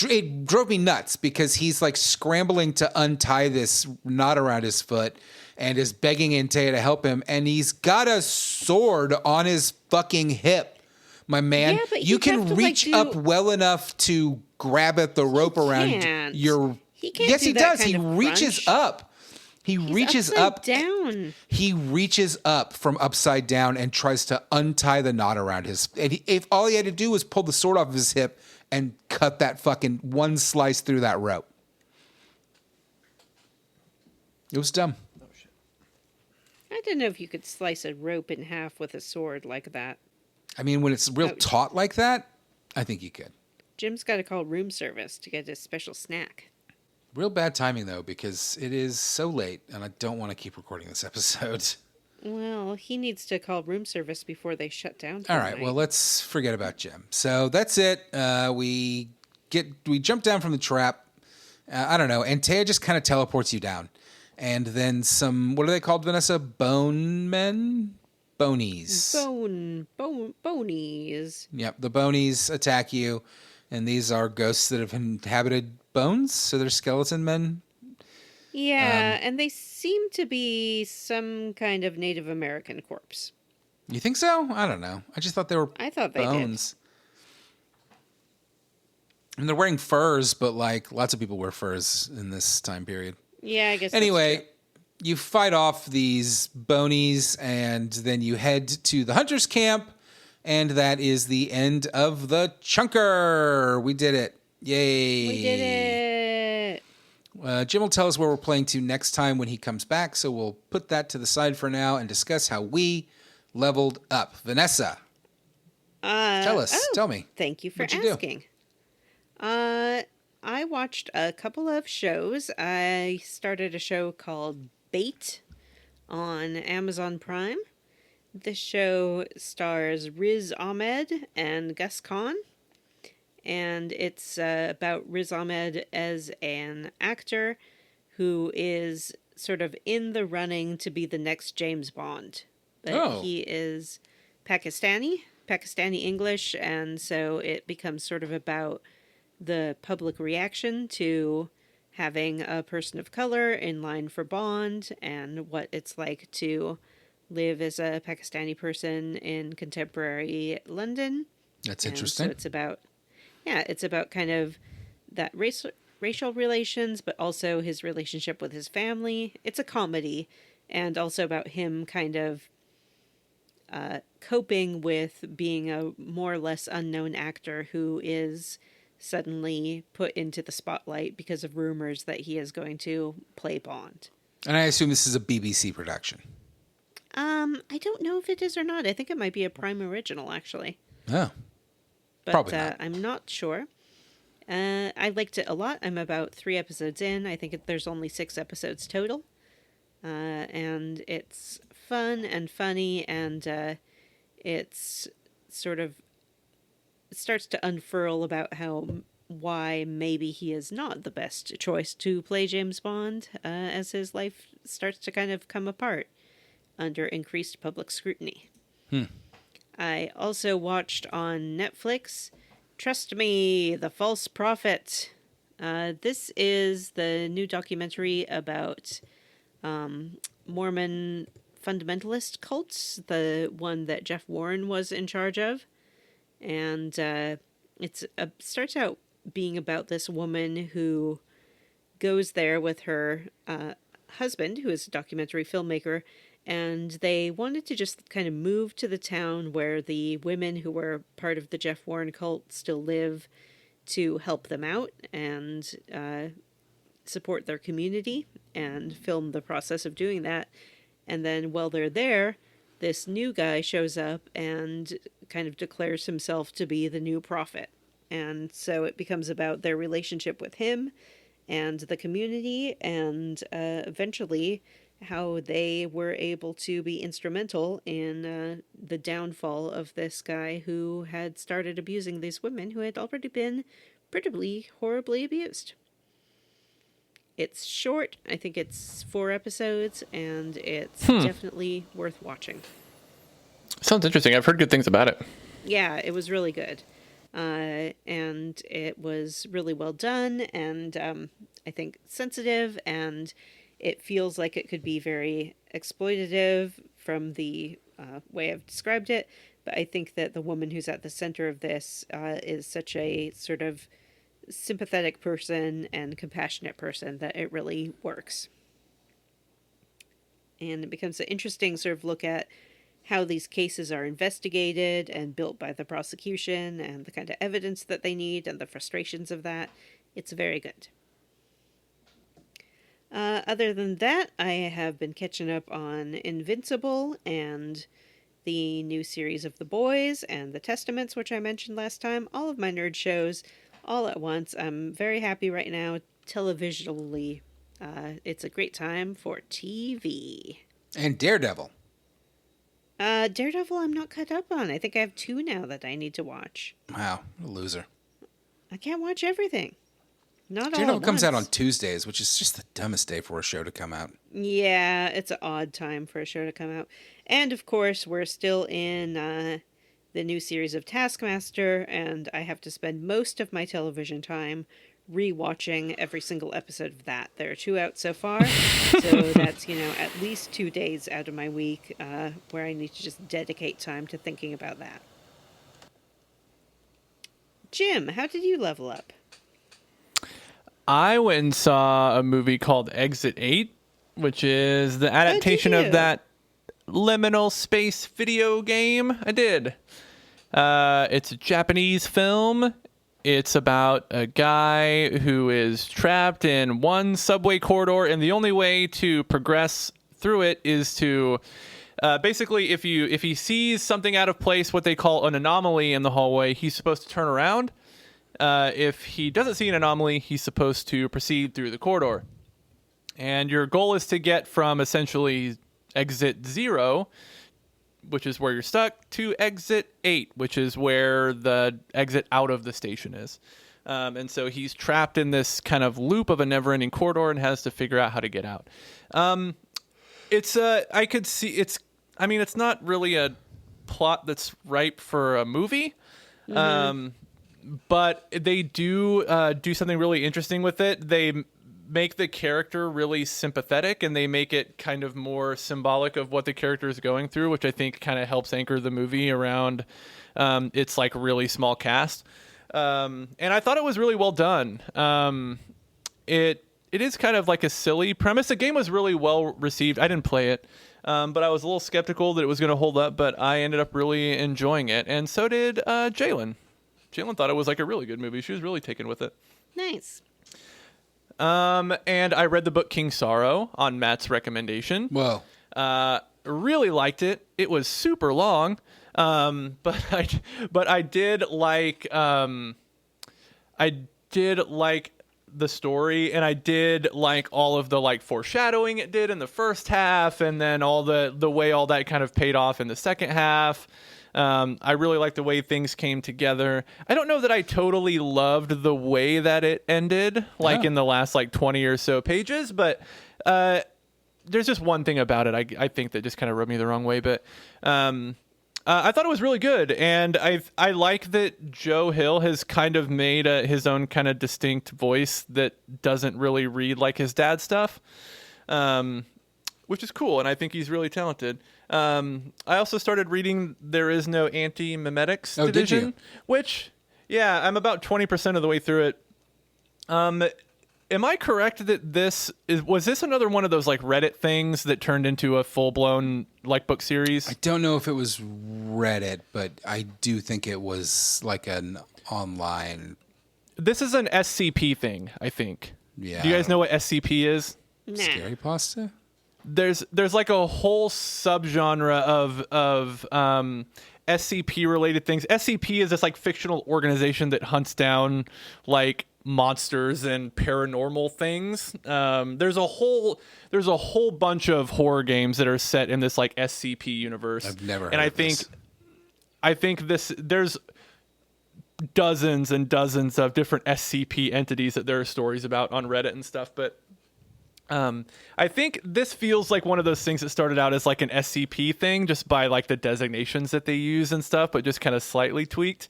drove me nuts because he's like scrambling to untie this knot around his foot and is begging Antea to help him. And he's got a sword on his fucking hip, my man. Yeah, but you can reach up well enough to grab at the rope around your... Yes, he does. He reaches up. He reaches up. Down. He reaches up from upside down and tries to untie the knot around his... And if all he had to do was pull the sword off of his hip and cut that fucking one slice through that rope. It was dumb. Oh, shit. I don't know if you could slice a rope in half with a sword like that. I mean, when it's real taut like that, I think you could. Jim's got to call room service to get a special snack. Real bad timing, though, because it is so late, and I don't want to keep recording this episode. Well, he needs to call room service before they shut down. All right, well, let's forget about Jim. So that's it. We jump down from the trap. I don't know. Antea just kind of teleports you down. And then some, what are they called, Vanessa? Bone men? Bonies. Bonies. Yep, the bonies attack you. And these are ghosts that have inhabited bones. So they're skeleton men. Yeah, and they seem to be some kind of Native American corpse. You think so? I don't know. I just thought they were I thought they bones. And they're wearing furs, but like lots of people wear furs in this time period. Yeah, I guess. Anyway, you fight off these bonies, and then you head to the hunter's camp, and that is the end of the chunker. We did it. Yay. We did it. Jim will tell us where we're playing to next time when he comes back, so we'll put that to the side for now and discuss how we leveled up. Vanessa, tell us. Tell me. Thank you for What'd you asking. I watched a couple of shows. I started a show called Bait on Amazon Prime. This show stars Riz Ahmed and Gus Kahn. And it's about Riz Ahmed as an actor who is sort of in the running to be the next James Bond. But he is Pakistani English, and so it becomes sort of about the public reaction to having a person of color in line for Bond and what it's like to live as a Pakistani person in contemporary London. That's interesting. So it's about kind of that racial relations, but also his relationship with his family. It's a comedy, and also about him kind of coping with being a more or less unknown actor who is suddenly put into the spotlight because of rumors that he is going to play Bond. And I assume this is a BBC production. I don't know if it is or not. I think it might be a Prime original, actually. Oh. But Probably not. I'm not sure. I liked it a lot. I'm about 3 episodes in. I think there's only 6 episodes total. And it's fun and funny, and it's sort of... It starts to unfurl about why maybe he is not the best choice to play James Bond as his life starts to kind of come apart under increased public scrutiny. I also watched on Netflix Trust Me, The False Prophet. This is the new documentary about Mormon fundamentalist cults, the one that Jeff Warren was in charge of. And it starts out being about this woman who goes there with her husband, who is a documentary filmmaker, and they wanted to just kind of move to the town where the women who were part of the Jeff Warren cult still live to help them out and support their community and film the process of doing that. And then while they're there, this new guy shows up and kind of declares himself to be the new prophet. And so it becomes about their relationship with him and the community, and eventually how they were able to be instrumental in the downfall of this guy who had started abusing these women who had already been pretty horribly abused. It's short. I think it's 4 episodes, and it's definitely worth watching. Sounds interesting. I've heard good things about it. Yeah, it was really good. And it was really well done, and I think sensitive, and it feels like it could be very exploitative from the way I've described it, but I think that the woman who's at the center of this is such a sort of sympathetic person and compassionate person that it really works. And it becomes an interesting sort of look at how these cases are investigated and built by the prosecution and the kind of evidence that they need and the frustrations of that. It's very good. Other than that, I have been catching up on Invincible and the new series of The Boys and The Testaments, which I mentioned last time. All of my nerd shows all at once. I'm very happy right now televisually. It's a great time for TV. And Daredevil. Daredevil I'm not caught up on. I think I have 2 now that I need to watch. Wow, a loser. I can't watch everything. Not all Daredevil at comes out once. on Tuesdays, which is just the dumbest day for a show to come out. Yeah, it's an odd time for a show to come out. And of course, we're still in the new series of Taskmaster, and I have to spend most of my television time rewatching every single episode of that. There are 2 out so far, so that's, at least 2 days out of my week where I need to just dedicate time to thinking about that. Jim, how did you level up? I went and saw a movie called Exit 8, which is the adaptation of that liminal space video game. I did. It's a Japanese film. It's about a guy who is trapped in one subway corridor, and the only way to progress through it is to basically, if he sees something out of place, what they call an anomaly in the hallway, he's supposed to turn around. If he doesn't see an anomaly, he's supposed to proceed through the corridor. And your goal is to get from essentially exit 0, which is where you're stuck, to exit 8, which is where the exit out of the station is. And so he's trapped in this kind of loop of a never-ending corridor and has to figure out how to get out. It's not really a plot that's ripe for a movie. Mm-hmm. But they do something really interesting with it. They make the character really sympathetic, and they make it kind of more symbolic of what the character is going through, which I think kind of helps anchor the movie around its like really small cast. And I thought it was really well done. It is kind of like a silly premise. The game was really well received. I didn't play it, but I was a little skeptical that it was going to hold up, but I ended up really enjoying it. And so did Jalen. Jalen thought it was like a really good movie. She was really taken with it. Nice. And I read the book King Sorrow on Matt's recommendation. Whoa. Really liked it. It was super long. But I did like the story, and I did like all of the like foreshadowing it did in the first half, and then all the way all that kind of paid off in the second half. I really liked the way things came together. I don't know that I totally loved the way that it ended, in the last 20 or so pages, but there's just one thing about it I think that just kind of rubbed me the wrong way. But I thought it was really good, and I like that Joe Hill has kind of made his own kind of distinct voice that doesn't really read like his dad's stuff, which is cool, and I think he's really talented. I also started reading There Is No Anti-Memetics Division, did you? which, yeah, I'm about 20% of the way through it. Am I correct that was this another one of those like Reddit things that turned into a full-blown like book series? I don't know if it was Reddit, but I do think it was like an online. This is an SCP thing, I think. Yeah. Do you guys know what SCP is? Nah. Scary pasta? There's like a whole subgenre of SCP related things. SCP is this like fictional organization that hunts down like monsters and paranormal things. There's a whole bunch of horror games that are set in this like SCP universe. I've never heard and of this. I think there's dozens and dozens of different SCP entities that there are stories about on Reddit and stuff, but I think this feels like one of those things that started out as like an SCP thing just by like the designations that they use and stuff, but just kind of slightly tweaked.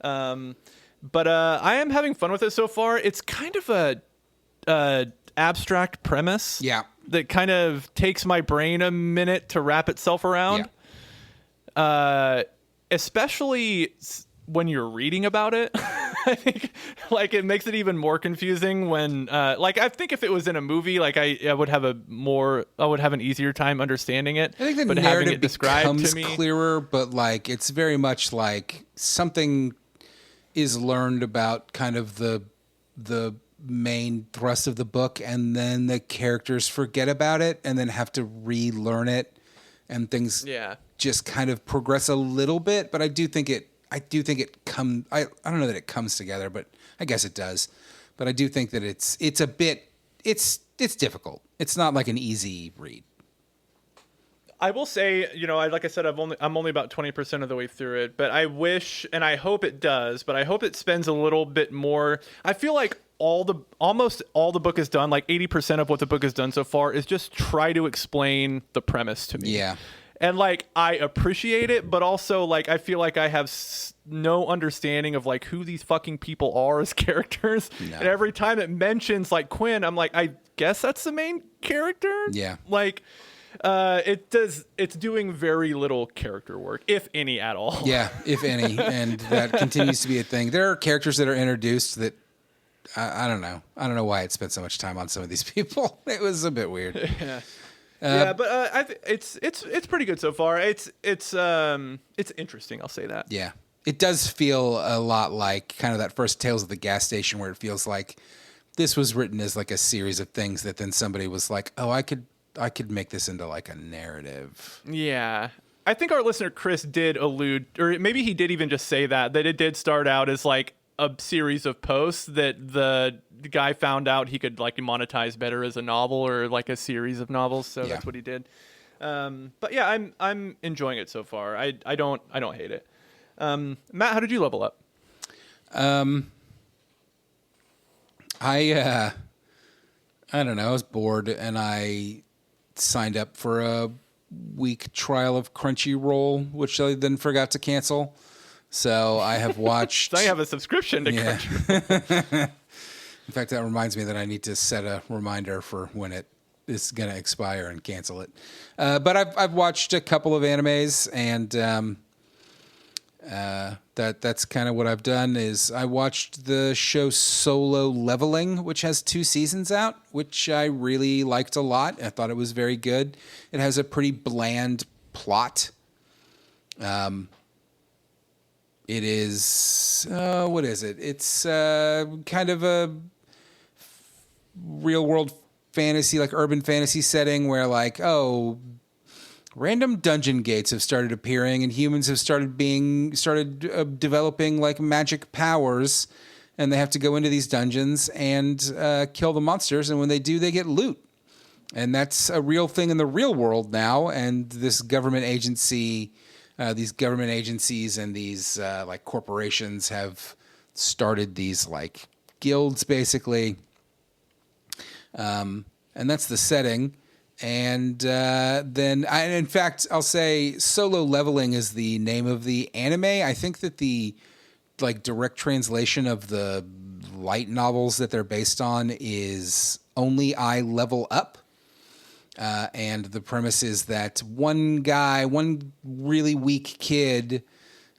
But I am having fun with it so far. It's kind of a abstract premise. Yeah. That kind of takes my brain a minute to wrap itself around. Yeah. Especially when you're reading about it. I think like it makes it even more confusing when like I think if it was in a movie, like I would have an easier time understanding it. I think the but having narrative it described becomes to me, clearer, but like it's very much like something is learned about kind of the main thrust of the book, and then the characters forget about it and then have to relearn it, and things just kind of progress a little bit. But I do think it comes. I don't know that it comes together, but I guess it does. But I do think that it's difficult. It's not like an easy read. I will say, like I said, I'm only about 20% of the way through it, but I wish, and I hope it does, but I hope it spends a little bit more. I feel like almost all the book is done, like 80% of what the book has done so far is just try to explain the premise to me. Yeah. And like, I appreciate it, but also like, I feel like I have no understanding of like who these fucking people are as characters. No. And every time it mentions like Quinn, I'm like, I guess that's the main character. Yeah. Like, it's doing very little character work, if any at all. Yeah, if any. And that continues to be a thing. There are characters that are introduced that I don't know. I don't know why it spent so much time on some of these people. It was a bit weird. Yeah. But it's pretty good so far. It's interesting. I'll say that. Yeah, it does feel a lot like kind of that first Tales of the Gas Station, where it feels like this was written as like a series of things that then somebody was like, oh, I could make this into like a narrative. Yeah. I think our listener Chris did allude, or maybe he did even just say that it did start out as like a series of posts that the guy found out he could like monetize better as a novel or like a series of novels. So that's what he did. But yeah, I'm enjoying it so far. I don't hate it. Matt, how did you level up? I don't know. I was bored and I signed up for a week trial of Crunchyroll, which I then forgot to cancel. So I have watched. So I have a subscription to Crunchyroll. In fact, that reminds me that I need to set a reminder for when it is going to expire and cancel it. But I've watched a couple of animes, and that's kind of what I've done. Is I watched the show Solo Leveling, which has 2 seasons out, which I really liked a lot. I thought it was very good. It has a pretty bland plot. It is, what is it? It's kind of a real world fantasy, like urban fantasy setting where like, random dungeon gates have started appearing and humans have started developing like magic powers, and they have to go into these dungeons and kill the monsters. And when they do, they get loot. And that's a real thing in the real world now. And this government agency, these government agencies and these like corporations have started these like guilds basically. And that's the setting. in fact, I'll say Solo Leveling is the name of the anime. I think that the direct translation of the light novels that they're based on is Only I Level Up. And the premise is that one really weak kid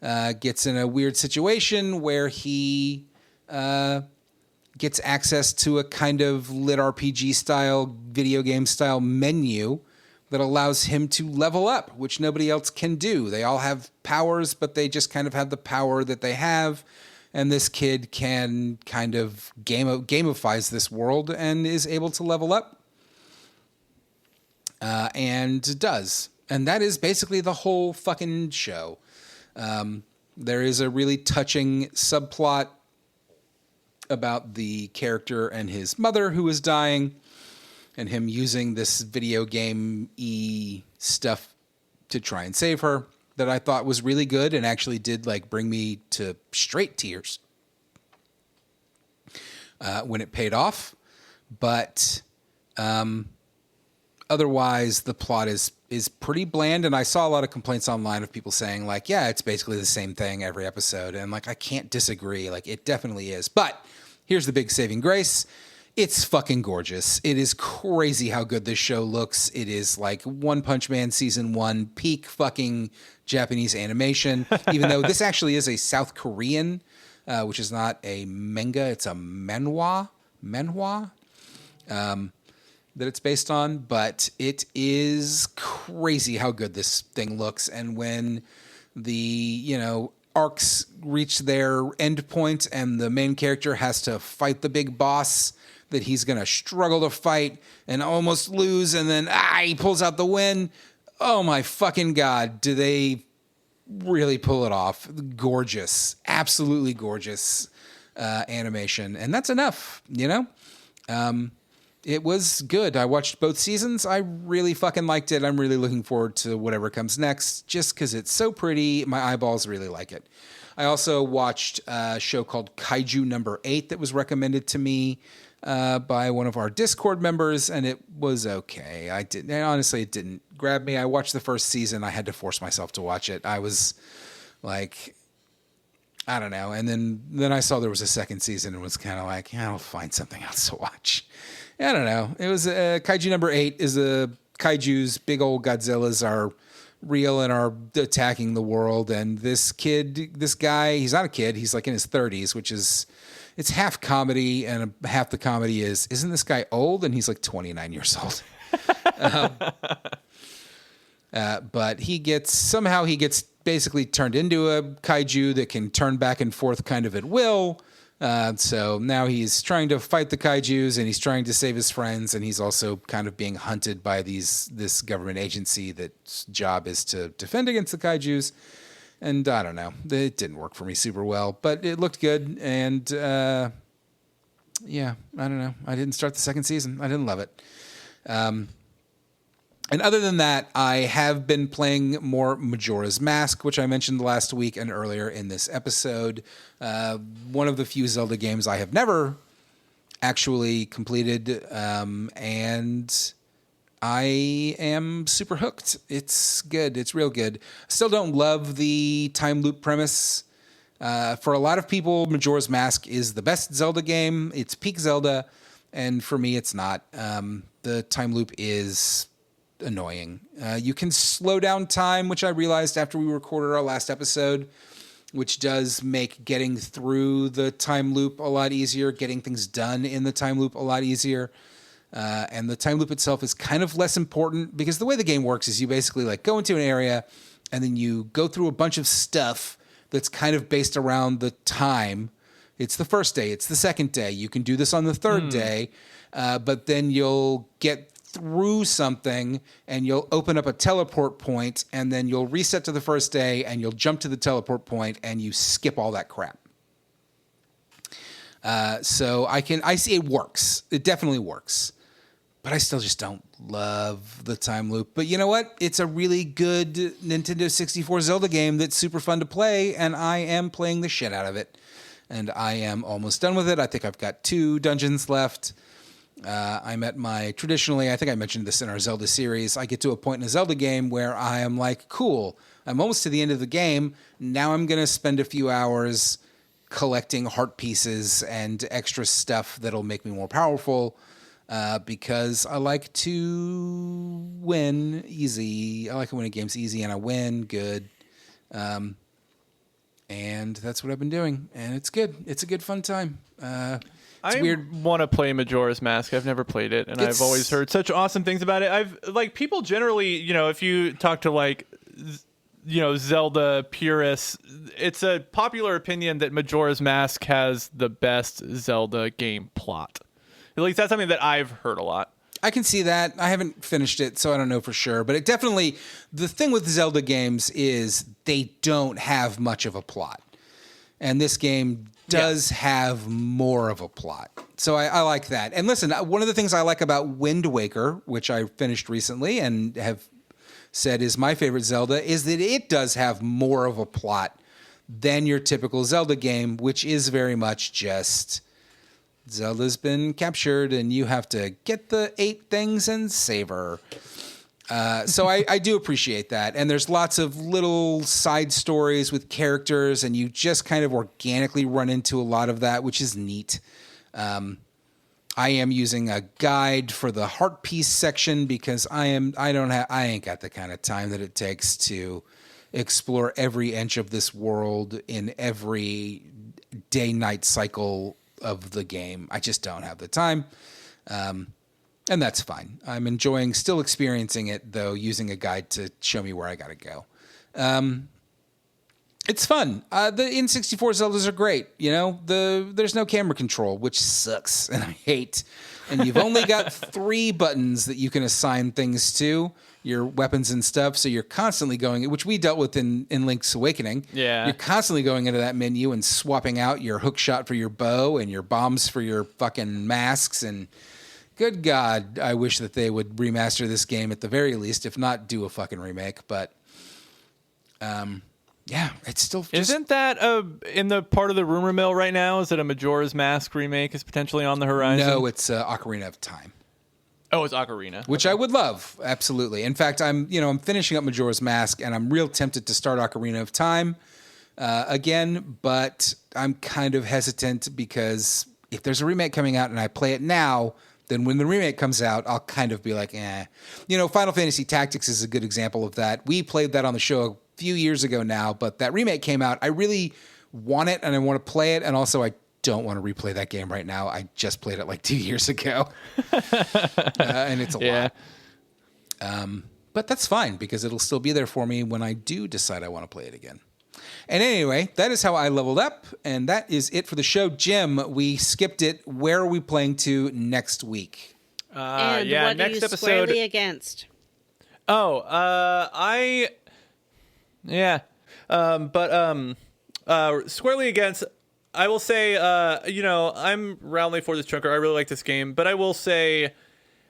gets in a weird situation where he gets access to a kind of lit RPG style, video game style menu that allows him to level up, which nobody else can do. They all have powers, but they just kind of have the power that they have. And this kid can kind of gamifies this world and is able to level up. And does. And that is basically the whole fucking show. There is a really touching subplot about the character and his mother who is dying, and him using this video game-y stuff to try and save her, that I thought was really good and actually did bring me to straight tears when it paid off. But otherwise, the plot is pretty bland, and I saw a lot of complaints online of people saying yeah, it's basically the same thing every episode, and I can't disagree. It definitely is. But here's the big saving grace. It's fucking gorgeous. It is crazy how good this show looks. It is One Punch Man season 1 peak fucking Japanese animation, even though this actually is a South Korean, which is not a manga, it's a manhwa, that it's based on, but it is crazy how good this thing looks. And when the, arcs reach their end point and the main character has to fight the big boss that he's going to struggle to fight and almost lose, and then he pulls out the win. Oh my fucking God, do they really pull it off? Gorgeous, absolutely gorgeous animation. And that's enough, It was good. I watched both seasons. I really fucking liked it. I'm really looking forward to whatever comes next, just because it's so pretty. My eyeballs really like it. I also watched a show called Kaiju Number 8 that was recommended to me by one of our Discord members, and it was okay. Honestly, it didn't grab me. I watched the first season. I had to force myself to watch it. I was I don't know. And then I saw there was a second season and was kind of I'll find something else to watch. I don't know. It was Kaiju Number 8 is kaijus, big old Godzillas are real and are attacking the world. And this guy, he's not a kid. He's in his 30s, which is, it's half comedy and half the comedy isn't this guy old? And he's 29 years old. But he gets basically turned into a kaiju that can turn back and forth kind of at will. So now he's trying to fight the kaijus and he's trying to save his friends, and he's also kind of being hunted by this government agency that's job is to defend against the kaijus. And I don't know, it didn't work for me super well, but it looked good. And I don't know. I didn't start the second season. I didn't love it. And other than that, I have been playing more Majora's Mask, which I mentioned last week and earlier in this episode. One of the few Zelda games I have never actually completed, and I am super hooked. It's good. It's real good. Still don't love the time loop premise. For a lot of people, Majora's Mask is the best Zelda game. It's peak Zelda, and for me, it's not. The time loop is annoying. You can slow down time, which I realized after we recorded our last episode, which does make getting through the time loop a lot easier, getting things done in the time loop a lot easier. And the time loop itself is kind of less important, because the way the game works is you basically go into an area and then you go through a bunch of stuff that's kind of based around the time. It's the first day, it's the second day. You can do this on the third day, but then you'll get through something and you'll open up a teleport point, and then you'll reset to the first day and you'll jump to the teleport point and you skip all that crap. So I see it works. It definitely works, but I still just don't love the time loop. But you know what? It's a really good Nintendo 64 Zelda game that's super fun to play, and I am playing the shit out of it. And I am almost done with it. I think I've got 2 dungeons left. I'm at my, traditionally, I think I mentioned this in our Zelda series, I get to a point in a Zelda game where I am like, cool, I'm almost to the end of the game. Now I'm going to spend a few hours collecting heart pieces and extra stuff that'll make me more powerful, because I like to win easy. I like it when a game's easy and I win good. And that's what I've been doing. And it's good. It's a good, fun time. It's weird. I want to play Majora's Mask. I've never played it, and I've always heard such awesome things about it. People generally, if you talk to Zelda purists, it's a popular opinion that Majora's Mask has the best Zelda game plot. At least that's something that I've heard a lot. I can see that. I haven't finished it, so I don't know for sure. But it definitely, the thing with Zelda games is they don't have much of a plot. And this game does have more of a plot. So I like that. And listen, one of the things I like about Wind Waker, which I finished recently and have said is my favorite Zelda, is that it does have more of a plot than your typical Zelda game, which is very much just Zelda's been captured and you have to get the 8 things and save her. So I do appreciate that. And there's lots of little side stories with characters, and you just kind of organically run into a lot of that, which is neat. I am using a guide for the heart piece section because I ain't got the kind of time that it takes to explore every inch of this world in every day-night cycle of the game. I just don't have the time. And that's fine. I'm still experiencing it, though, using a guide to show me where I got to go. It's fun. The N64 Zeldas are great. There's no camera control, which sucks and I hate. And you've only got 3 buttons that you can assign things to, your weapons and stuff. So you're constantly going, which we dealt with in Link's Awakening. Yeah. You're constantly going into that menu and swapping out your hook shot for your bow and your bombs for your fucking masks. And good God, I wish that they would remaster this game at the very least, if not do a fucking remake. But, yeah, it's still just... Isn't that in the part of the rumor mill right now? Is it a Majora's Mask remake is potentially on the horizon? No, it's Ocarina of Time. Oh, it's Ocarina. Which I would love, absolutely. In fact, I'm finishing up Majora's Mask, and I'm real tempted to start Ocarina of Time again, but I'm kind of hesitant because if there's a remake coming out and I play it now, then when the remake comes out, I'll kind of be like, eh. Final Fantasy Tactics is a good example of that. We played that on the show a few years ago now, but that remake came out. I really want it, and I want to play it, and also I don't want to replay that game right now. I just played it like 2 years ago, and it's a lot. But that's fine, because it'll still be there for me when I do decide I want to play it again. And anyway, that is how I leveled up, and that is it for the show. Jim, we skipped it. Where are we playing to next week? And what next are you episode squarely against? Squarely against, I will say, I'm roundly for this chunker. I really like this game, but I will say,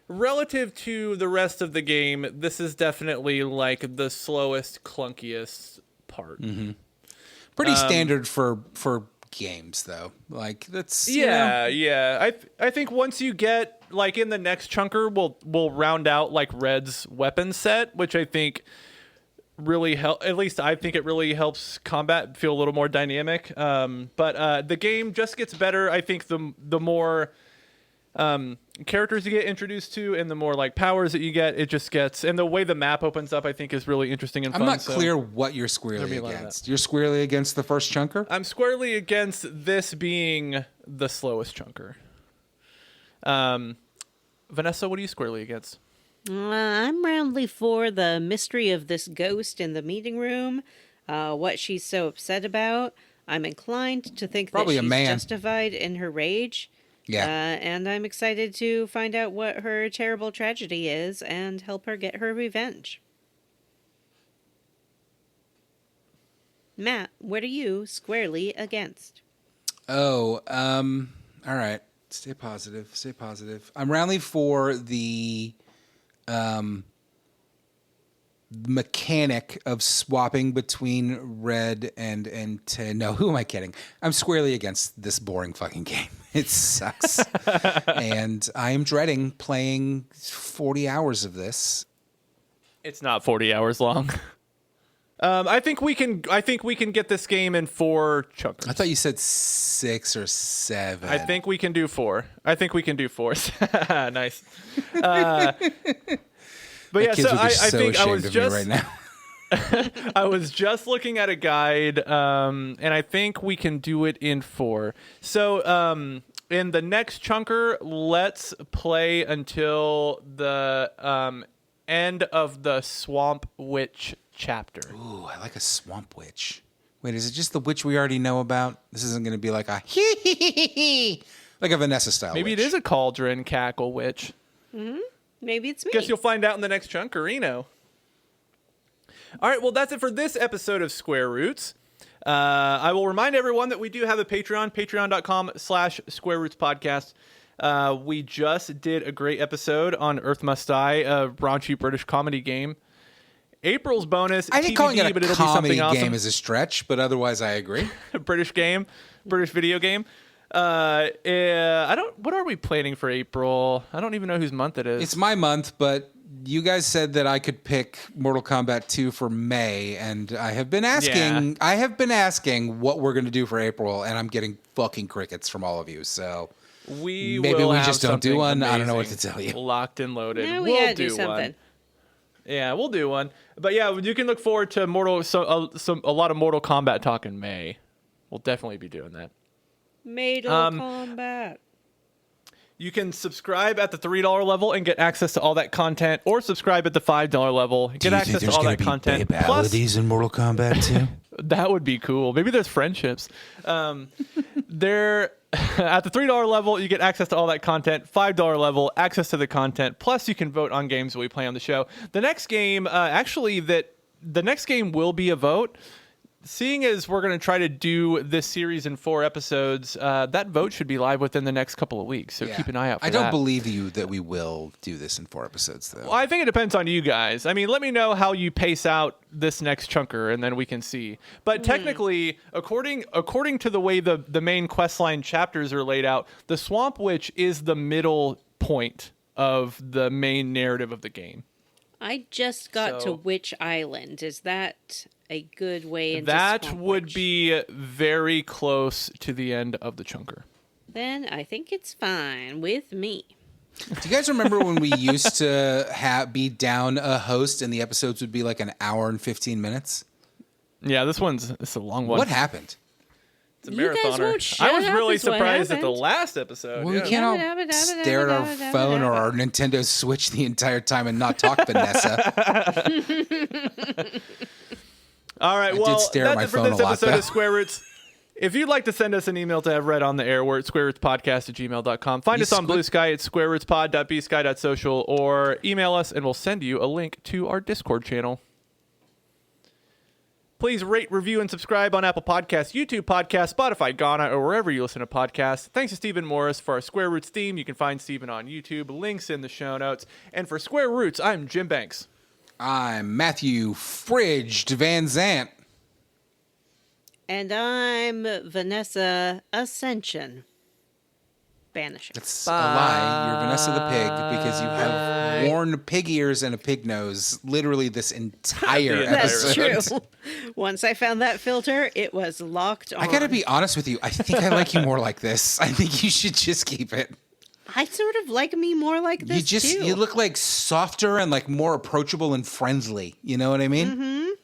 relative to the rest of the game, this is definitely like the slowest, clunkiest part. Mm-hmm. Pretty standard for games, though. Like that's yeah. I think once you get like in the next chunker, we'll round out like Red's weapon set, which I think really help. At least I think it really helps combat feel a little more dynamic. But the game just gets better. I think the more characters you get introduced to and the more like powers that you get, it just gets, and the way the map opens up, I think is really interesting and fun. I'm not clear what you're squarely against. You're squarely against the first chunker? I'm squarely against this being the slowest chunker. Vanessa, what are you squarely against? I'm roundly for the mystery of this ghost in the meeting room, what she's so upset about. I'm inclined to think Probably that she's a man. justified in her rage. Yeah. And I'm excited to find out what her terrible tragedy is and help her get her revenge. Matt, what are you squarely against? All right. Stay positive. I'm roundly for the mechanic of swapping between Red and no, who am I kidding? I'm squarely against this boring fucking game. It sucks. And I am dreading playing 40 hours of this. It's not 40 hours long. I think we can get this game in 4 chunkers. I thought you said 6 or 7. I think we can do 4. Nice. But yeah, kids so would be I think I was ashamed of me just right now. I was just looking at a guide, and I think we can do it in 4. So in the next chunker, let's play until the end of the Swamp Witch chapter. Ooh, I like a swamp witch. Wait, is it just the witch we already know about? This isn't going to be like a like a Vanessa style Maybe witch. it is a cauldron cackle witch. Mm-hmm. Maybe it's me. Guess you'll find out in the next chunkerino. All right, well, that's it for this episode of Square Roots. I will remind everyone that we do have a Patreon, patreon.com/Square Roots Podcast. We just did a great episode on Earth Must Die, a raunchy British comedy game. April's bonus, I think TBD, calling it but a it'll be comedy something awesome. game is a stretch, but otherwise I agree. British video game. What are we planning for April? I don't even know whose month it is. It's my month, but you guys said that I could pick Mortal Kombat 2 for May, and I have been asking. Yeah. I have been asking what we're going to do for April, and I'm getting fucking crickets from all of you. So maybe we have just don't do something one. I don't know what to amazing tell you. Locked and loaded. Yeah, we'll gotta do something. one. Yeah, we'll do one. But yeah, you can look forward to a lot of Mortal Kombat talk in May. We'll definitely be doing that. Mortal Kombat. You can subscribe at the $3 level and get access to all that content, or subscribe at the $5 level, get access to all that content. Plus, in Mortal Kombat 2? that would be cool. Maybe there's friendships. There at the $3 level, you get access to all that content. $5 level, access to the content. Plus, you can vote on games that we play on the show. The next game, the next game will be a vote. Seeing as we're going to try to do this series in 4 episodes, that vote should be live within the next couple of weeks. So keep an eye out for that. I don't believe you that we will do this in 4 episodes, though. Well, I think it depends on you guys. I mean, let me know how you pace out this next chunker, and then we can see. But technically, according to the way the main questline chapters are laid out, the Swamp Witch is the middle point of the main narrative of the game. I just got to Witch Island. Is that a good way into That Swamp would Witch? be very close to the end of the chunker. Then I think it's fine with me. Do you guys remember when we used to be down a host and the episodes would be like an hour and 15 minutes? Yeah, it's a long one. What happened? It's a You guys marathoner. won't shut I was up really is what surprised at the happened. last episode. Well, yeah. we can't all stare at our phone or our Nintendo Switch the entire time and not talk, Vanessa. All right, well, did stare at that's my it for phone this a lot, episode though. of Square Roots. If you'd like to send us an email to have read on the air, we're at squarerootspodcast@gmail.com. Find us on Blue Sky at squarerootspod.bsky.social, or email us and we'll send you a link to our Discord channel. Please rate, review, and subscribe on Apple Podcasts, YouTube Podcasts, Spotify, Ghana, or wherever you listen to podcasts. Thanks to Stephen Morris for our Square Roots theme. You can find Stephen on YouTube. Links in the show notes. And for Square Roots, I'm Jim Banks. I'm Matthew Fridged Van Zant. And I'm Vanessa Ascension. Banishers. That's a lie. You're Vanessa the pig because you have worn pig ears and a pig nose literally this entire The entire That's episode. true. Once I found that filter, it was locked on. I gotta be honest with you. I think I like you more like this. I think you should just keep it. I sort of like me more like this too. You look like softer and like more approachable and friendly. You know what I mean?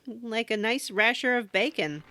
Like a nice rasher of bacon.